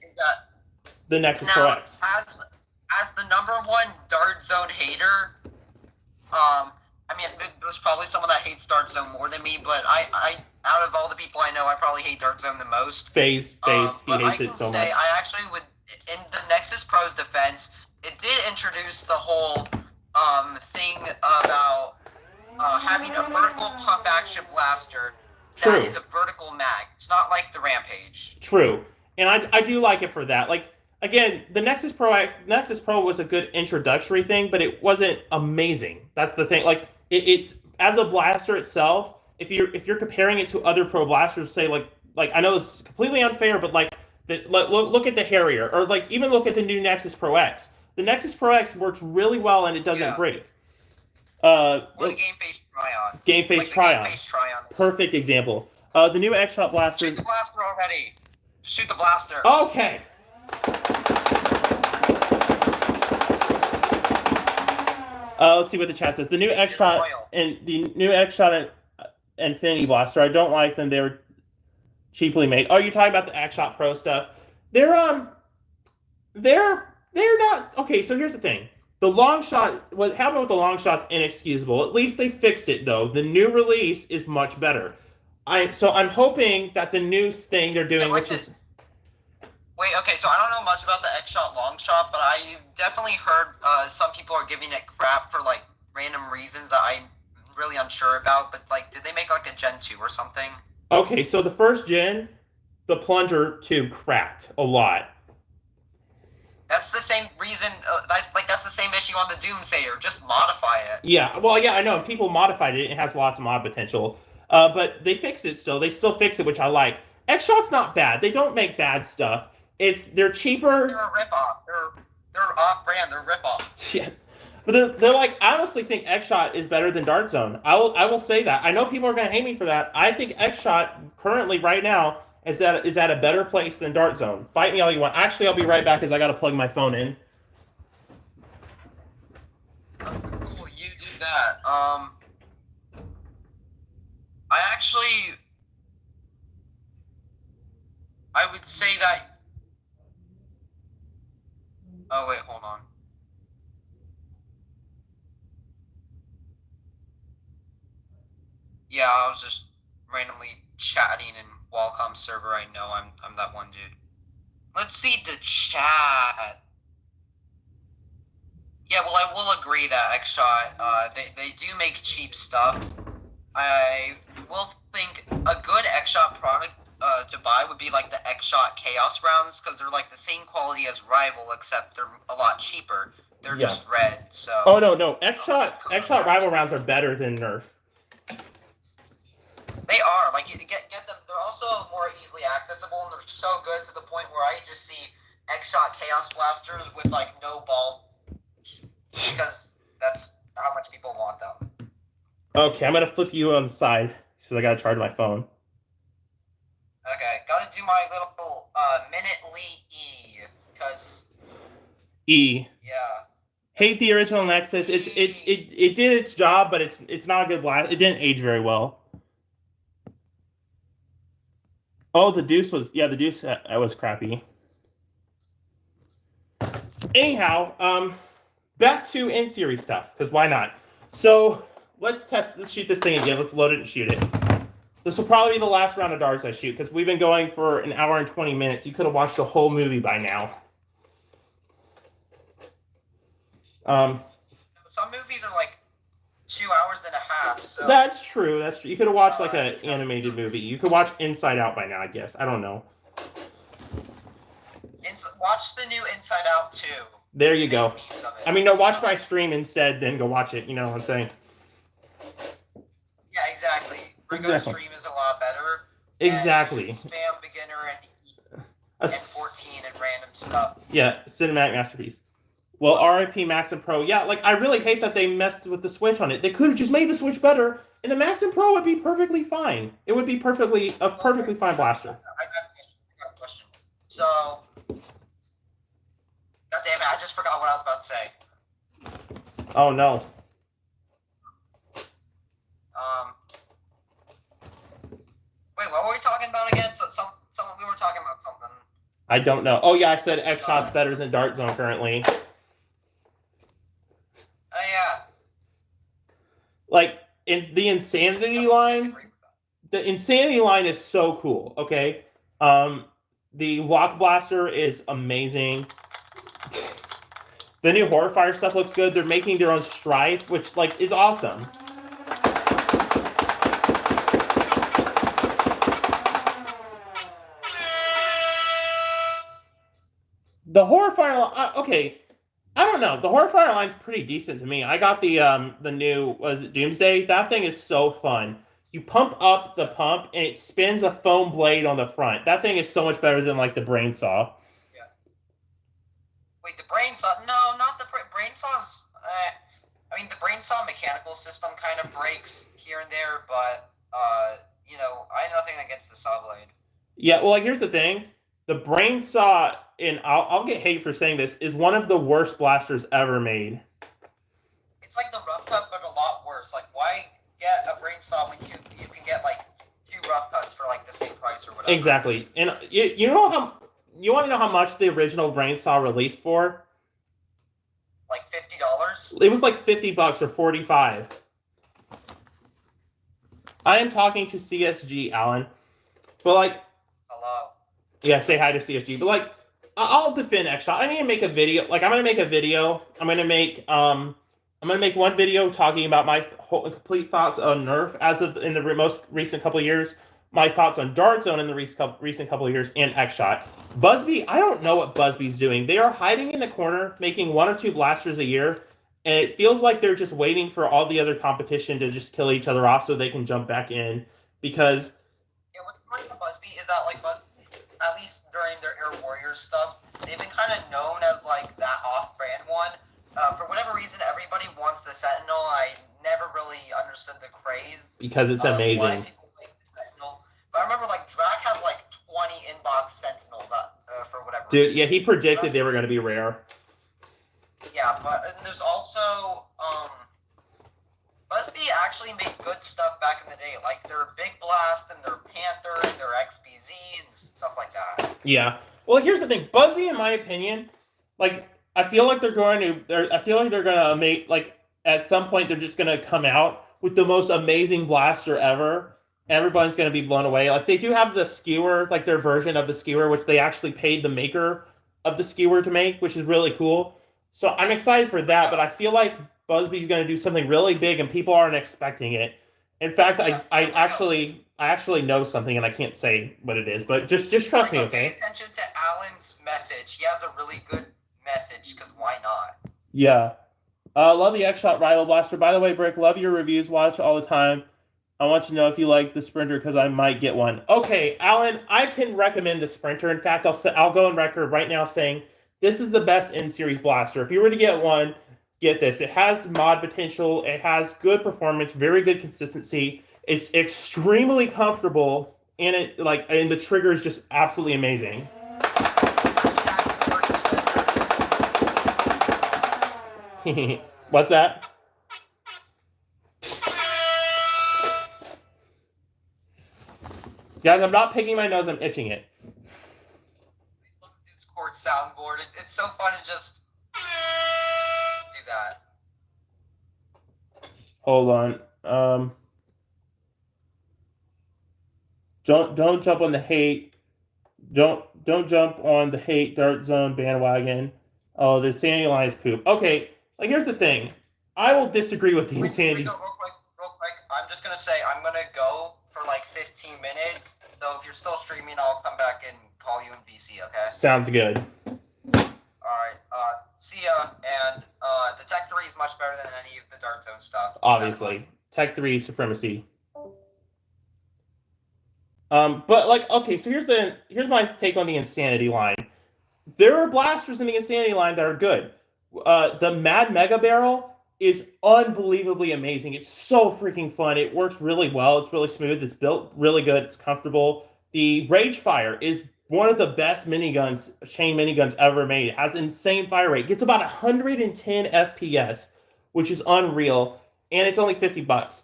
the Nexus Pro X. As the number one Dart Zone hater, I mean, there's probably someone that hates Dart Zone more than me, but I out of all the people I know, I probably hate Dart Zone the most. Phase, he hates it so much. I actually would, in the Nexus Pro's defense, it did introduce the whole thing about having a vertical pump action blaster that is a vertical mag. It's not like the Rampage. True, and I do like it for that. Like, again, the Nexus Pro was a good introductory thing, but it wasn't amazing. That's the thing. Like, it's as a blaster itself. If you're comparing it to other Pro blasters, say like I know it's completely unfair, but like look at the Harrier, or like even look at the new Nexus Pro X. The Nexus Pro X works really well and it doesn't break. Or the Game Face Try-On. Game Face Try-On. Perfect example. The new X-Shot blaster. Shoot the blaster already. Shoot the blaster. Okay. Let's see what the chat says. The new X-Shot and the new X-Shot Infinity Blaster. I don't like them. They were cheaply made. Oh, you're talking about the X-Shot Pro stuff. They're not okay. So here's the thing. The long shot. What happened with the long shot's inexcusable. At least they fixed it though. The new release is much better. I'm hoping that the new thing they're doing, which is. Wait, okay, so I don't know much about the X-Shot long shot, but I definitely heard some people are giving it crap for like random reasons that I'm really unsure about. But like, did they make like a Gen 2 or something? Okay, so the first gen, the plunger tube cracked a lot. That's the same reason. That's the same issue on the Doomsayer. Just modify it. Yeah, well, yeah, I know. People modified it. It has lots of mod potential. But they fixed it still. They still fix it, which I like. X-Shot's not bad. They don't make bad stuff. They're cheaper. They're a ripoff. They're off-brand. They're ripoff. Yeah, but they're like. I honestly think X-Shot is better than Dart Zone. I will say that. I know people are gonna hate me for that. I think X-Shot currently right now is at a better place than Dart Zone. Fight me all you want. Actually, I'll be right back because I gotta plug my phone in. Cool, you do that. I would say that. Oh wait, hold on. Yeah, I was just randomly chatting in Qualcomm server. I know I'm that one dude. Let's see the chat. Yeah, well, I will agree that X-Shot, they do make cheap stuff. I will think a good X-Shot product to buy would be like the X-Shot Chaos rounds, because they're like the same quality as Rival, except they're a lot cheaper. They're just red, so... Oh, no. X-Shot Rival rounds are better than Nerf. They are. Like, you get them. They're also more easily accessible, and they're so good to the point where I just see X-Shot Chaos blasters with, like, no balls. Because that's how much people want them. Okay, I'm going to flip you on the side. So I gotta charge my phone. Okay, gotta do my little minute-ly E, because E. yeah. Hate the original Nexus. It did its job, but it's not a good blast. It didn't age very well. Oh, the Deuce was that was crappy. Anyhow, back to in-series stuff, because why not? So let's shoot this thing again. Let's load it and shoot it. This will probably be the last round of darts I shoot, because we've been going for an hour and 20 minutes. You could have watched the whole movie by now. Some movies are like 2 hours and a half. So That's true. That's true. You could have watched like an animated movie. You could watch Inside Out by now, I guess. I don't know. Watch the new Inside Out 2. There you go. I mean, no, watch my stream instead, then go watch it. You know what I'm saying? Yeah, exactly. Regular stream is a lot better. Exactly. And spam beginner and 14 and random stuff. Yeah, cinematic masterpiece. Well, RIP Maxim Pro. Yeah, like I really hate that they messed with the Switch on it. They could have just made the Switch better, and the Maxim Pro would be perfectly fine. It would be perfectly fine blaster. I got a question. So, God damn it! I just forgot what I was about to say. Oh no. Wait, what were we talking about again? We were talking about something. I don't know. Oh yeah, I said X Shot's better than Dart Zone currently. Oh yeah. Like in the Insanity line, the Insanity line is so cool. Okay, the Lock Blaster is amazing. The new Horrorfire stuff looks good. They're making their own Strife, which like is awesome. The Horrorfire, okay, I don't know. The Horrorfire line's pretty decent to me. I got the new, was it Doomsday? That thing is so fun. You pump up the pump and it spins a foam blade on the front. That thing is so much better than like the Brain Saw. Yeah. Wait, the Brain Saw? No, not the Brain Saw's. I mean, the Brain Saw mechanical system kind of breaks here and there, but you know, I have nothing against the saw blade. Yeah, well, like here's the thing. The Brain Saw, and I'll get hate for saying this, is one of the worst blasters ever made. It's like the rough cut, but a lot worse. Like, why get a Brain Saw when you can get like 2 rough cuts for like the same price or whatever? Exactly. And you know how you want to know how much the original Brain Saw released for? Like $50. It was like $50 or $45. I am talking to CSG, Alan, but like. Hello. Yeah, say hi to CSG. But like, I'll defend X-Shot. I need to make a video. Like, I'm gonna make a video. I'm gonna make one video talking about my whole complete thoughts on Nerf as of in the most recent couple of years. My thoughts on Dart Zone in the recent couple of years, and X-Shot. Busby, I don't know what Busby's doing. They are hiding in the corner, making 1 or 2 blasters a year, and it feels like they're just waiting for all the other competition to just kill each other off so they can jump back in. Because yeah, what's funny about Busby is that like at least during their Air Warriors stuff, they've been kind of known as like that off-brand one. For whatever reason, everybody wants the Sentinel. I never really understood the craze. Because it's amazing. Why people like the Sentinel. But I remember like Drac has like 20 inbox Sentinels for whatever reason. Dude, yeah, he predicted they were going to be rare. Yeah, but there's also Busby actually made good stuff back in the day, like their Big Blast and their Panther and their XBZ and stuff like that. Yeah. Well, here's the thing. Busby, in my opinion, like I feel like they're going to make like at some point they're just going to come out with the most amazing blaster ever. Everyone's going to be blown away. Like they do have the skewer, like their version of the skewer, which they actually paid the maker of the skewer to make, which is really cool. So I'm excited for that, but I feel like Busby's going to do something really big and people aren't expecting it. In fact, I actually know something and I can't say what it is, but just trust me, okay? Pay attention to Alan's message. He has a really good message, because why not? Yeah. Love the X-Shot Rival Blaster. By the way, Brick, love your reviews. Watch all the time. I want to know if you like the Sprinter because I might get one. Okay, Alan, I can recommend the Sprinter. In fact, I'll go on record right now saying this is the best in-series blaster. If you were to get one, get this. It has mod potential. It has good performance, very good consistency. It's extremely comfortable, and and the trigger is just absolutely amazing. What's that? Guys, I'm not picking my nose, I'm itching it. Discord soundboard. It's so fun to just do that. Hold on. Don't jump on the hate. Don't jump on the hate Dart Zone bandwagon. Oh, the insanity line is poop. Okay, like here's the thing. I will disagree with the insanity. Real quick. I'm just gonna say I'm gonna go for like 15 minutes. So if you're still streaming, I'll come back and call you in VC. Okay. Sounds good. All right. See ya. And the Tech 3 is much better than any of the Dart Zone stuff. Obviously, Tech 3 supremacy. But like, okay, so here's my take on the insanity line. There are blasters in the insanity line that are good. The Mad Mega Barrel is unbelievably amazing. It's so freaking fun. It works really well. It's really smooth. It's built really good. It's comfortable. The Ragefire is one of the best miniguns, chain miniguns ever made. It has insane fire rate. Gets about 110 FPS, which is unreal, and it's only $50.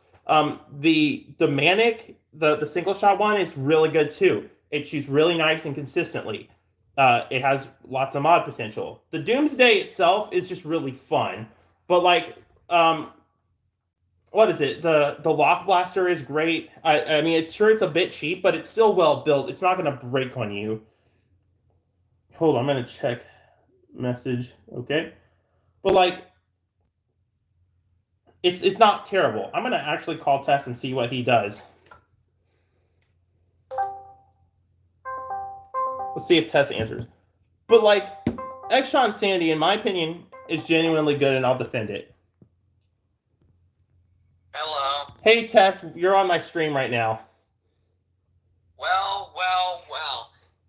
The Manic, the single shot one, is really good too. It shoots really nice and consistently. It has lots of mod potential. The Doomsday itself is just really fun, but like, what is it? The Lock Blaster is great. I mean, it's a bit cheap, but it's still well built. It's not gonna break on you. Hold on, I'm gonna check message. Okay, but like, it's not terrible. I'm gonna actually call Tess and see what he does. Let's see if Tess answers. But like, Exxon Sandy, in my opinion, is genuinely good, and I'll defend it. Hello. Hey Tess, you're on my stream right now. Well.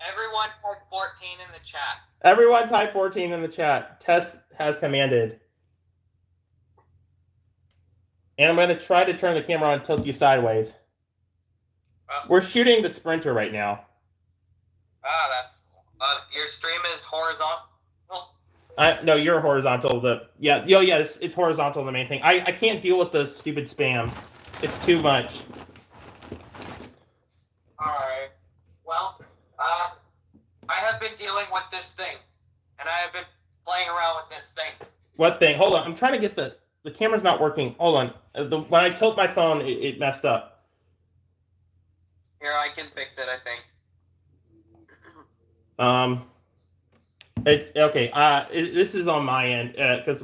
Everyone type 14 in the chat. Everyone type 14 in the chat. Tess has commanded. And I'm going to try to turn the camera on and tilt you sideways. We're shooting the Sprinter right now. That's your stream is horizontal. No, you're horizontal. It's horizontal. The main thing. I can't deal with the stupid spam. It's too much. All right. Well, I have been dealing with this thing, and I have been playing around with this thing. What thing? Hold on. I'm trying to get the camera's not working. Hold on. When I tilt my phone, it messed up. Here, I can fix it, I think. It's okay. This is on my end because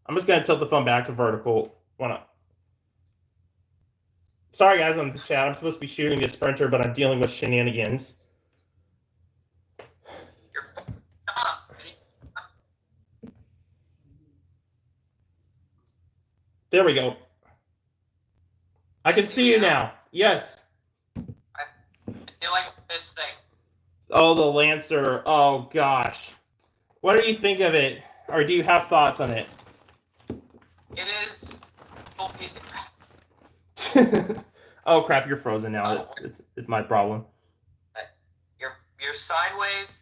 I'm just gonna tilt the phone back to vertical. Sorry guys on the chat. I'm supposed to be shooting a Sprinter, but I'm dealing with shenanigans. There we go. I can see you now. Yes. I'm dealing with this thing. Oh, the Lancer. Oh gosh. What do you think of it? Or do you have thoughts on it? It is a full piece of crap. Oh crap, you're frozen now. It's my problem. You're sideways,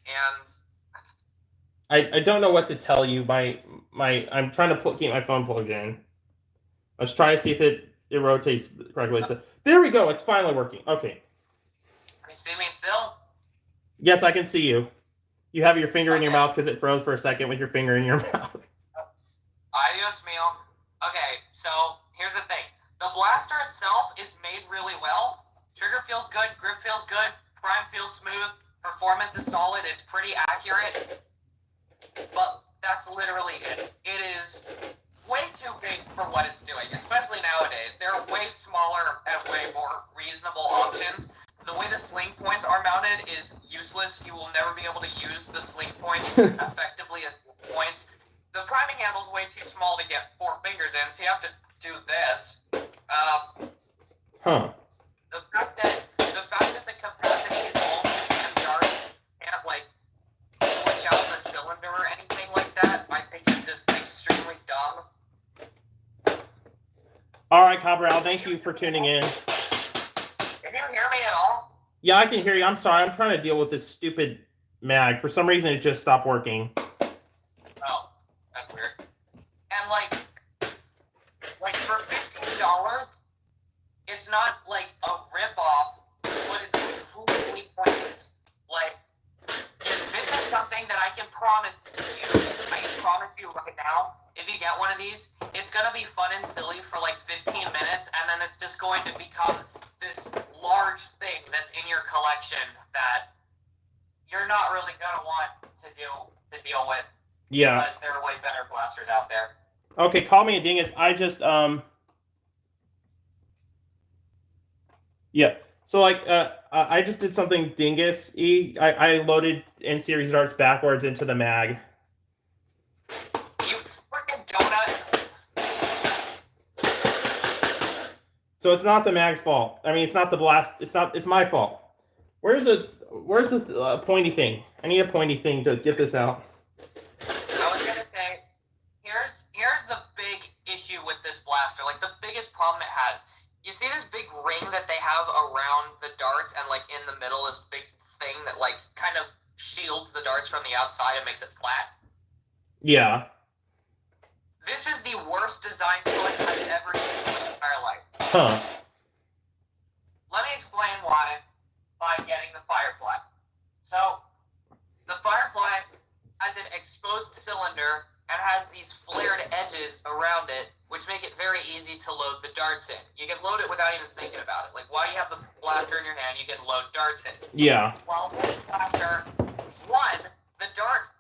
and I don't know what to tell you. I'm trying to keep my phone plugged in. Let's try to see if it rotates correctly. So, there we go. It's finally working. Okay. Can you see me still? Yes, I can see you. You have your finger in your mouth because it froze for a second with your finger in your mouth. Adios, meal. Okay, so here's the thing. The blaster itself is made really well. Trigger feels good, grip feels good, prime feels smooth, performance is solid, it's pretty accurate. But that's literally it. It is way too big for what it's doing, especially nowadays. There are way smaller and way more reasonable options. The way the sling points are mounted is useless. You will never be able to use the sling points effectively as sling points. The priming handle is way too small to get 4 fingers in, so you have to do this. The fact that the capacity is almost and Dart can't like switch out the cylinder or anything like that, I think is just extremely dumb. All right, Cabral, thank you for tuning in. you hear me at all? Yeah, I can hear you. I'm sorry. I'm trying to deal with this stupid mag. For some reason, it just stopped working. Oh, that's weird. And like for $15, it's not like a ripoff, but it's completely pointless. Like, if this is something that I can promise you right now, if you get one of these, it's gonna be fun and silly for like 15 minutes, and then it's just going to become this large thing that's in your collection that you're not really gonna want to deal with. Yeah. Because there are way better blasters out there. Okay, call me a dingus. I just yeah. So like I just did something dingus-y. I loaded N-Series darts backwards into the mag. You freaking donut. So it's not the mag's fault. I mean, it's not the blast. It's my fault. Where's the pointy thing? I need a pointy thing to get this out. I was gonna say, here's the big issue with this blaster. Like the biggest problem it has. You see this big ring that they have around the darts, and like in the middle, this big thing that like kind of shields the darts from the outside and makes it flat. Yeah. This is the worst design choice I've ever seen in my entire life. Huh. Let me explain why by getting the Firefly. So, the Firefly has an exposed cylinder and has these flared edges around it, which make it very easy to load the darts in. You can load it without even thinking about it. Like, while you have the blaster in your hand, you can load darts in. Yeah. While this blaster, one, the darts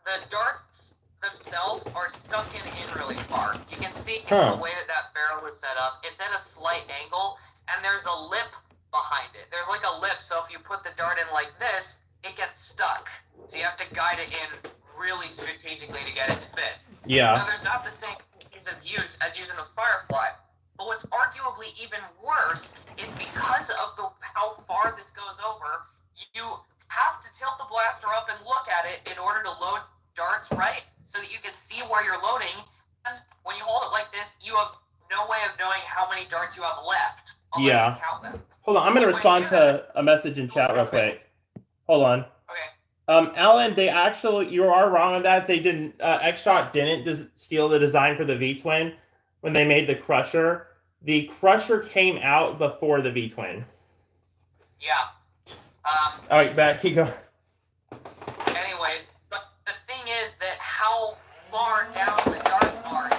themselves are sunken in really far. You can see the way that barrel was set up. It's at a slight angle, and there's a lip behind it. There's like a lip, so if you put the dart in like this, it gets stuck. So you have to guide it in really strategically to get it to fit. Yeah. So there's not the same ease of use as using a Firefly. But what's arguably even worse is because of how far this goes over, you have to tilt the blaster up and look at it in order to load darts right, so that you can see where you're loading. And when you hold it like this, you have no way of knowing how many darts you have left. Unless you count them. Hold on, I'm gonna respond to a message in chat real quick. Hold on. Okay. Alan, you are wrong on that. They didn't. X-Shot didn't steal the design for the V-Twin when they made the Crusher. The Crusher came out before the V-Twin. Yeah. All right, back. Keep going. Anyways, but the thing is that how far down the darts are.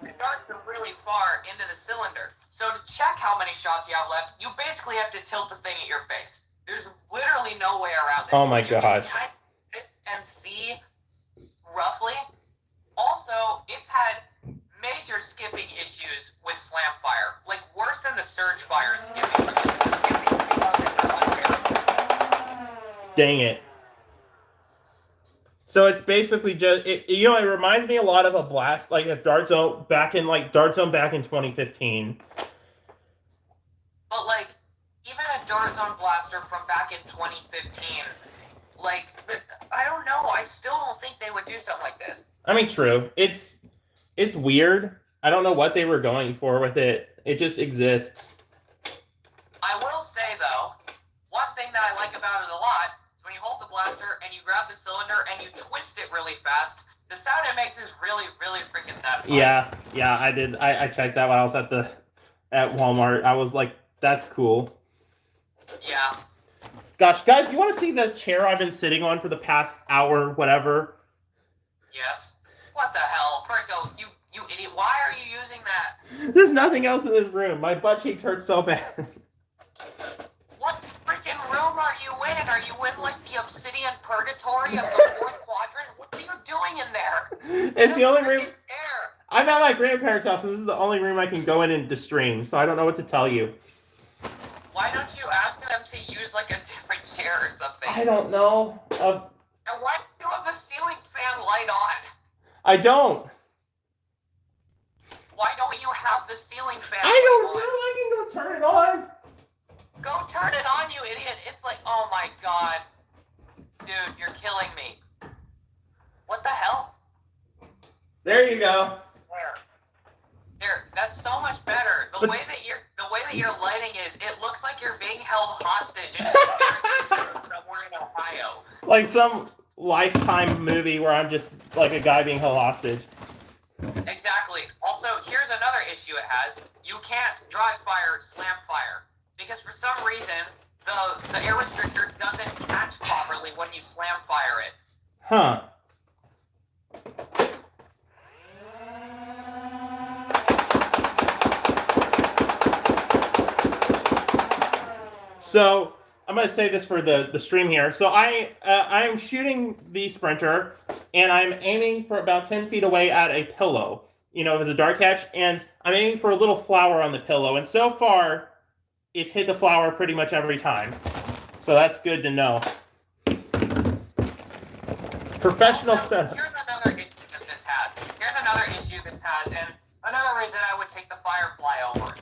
The darts are really far into the cylinder. So to check how many shots you have left, you basically have to tilt the thing at your face. There's literally no way around it. Oh my you gosh. Can kind of sit and see roughly. Also, it's had major skipping issues with Slamfire. Like worse than the Surge Fire skipping. Dang it. So it's basically just it reminds me a lot of a blast, like if Dart Zone back in 2015. But like even a Dart Zone blaster from back in 2015, like I don't know, I still don't think they would do something like this. I mean, true. It's weird. I don't know what they were going for with it. It just exists. I will say though, one thing that I like about it a lot is when you hold the blaster and you grab the cylinder and you twist it really fast, the sound it makes is really, really freaking satisfying. Yeah, I did. I checked that when I was at Walmart. I was like, that's cool. Yeah. Gosh, guys, you want to see the chair I've been sitting on for the past hour, whatever? Yes. What the hell, Perko? You idiot! Why are you using that? There's nothing else in this room. My butt cheeks hurt so bad. What freaking room are you in? Are you in like the obsidian purgatory of the fourth quadrant? What are you doing in there? It's the only room. Air. I'm at my grandparents' house, and this is the only room I can go in and stream. So I don't know what to tell you. Why don't you ask them to use like a different chair or something? I don't know. And why do you have the ceiling fan light on? I don't. Why don't you have the ceiling fan I don't light know. on? I can go turn it on. Go turn it on, you idiot. It's like, oh my god. Dude, you're killing me. What the hell? There you go. There, that's so much better. The way that your lighting is, it looks like like you're being held hostage in a barricade somewhere in Ohio. Like some Lifetime movie where I'm just like a guy being held hostage. Exactly. Also, here's another issue it has. You can't dry fire, slam fire. Because for some reason, the air restrictor doesn't catch properly when you slam fire it. Huh. So I'm gonna say this for the stream here. So I am shooting the Sprinter, and I'm aiming for about 10 feet away at a pillow. You know, as a dart catch, and I'm aiming for a little flower on the pillow. And so far, it's hit the flower pretty much every time. So that's good to know. Professional Also, setup. here's another issue that this has. Here's another issue this has, and another reason I would take the Firefly over.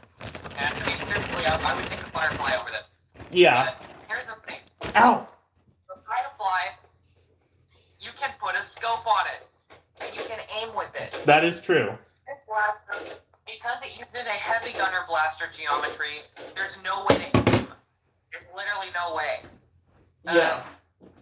And I mean, seriously, I would take the Firefly over this. Yeah. But here's the thing. Ow. The Firefly, you can put a scope on it, and you can aim with it. That is true. This blaster, because it uses a heavy gunner blaster geometry, there's no way to aim. There's literally no way. Yeah.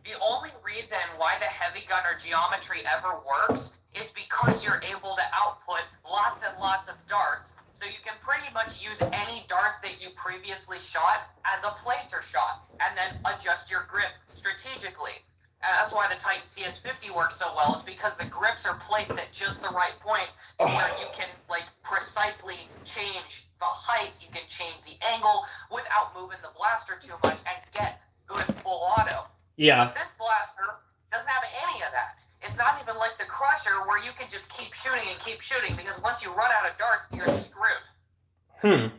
The only reason why the heavy gunner geometry ever works is because you're able to output lots and lots of darts, so you can pretty much use any dart that you previously shot as a placer shot, and then adjust your grip strategically. And that's why the Titan CS50 works so well, is because the grips are placed at just the right point where you can like precisely change the height, you can change the angle without moving the blaster too much and get good full auto. Yeah. But this blaster doesn't have any of that. It's not even like the Crusher where you can just keep shooting and keep shooting, because once you run out of darts, you're screwed.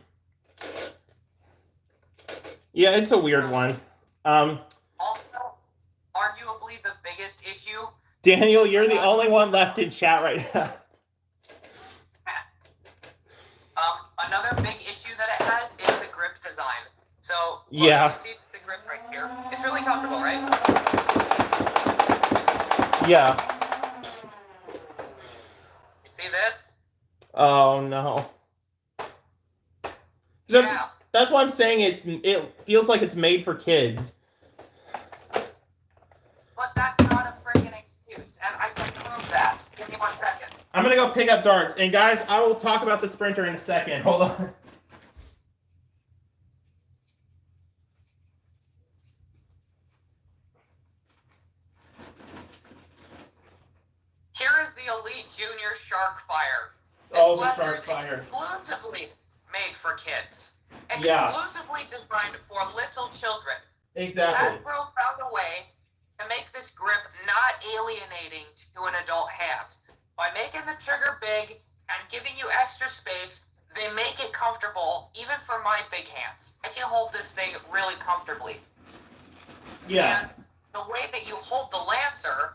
Yeah, it's a weird one. Also, arguably the biggest issue. Daniel, you're the only one left in chat right now. Another big issue that it has is the grip design. So, look, Yeah. you see the grip right here? It's really comfortable, right? Yeah. You see this? Oh no. Yeah. That's why I'm saying it feels like it's made for kids. But that's not a friggin' excuse, and I can prove that. Give me 1 second. I'm gonna go pick up darts, and guys, I will talk about the Sprinter in a second. Hold on. Here is the Elite Junior Sharkfire. This Oh, the blaster is Sharkfire. exclusively made for kids. Yeah. Exclusively designed for little children. Exactly. Hasbro found a way to make this grip not alienating to an adult hand. By making the trigger big and giving you extra space, they make it comfortable, even for my big hands. I can hold this thing really comfortably. Yeah. And the way that you hold the Lancer,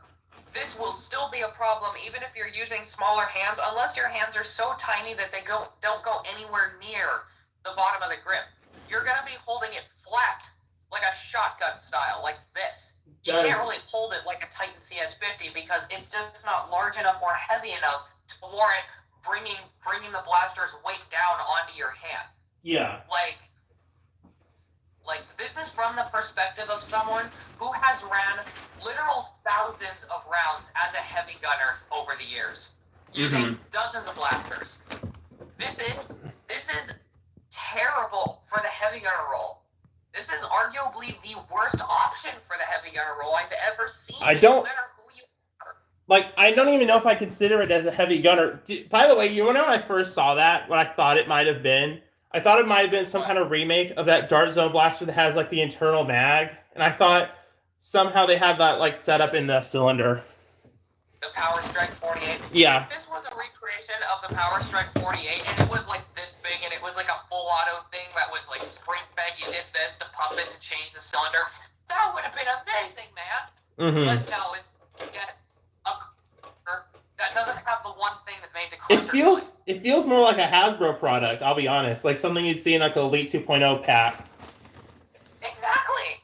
this will still be a problem even if you're using smaller hands, unless your hands are so tiny that they don't go anywhere near the bottom of the grip. You're going to be holding it flat, like a shotgun style, like this. You can't really hold it like a Titan CS50 because it's just not large enough or heavy enough to warrant bringing the blaster's weight down onto your hand. Yeah. Like this is from the perspective of someone who has ran literal thousands of rounds as a heavy gunner over the years, using dozens of blasters. This is terrible for the heavy gunner role. This is arguably the worst option for the heavy gunner role I've ever seen. No matter who you are. Like, I don't even know if I consider it as a heavy gunner. By the way, you know when I first saw that, what I thought it might have been? I thought it might have been some kind of remake of that Dart Zone blaster that has, like, the internal mag. And I thought somehow they had that, like, set up in the cylinder. The Power Strike 48. Yeah. This was a recreation of the Power Strike 48, and it was, like, this big, and it was, like, a full auto thing that was, like, spring-fed. You did this to pump it to change the cylinder. That would have been amazing, man. But no, it's yet that doesn't have the one thing that made the Crusher. It feels more like a Hasbro product, I'll be honest. Like something you'd see in like an Elite 2.0 pack. Exactly.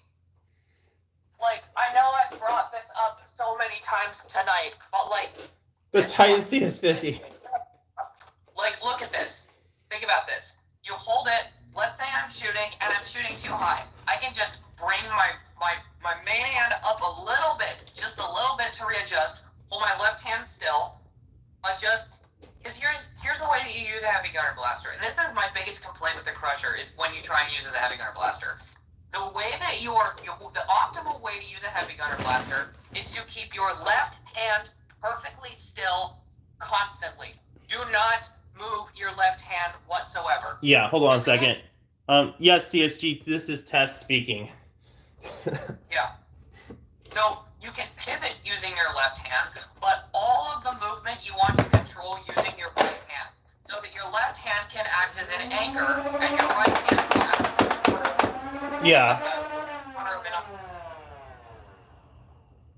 Like, I know I've brought this up so many times tonight, but like The Titan CS50. Like, look at this. Think about this. You hold it, let's say I'm shooting, and I'm shooting too high, I can just bring my main hand up a little bit, just a little bit to readjust, hold my left hand still, adjust, because here's the way that you use a heavy gunner blaster, and this is my biggest complaint with the Crusher, is when you try and use it as a heavy gunner blaster. The way that the optimal way to use a heavy gunner blaster is to keep your left hand perfectly still constantly. Do not move your left hand whatsoever. Yeah, hold on a second. Yes, CSG, this is Tess speaking. Yeah. So you can pivot using your left hand, but all of the movement you want to control using your right hand, so that your left hand can act as an anchor and your right hand can act as Yeah.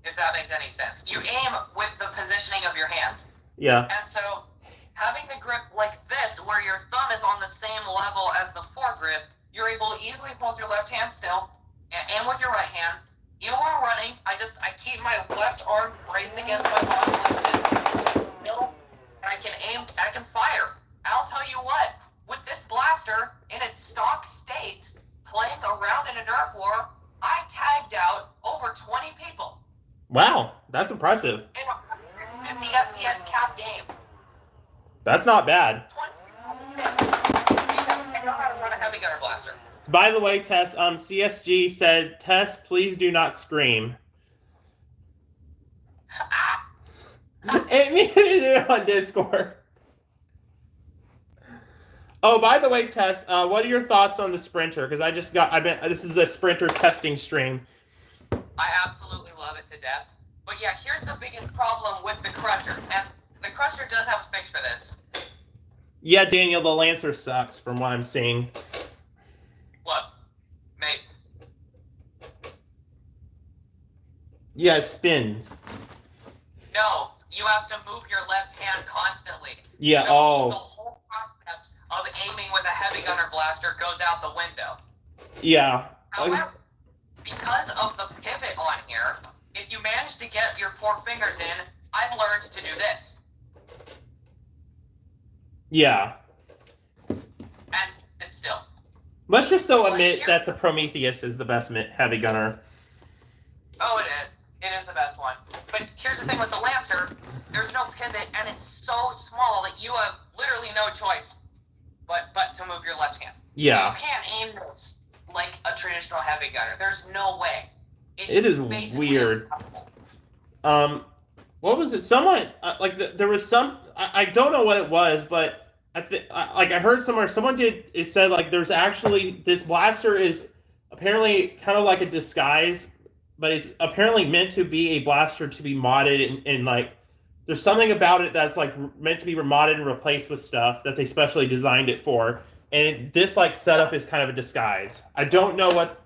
if that makes any sense. You aim with the positioning of your hands. Yeah. And so having the grip like this, where your thumb is on the same level as the foregrip, you're able to easily hold your left hand still, and with your right hand. Even while running, I keep my left arm braced against my body lifted, and I can fire. I'll tell you what, with this blaster, in its stock state, playing around in a Nerf war, I tagged out over 20 people. Wow, that's impressive. In a 50 FPS cap game. That's not bad. 20 I know how to run a heavy gunner blaster. By the way, Tess, CSG said, Tess, please do not scream. It muted it on Discord. Oh, by the way, Tess, what are your thoughts on the Sprinter? Because this is a Sprinter testing stream. I absolutely love it to death. But yeah, here's the biggest problem with the Crusher. And the Crusher does have a fix for this. Yeah, Daniel, the Lancer sucks from what I'm seeing. Look, mate. Yeah, it spins. No, you have to move your left hand constantly. Yeah, So oh. the whole concept of aiming with a heavy gunner blaster goes out the window. Yeah. However, because of the pivot on here, if you manage to get your 4 fingers in, I've learned to do this. Yeah. And it's still. Let's just though admit that the Prometheus is the best heavy gunner. Oh, it is. It is the best one. But here's the thing with the Lancer, there's no pivot, and it's so small that you have literally no choice but to move your left hand. Yeah. You can't aim this like a traditional heavy gunner. There's no way. It is weird. What was it? Someone there was some. I don't know what it was, but I heard somewhere someone said like there's actually this blaster is apparently kind of like a disguise, but it's apparently meant to be a blaster to be modded and like there's something about it that's like meant to be remodded and replaced with stuff that they specially designed it for. And this like setup is kind of a disguise. I don't know what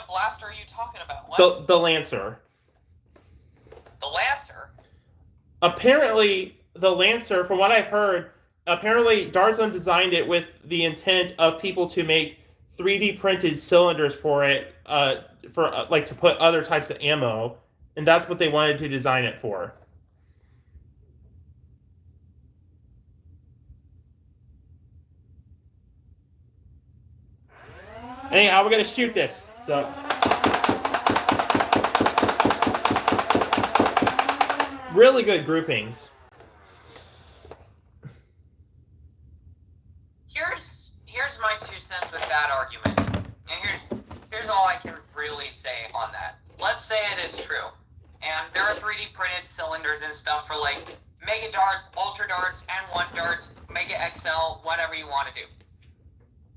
blaster are you talking about? The Lancer. The Lancer? Apparently, the Lancer, from what I've heard, apparently Darzum designed it with the intent of people to make 3D printed cylinders for it, to put other types of ammo, and that's what they wanted to design it for. Anyhow, we're gonna shoot this. So, really good groupings. Here's my 2 cents with that argument, and here's all I can really say on that. Let's say it is true, and there are 3D printed cylinders and stuff for like Mega Darts, Ultra Darts, and 1 Darts, Mega XL, whatever you want to do.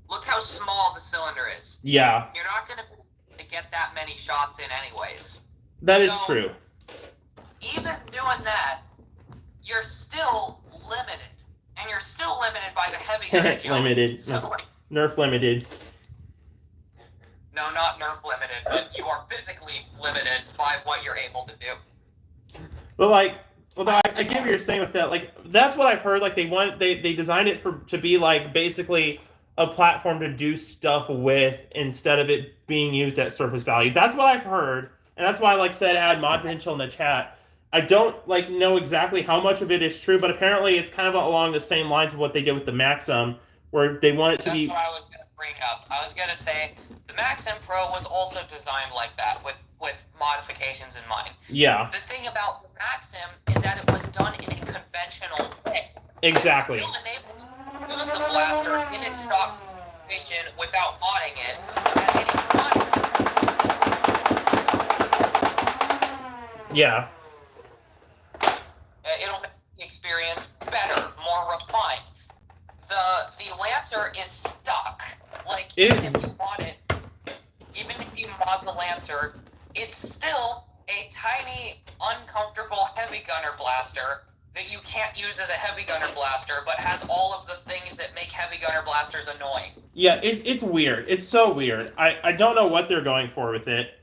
Look how small the cylinder is. Yeah. You're not going to get that many shots in anyways. That is true. Even doing that, you're still limited. And you're still limited by the heavy gunner jump. Limited. So, Nerf limited. No, not Nerf limited, but you are physically limited by what you're able to do. But I get what you're saying with that. Like that's what I've heard. Like they designed it to be like basically a platform to do stuff with instead of it being used at surface value. That's what I've heard, and that's why I said add mod potential in the chat. I don't know exactly how much of it is true, but apparently it's kind of along the same lines of what they did with the Maxim, where they want it to be. That's what I was going to bring up. I was gonna say the Maxim Pro was also designed like that, with modifications in mind. Yeah. The thing about the Maxim is that it was done in a conventional way. Exactly. It still enabled to use the blaster in its stock configuration without modding it. And any mod Yeah. it'll make the experience better, more refined. The Lancer is stuck. Like, even if you mod it, even if you mod the Lancer, it's still a tiny, uncomfortable heavy gunner blaster that you can't use as a heavy gunner blaster, but has all of the things that make heavy gunner blasters annoying. Yeah, it's weird. It's so weird. I don't know what they're going for with it.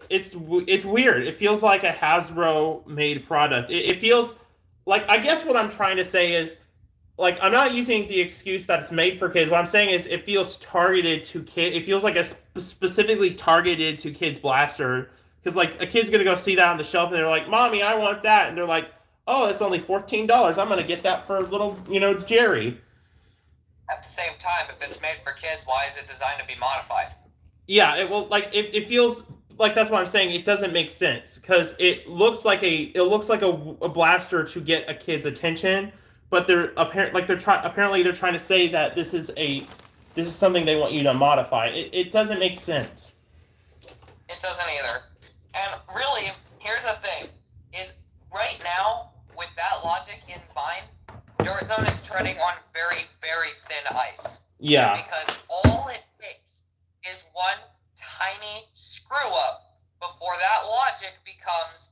It's weird. It feels like a Hasbro made product. It feels like, I guess what I'm trying to say is, like, I'm not using the excuse that it's made for kids. What I'm saying is it feels targeted to kids. It feels like a specifically targeted to kids blaster. Because, like, a kid's going to go see that on the shelf and they're like, Mommy, I want that. And they're like, oh, it's only $14. I'm going to get that for little, Jerry. At the same time, if it's made for kids, why is it designed to be modified? Yeah, it feels like, that's what I'm saying. It doesn't make sense because it looks like a blaster to get a kid's attention, but apparently they're trying to say that this is something they want you to modify. It doesn't make sense. It doesn't either. And really, here's the thing: is right now, with that logic in mind, Dirt Zone is treading on very, very thin ice. Yeah. Because all it takes is one tiny screw up before that logic becomes,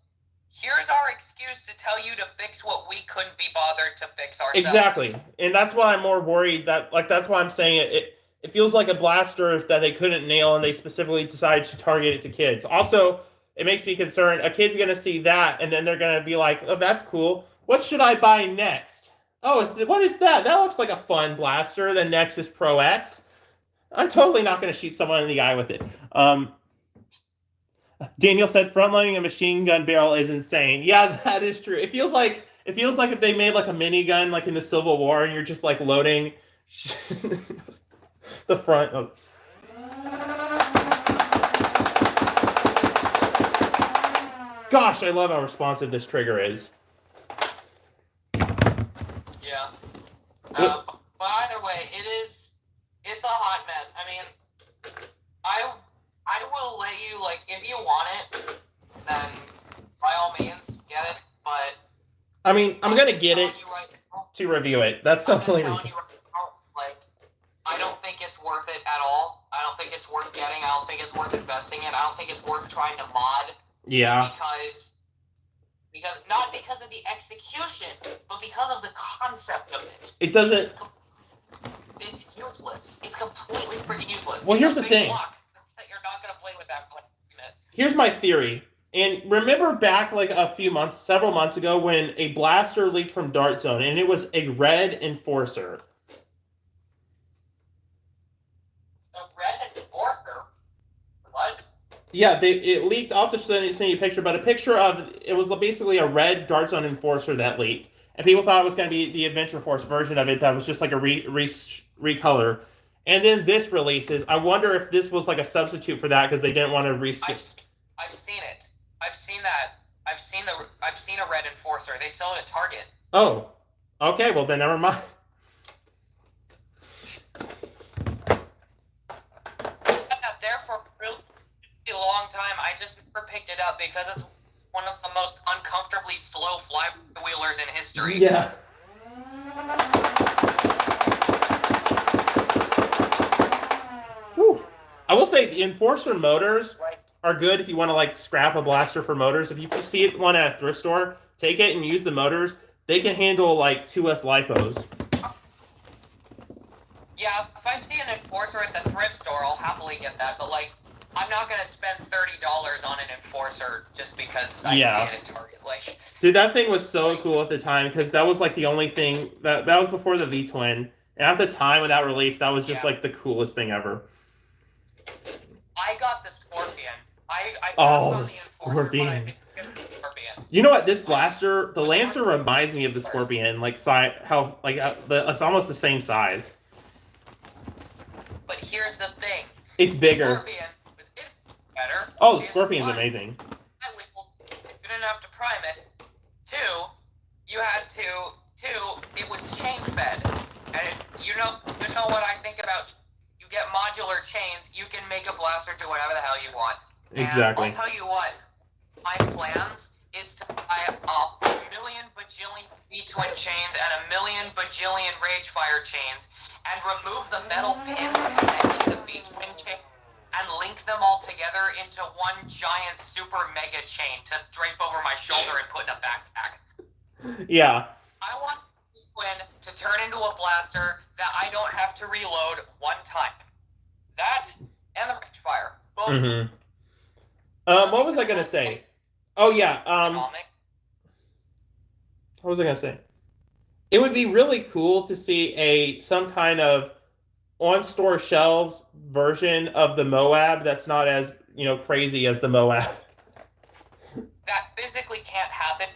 here's our excuse to tell you to fix what we couldn't be bothered to fix ourselves. Exactly. And that's why I'm more worried that, like, that's why I'm saying it feels like a blaster that they couldn't nail and they specifically decided to target it to kids. Also, it makes me concerned. A kid's going to see that and then they're going to be like, oh, that's cool. What should I buy next? Oh, what is that? That looks like a fun blaster, the Nexus Pro X. I'm totally not going to shoot someone in the eye with it. Daniel said front-loading a machine gun barrel is insane. Yeah, that is true. It feels like if they made like a minigun like in the Civil War and you're just like loading the front of... Gosh, I love how responsive this trigger is. Yeah. But either way, it's a hot mess. I mean, I will let you, like, if you want it, then by all means, get it, but... I mean, I'm going to get it to review it. That's the only reason. Like, I don't think it's worth it at all. I don't think it's worth getting. I don't think it's worth investing in. I don't think it's worth trying to mod. Yeah. Because not because of the execution, but because of the concept of it. It doesn't... It's useless. It's completely freaking useless. Well, here's the thing. That you're not going to play with that for like 2 minutes. Here's my theory. And remember back like several months ago when a blaster leaked from Dart Zone and it was a red Enforcer. A red Enforcer? What? Yeah, it leaked. I'll just send you a picture, but a picture of it was basically a red Dart Zone Enforcer that leaked. And people thought it was going to be the Adventure Force version of it that was just like a recolor. And then this releases. I wonder if this was like a substitute for that because they didn't want to reskin. I've seen it. I've seen that. I've seen a red Enforcer. They sell it at Target. Oh, okay. Well, then never mind. There for a really long time. I just never picked it up because it's one of the most uncomfortably slow flywheelers in history. Yeah. Whew. I will say the Enforcer motors are good if you want to like scrap a blaster for motors. If you see it one at a thrift store, take it and use the motors. They can handle like 2S lipos. Yeah, if I see an Enforcer at the thrift store, I'll happily get that. But like, I'm not gonna spend $30 on an Enforcer just because I see it at Target. Like, dude, that thing was so cool at the time because that was like the only thing that was before the V-Twin, and at the time when that released, that was just like the coolest thing ever. I got the Scorpion. I oh, the Scorpion. Scorpion. You know what? This blaster, the Lancer reminds me of the Scorpion. Like it's almost the same size. But here's the thing. It's bigger. Scorpion was better. Oh, the Scorpion's amazing. You didn't have to prime it. It was chain fed. And you know what I think about. You get modular chains, you can make a blaster do whatever the hell you want. Exactly. And I'll tell you what, my plans is to buy a million bajillion V-twin chains and a million bajillion Ragefire chains and remove the metal pins connecting the V-twin chain and link them all together into one giant super mega chain to drape over my shoulder and put in a backpack. Yeah. I want V-twin to turn into a blaster that I don't have to reload one time. That and the Ragefire. Both. What was I gonna say? Oh yeah. What was I gonna say? It would be really cool to see some kind of on-store shelves version of the Moab that's not as crazy as the Moab. That physically can't happen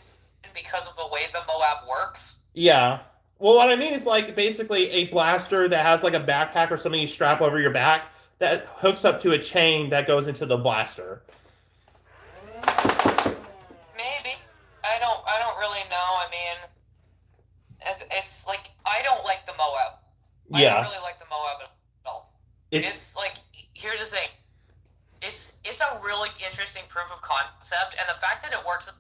because of the way the Moab works. Yeah. Well, what I mean is like basically a blaster that has like a backpack or something you strap over your back that hooks up to a chain that goes into the blaster. Maybe. I don't really know. I mean, it's like I don't like the Moab. Yeah. I don't really like the Moab at all. It's like, here's the thing. It's a really interesting proof of concept, and the fact that it works as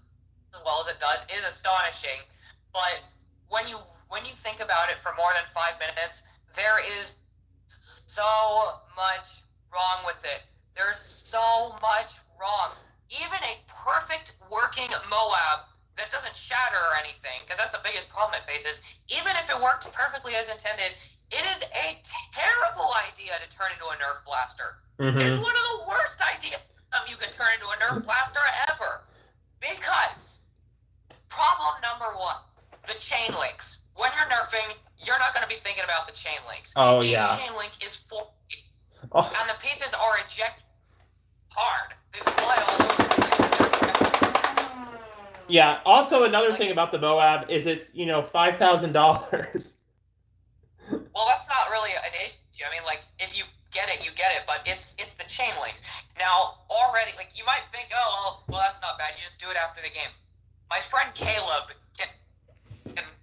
well as it does is astonishing. But when you think about it for more than 5 minutes, there is so much wrong with it. There's so much wrong. Even a perfect working Moab that doesn't shatter or anything, because that's the biggest problem it faces, even if it worked perfectly as intended, it is a terrible idea to turn into a Nerf blaster. It's one of the worst ideas you could turn into a Nerf blaster ever. Because, problem number one, the chain links. When you're nerfing, you're not going to be thinking about the chain links. Oh, Each yeah. chain link is full, and the pieces are ejected hard. They fly all over the place. Yeah. Also, another thing about the Moab is it's $5,000. Well, that's not really an issue. I mean, like, if you get it, you get it, but it's the chain links. Now, already, like, you might think, oh, well, that's not bad. You just do it after the game. My friend Caleb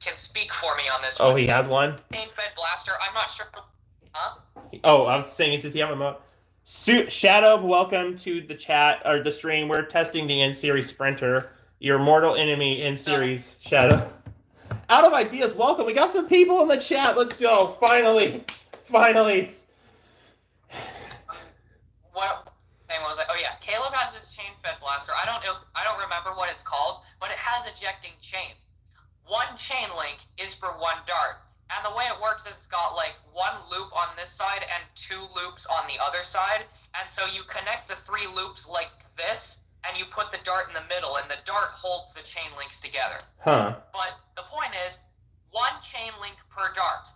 can speak for me on this one. Oh, he has one? Chain-fed blaster. I'm not sure. Huh? Oh, I was saying, does he have a Moab? Shadow, welcome to the chat, or the stream. We're testing the N-Series Sprinter, your mortal enemy N-Series, Shadow. Out of ideas, welcome. We got some people in the chat. Let's go. Finally. What thing was I? Oh yeah, Caleb has this chain-fed blaster. I don't remember what it's called, but it has ejecting chains. One chain link is for one dart, and the way it works is it's got like one loop on this side and 2 loops on the other side, and so you connect the 3 loops like this, and you put the dart in the middle, and the dart holds the chain links together. Huh. But the point is, one chain link per dart.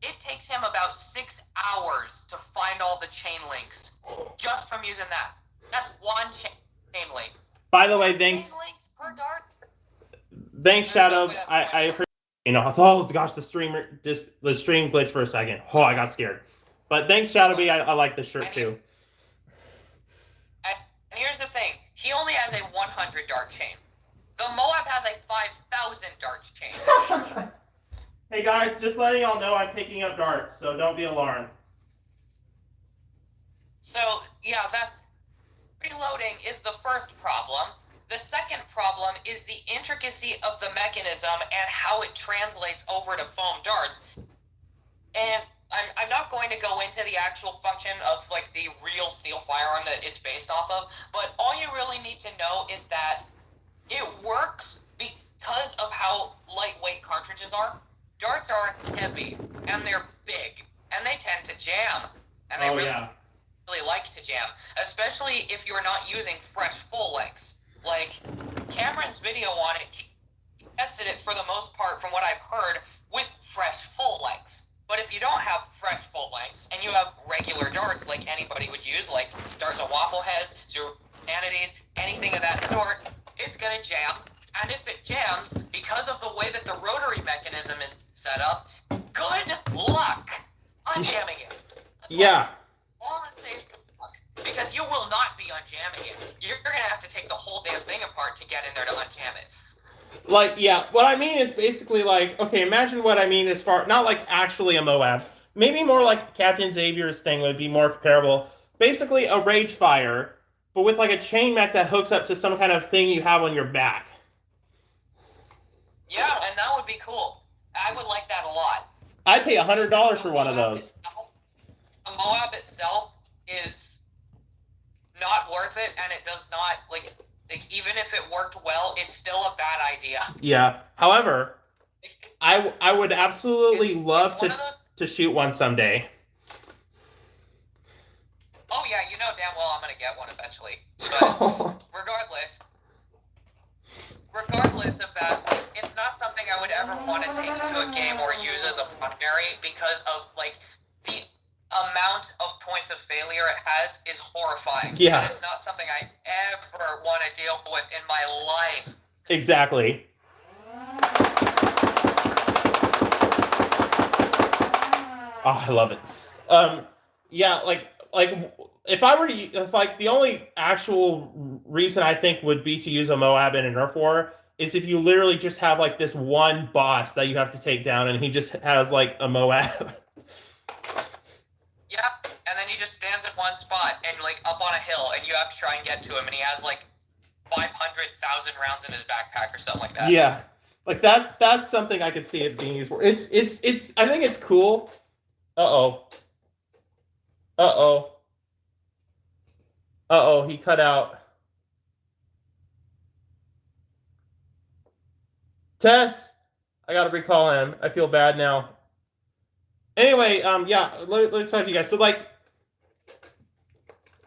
It takes him about 6 hours to find all the chain links, just from using that. That's one chain link. By the way, thanks. Chain links per dart? Thanks, Shadow. I appreciate. Oh gosh, the stream glitched for a second. Oh, I got scared. But thanks, Shadow B. I like the shirt too. And here's the thing: he only has a 100 dart chain. The Moab has a 5,000 dart chain. Hey guys, just letting y'all know I'm picking up darts, so don't be alarmed. So yeah, that reloading is the first problem. The second problem is the intricacy of the mechanism and how it translates over to foam darts. And I'm not going to go into the actual function of like the real steel firearm that it's based off of, but all you really need to know is that it works because of how lightweight cartridges are. Darts are heavy and they're big and they tend to jam, and they really like to jam, especially if you're not using fresh full lengths. Like, Cameron's video on it, he tested it for the most part, from what I've heard, with fresh full lengths. But if you don't have fresh full lengths, and you have regular darts like anybody would use, like darts of waffle heads, zero sanities, anything of that sort, it's gonna jam, unjamming it. Yeah. All I'm gonna say is good luck, because you will not be unjamming it. You're gonna have to take the whole damn thing apart to get in there to unjam it. Like, yeah, what I mean is basically like, okay, imagine what I mean as far, not like actually a Moab. Maybe more like Captain Xavier's thing would be more comparable. Basically a Rage Fire, but with like a chain mech that hooks up to some kind of thing you have on your back. Yeah, and that would be cool. I would like that a lot. I'd pay $100 for one of those. The Moab itself is not worth it, and it does not, like even if it worked well, it's still a bad idea. Yeah. However, I would absolutely love to shoot one someday. Oh yeah, you know damn well I'm gonna get one eventually. But regardless of that, it's not something I would ever want to take into a game or use as a primary because of like the amount of points of failure it has is horrifying. Yeah. And it's not something I ever want to deal with in my life. Exactly. Oh, I love it. Yeah, like if I were to, if like the only actual reason I think would be to use a Moab in an Nerf war is if you literally just have like this one boss that you have to take down and he just has like a Moab. Yeah, and then he just stands at one spot and like up on a hill and you have to try and get to him and he has like 500,000 rounds in his backpack or something like that. Yeah. Like that's something I could see it being used for. It's I think it's cool. Uh-oh. Uh-oh. Uh-oh, he cut out. Tess, I gotta recall him. I feel bad now. Anyway, yeah, let's talk to you guys. So, like,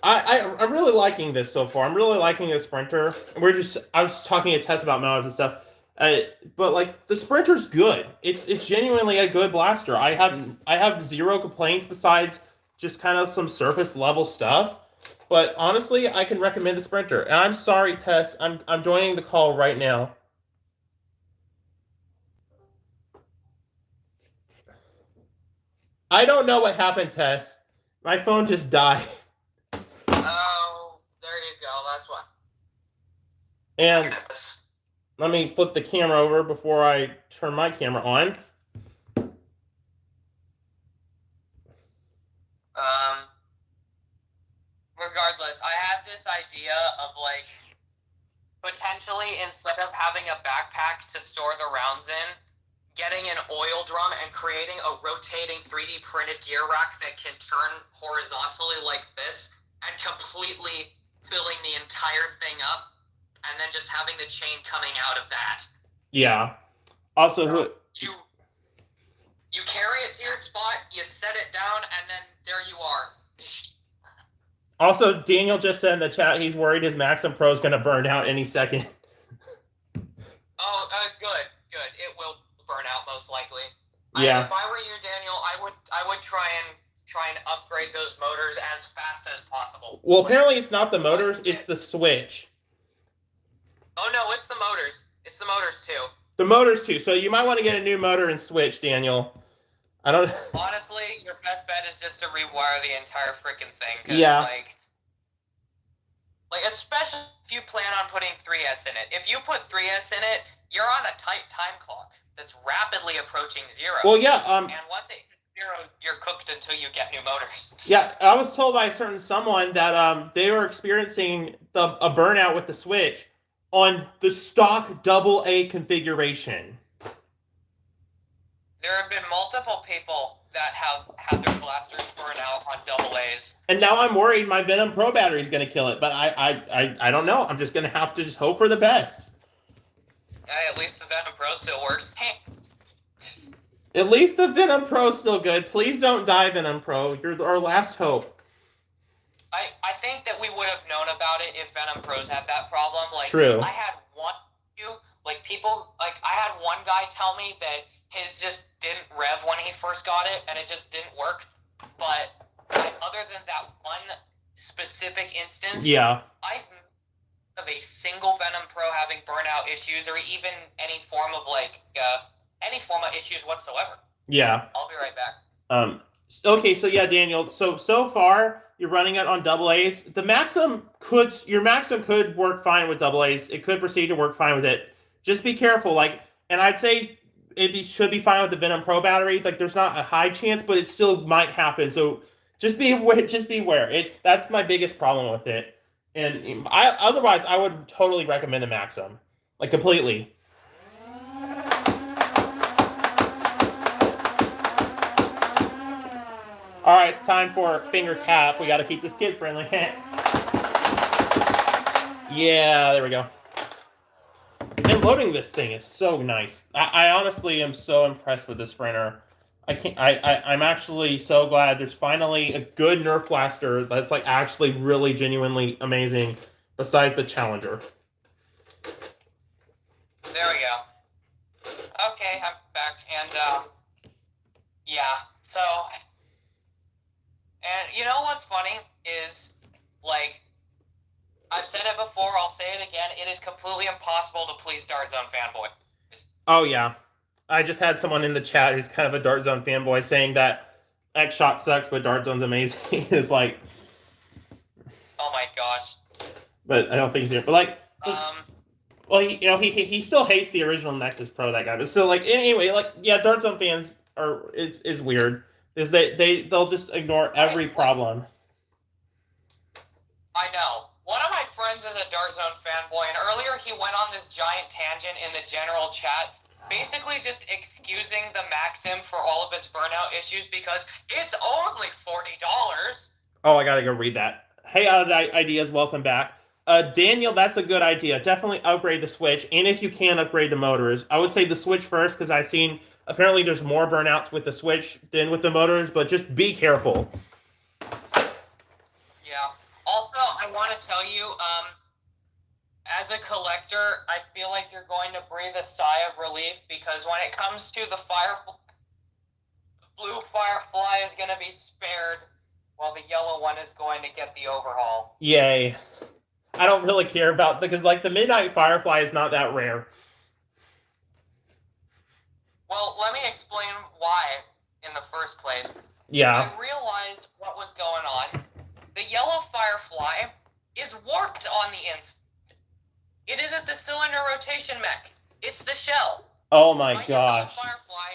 I'm really liking this so far. I'm really liking the Sprinter. I was talking to Tess about Moabs and stuff. But like the Sprinter's good. It's genuinely a good blaster. I have zero complaints besides just kind of some surface level stuff. But honestly, I can recommend the Sprinter. And I'm sorry, Tess. I'm joining the call right now. I don't know what happened, Tess. My phone just died. Oh, there you go. That's what. And let me flip the camera over before I turn my camera on. Regardless, I had this idea of like potentially instead of having a backpack to store the rounds in, getting an oil drum and creating a rotating 3D printed gear rack that can turn horizontally like this and completely filling the entire thing up, and then just having the chain coming out of that. Yeah. Also, you carry it to your spot, you set it down, and then there you are. Also, Daniel just said in the chat he's worried his Maxim Pro is going to burn out any second. Oh, good. It will burn out most likely. Yeah. If I were you, Daniel, I would try and upgrade those motors as fast as possible. Well, apparently it's not the motors, it's the switch. Oh no, it's the motors. It's the motors too. The motors too. So you might want to get a new motor and switch, Daniel. I don't. Honestly, your best bet is just to rewire the entire freaking thing. Yeah. Like especially if you plan on putting 3S in it. If you put 3S in it, you're on a tight time clock that's rapidly approaching zero. Well, yeah. And once it hits zero, you're cooked until you get new motors. Yeah, I was told by a certain someone that they were experiencing a burnout with the switch on the stock AA configuration. There have been multiple people that have had their blasters burn out on AA's. And now I'm worried my Venom Pro battery is going to kill it, but I don't know. I'm just going to have to just hope for the best. Hey, at least the Venom Pro still works. Hey. At least the Venom Pro is still good. Please don't die, Venom Pro. You're our last hope. I think that we would have known about it if Venom Pros had that problem. Like, True. I had one guy tell me that his just didn't rev when he first got it, and it just didn't work. But other than that one specific instance, Yeah. I of a single Venom Pro having burnout issues or even any form of issues whatsoever. Yeah. I'll be right back. Okay, so yeah, Daniel. So far you're running it on double A's. Your Maxim could work fine with double A's. It could proceed to work fine with it. Just be careful, and I'd say should be fine with the Venom Pro battery. Like, there's not a high chance, but it still might happen. So just be aware. Just be aware. That's my biggest problem with it. And otherwise I would totally recommend the Maxim, like completely. All right, it's time for finger tap. We got to keep this kid friendly. Yeah, there we go. And loading this thing is so nice. I honestly am so impressed with this sprinter. I'm actually so glad there's finally a good Nerf blaster that's like actually really genuinely amazing besides the Challenger. There we go. Okay, I'm back, and yeah. So, and you know what's funny is, like, I've said it before, I'll say it again, it is completely impossible to please Dart Zone fanboy. Oh yeah. I just had someone in the chat who's kind of a Dart Zone fanboy saying that X-Shot sucks, but Dart Zone's amazing. It's like, oh my gosh. But I don't think he's here. But like, well, he still hates the original Nexus Pro, that guy. But still, like, anyway, like, yeah, Dart Zone fans it's weird, is they'll just ignore every problem. I know. One of my friends is a Dart Zone fanboy, and earlier he went on this giant tangent in the general chat, basically just excusing the Maxim for all of its burnout issues because it's only $40. Oh, I gotta go read that. Hey, Ideas, welcome back. Daniel, that's a good idea. Definitely upgrade the Switch, and if you can, upgrade the motors. I would say the Switch first, because I've seen, apparently there's more burnouts with the Switch than with the motors, but just be careful. Yeah. Also, I want to tell you, as a collector, I feel like you're going to breathe a sigh of relief because when it comes to the blue Firefly is going to be spared while the yellow one is going to get the overhaul. Yay. I don't really care about, because like the Midnight Firefly is not that rare. Well, let me explain why in the first place. Yeah. I realized what was going on. The yellow Firefly is warped on the instant. It isn't the cylinder rotation mech. It's the shell. Oh my gosh. Yellow Firefly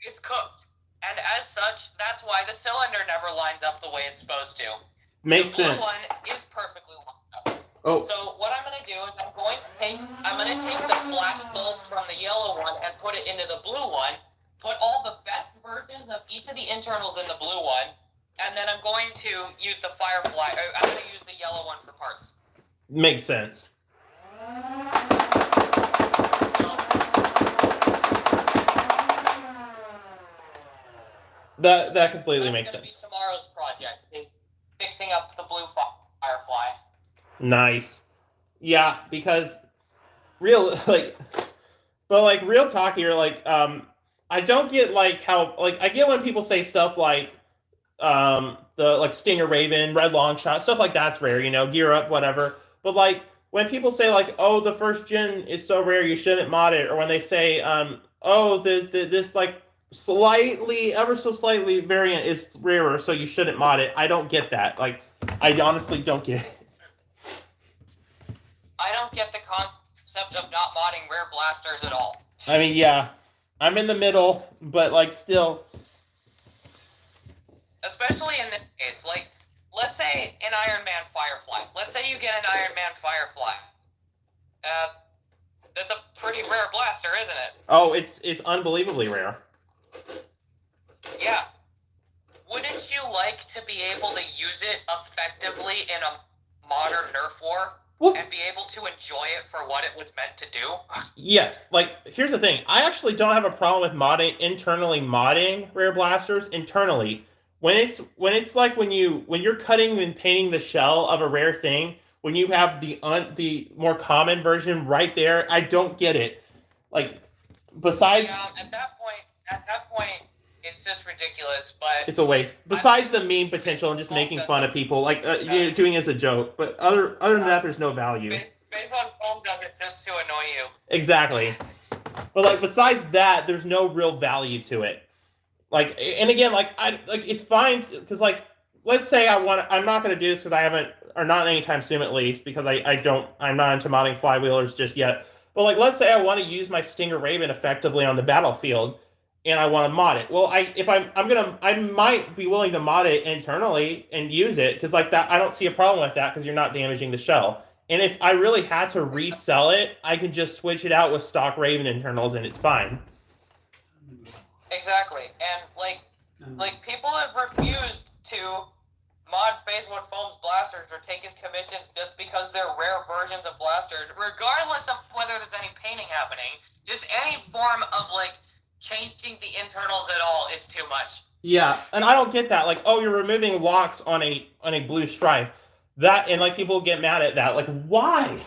is cooked. And as such, that's why the cylinder never lines up the way it's supposed to. Makes sense. The blue one is perfectly lined up. Oh. So what I'm going to do is I'm going to take the flash bulb from the yellow one and put it into the blue one, put all the best versions of each of the internals in the blue one, and then I'm going to use the Firefly. I'm going to use the yellow one for parts. Makes sense. That completely makes sense. Be tomorrow's project is fixing up the blue Firefly. Nice. Yeah, because real talk here, I don't get like how, like, I get when people say stuff like the like Stinger Raven, Red Longshot, stuff like that's rare, Gear Up, whatever. But like when people say like, oh, the first gen is so rare you shouldn't mod it, or when they say oh, this like slightly, ever so slightly variant is rarer, so you shouldn't mod it. I don't get that. Like, I honestly don't get it. I don't get the concept of not modding rare blasters at all. I mean, yeah, I'm in the middle, but like still. Especially in this case, like, let's say an Iron Man Firefly. Let's say you get an Iron Man Firefly. That's a pretty rare blaster, isn't it? Oh, it's unbelievably rare. Yeah. Wouldn't you like to be able to use it effectively in a modern Nerf war? Well, and be able to enjoy it for what it was meant to do? Yes. Like, here's the thing. I actually don't have a problem with internally modding rare blasters internally. When it's like when you're cutting and painting the shell of a rare thing, when you have the more common version right there, I don't get it. Like, besides, yeah, at that point, it's just ridiculous. But it's a waste. Besides the meme potential and just making fun of people, like doing it as a joke. But other than that, there's no value. Based on Foam does it just to annoy you. Exactly. But like besides that, there's no real value to it. Like, and again, like it's fine because like, let's say I'm not going to do this because I haven't, or not anytime soon at least, because I'm not into modding flywheelers just yet. But like, let's say I want to use my Stinger Raven effectively on the battlefield, and I want to mod it. Well, I might be willing to mod it internally and use it because like that, I don't see a problem with that because you're not damaging the shell. And if I really had to resell it, I could just switch it out with stock Raven internals and it's fine. Exactly, and like people have refused to mod Space One Foam's blasters or take his commissions just because they're rare versions of blasters, regardless of whether there's any painting happening. Just any form of like changing the internals at all is too much. Yeah, and I don't get that. Like, oh, you're removing locks on a blue stripe. That, and like people get mad at that. Like, why?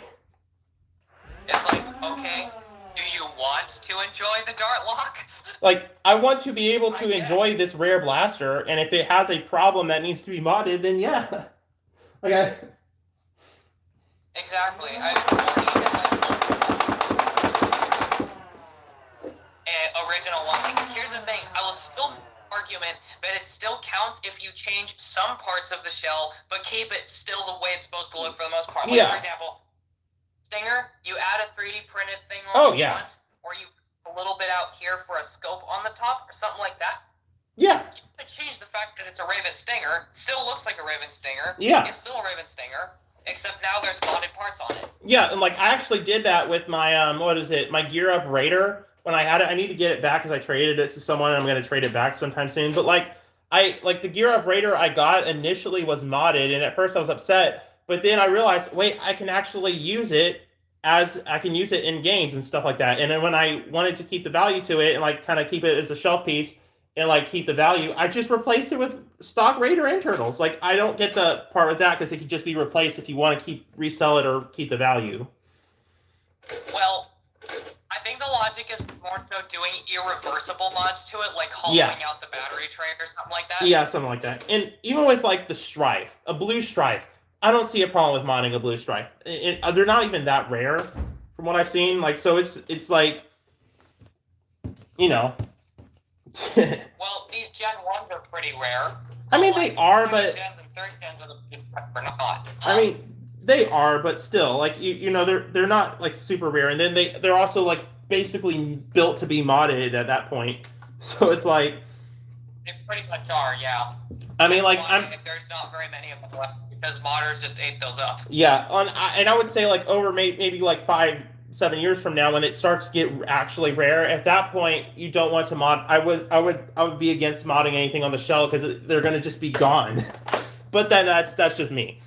It's like, okay, do you want to enjoy the dart lock? Like, I want to be able to enjoy this rare blaster, and if it has a problem that needs to be modded, then yeah. Okay. Exactly. Original one. Like, here's the thing. I will still argument that it still counts if you change some parts of the shell, but keep it still the way it's supposed to look for the most part. Like, yeah. For example, Stinger, you add a 3D printed thing on the front, or you a little bit out here for a scope on the top, or something like that. Yeah. You could change the fact that it's a Raven Stinger. Still looks like a Raven Stinger. Yeah. It's still a Raven Stinger, except now there's modded parts on it. Yeah, and like I actually did that with my my Gear Up Raider. When I had it, I need to get it back because I traded it to someone and I'm going to trade it back sometime soon. But like the Gear Up Raider I got initially was modded, and at first I was upset, but then I realized, wait, I can actually use it in games and stuff like that. And then when I wanted to keep the value to it and like kind of keep it as a shelf piece and like keep the value, I just replaced it with stock Raider internals. Like, I don't get the part with that because it could just be replaced if you want to resell it or keep the value. Well, I think the logic is more so doing irreversible mods to it, like hollowing out the battery tray or something like that. Yeah, something like that. And even with like the Strife, a blue Strife, I don't see a problem with modding a blue Strife. They're not even that rare from what I've seen. Like, so it's like, you know. Well, these Gen 1s are pretty rare. I mean, they are, but Gens and third gens are the blue Strife or not. I mean, they are, but still, like you know, they're not like super rare, and then they're also like basically built to be modded at that point. So it's like they pretty much are, yeah. I mean, like there's not very many of them left because modders just ate those up. Yeah, and I would say like over maybe like 5-7 years from now when it starts to get actually rare, at that point you don't want to mod. I would be against modding anything on the shell because they're gonna just be gone. But then that's just me.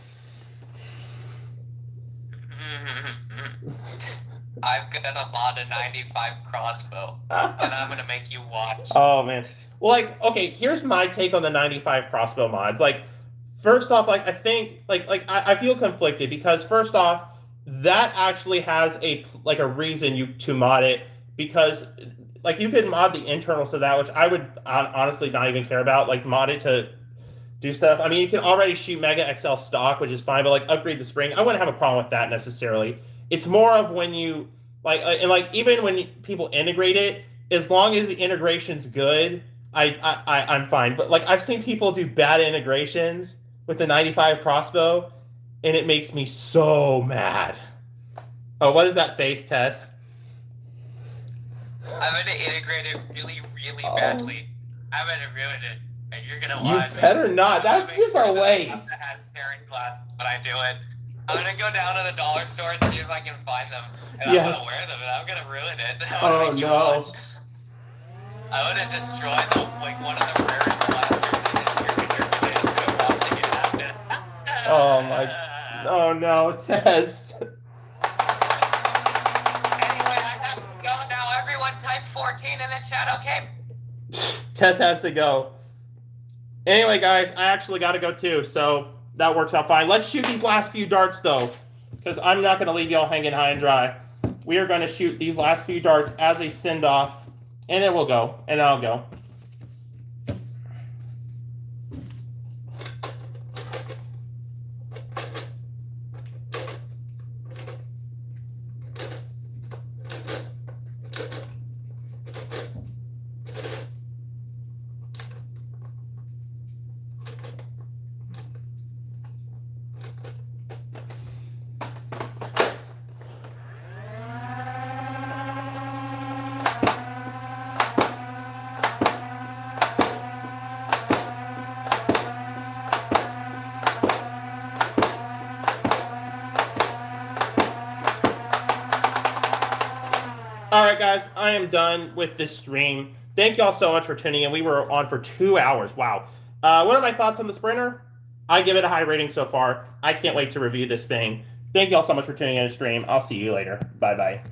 I'm gonna mod a 95 crossbow, and I'm gonna make you watch. Oh man. Well, like, okay, here's my take on the 95 crossbow mods. Like, first off, like I think I feel conflicted because first off, that actually has a reason to mod it, because like you could mod the internals to that, which I would honestly not even care about, like mod it to do stuff. I mean, you can already shoot Mega XL stock, which is fine, but like upgrade the spring, I wouldn't have a problem with that necessarily. It's more of when you even when people integrate it, as long as the integration's good, I'm fine. But like I've seen people do bad integrations with the 95 crossbow, and it makes me so mad. Oh, what is that face, Tess? I'm gonna integrate it really, really badly. I'm gonna ruin it, and you're gonna watch. You better not. That's just a waste. But I do it. I'm gonna go down to the dollar store and see if I can find them, and I'm gonna wear them, and I'm gonna ruin it. Oh no! I'm gonna destroy one of the rarest blasters in history. Oh my! Oh no, Tess! Anyway, I have to go now. Everyone, type 14 in the chat, okay? Tess has to go. Anyway, guys, I actually got to go too, so that works out fine. Let's shoot these last few darts, though, because I'm not going to leave y'all hanging high and dry. We are going to shoot these last few darts as a send-off, and then we'll go, and I'll go. guys, I am done with this stream. Thank y'all so much for tuning in. We were on for 2 hours. Wow. What are my thoughts on the Sprinter? I give it a high rating so far. I can't wait to review this thing. Thank y'all so much for tuning in to stream. I'll see you later. Bye-bye.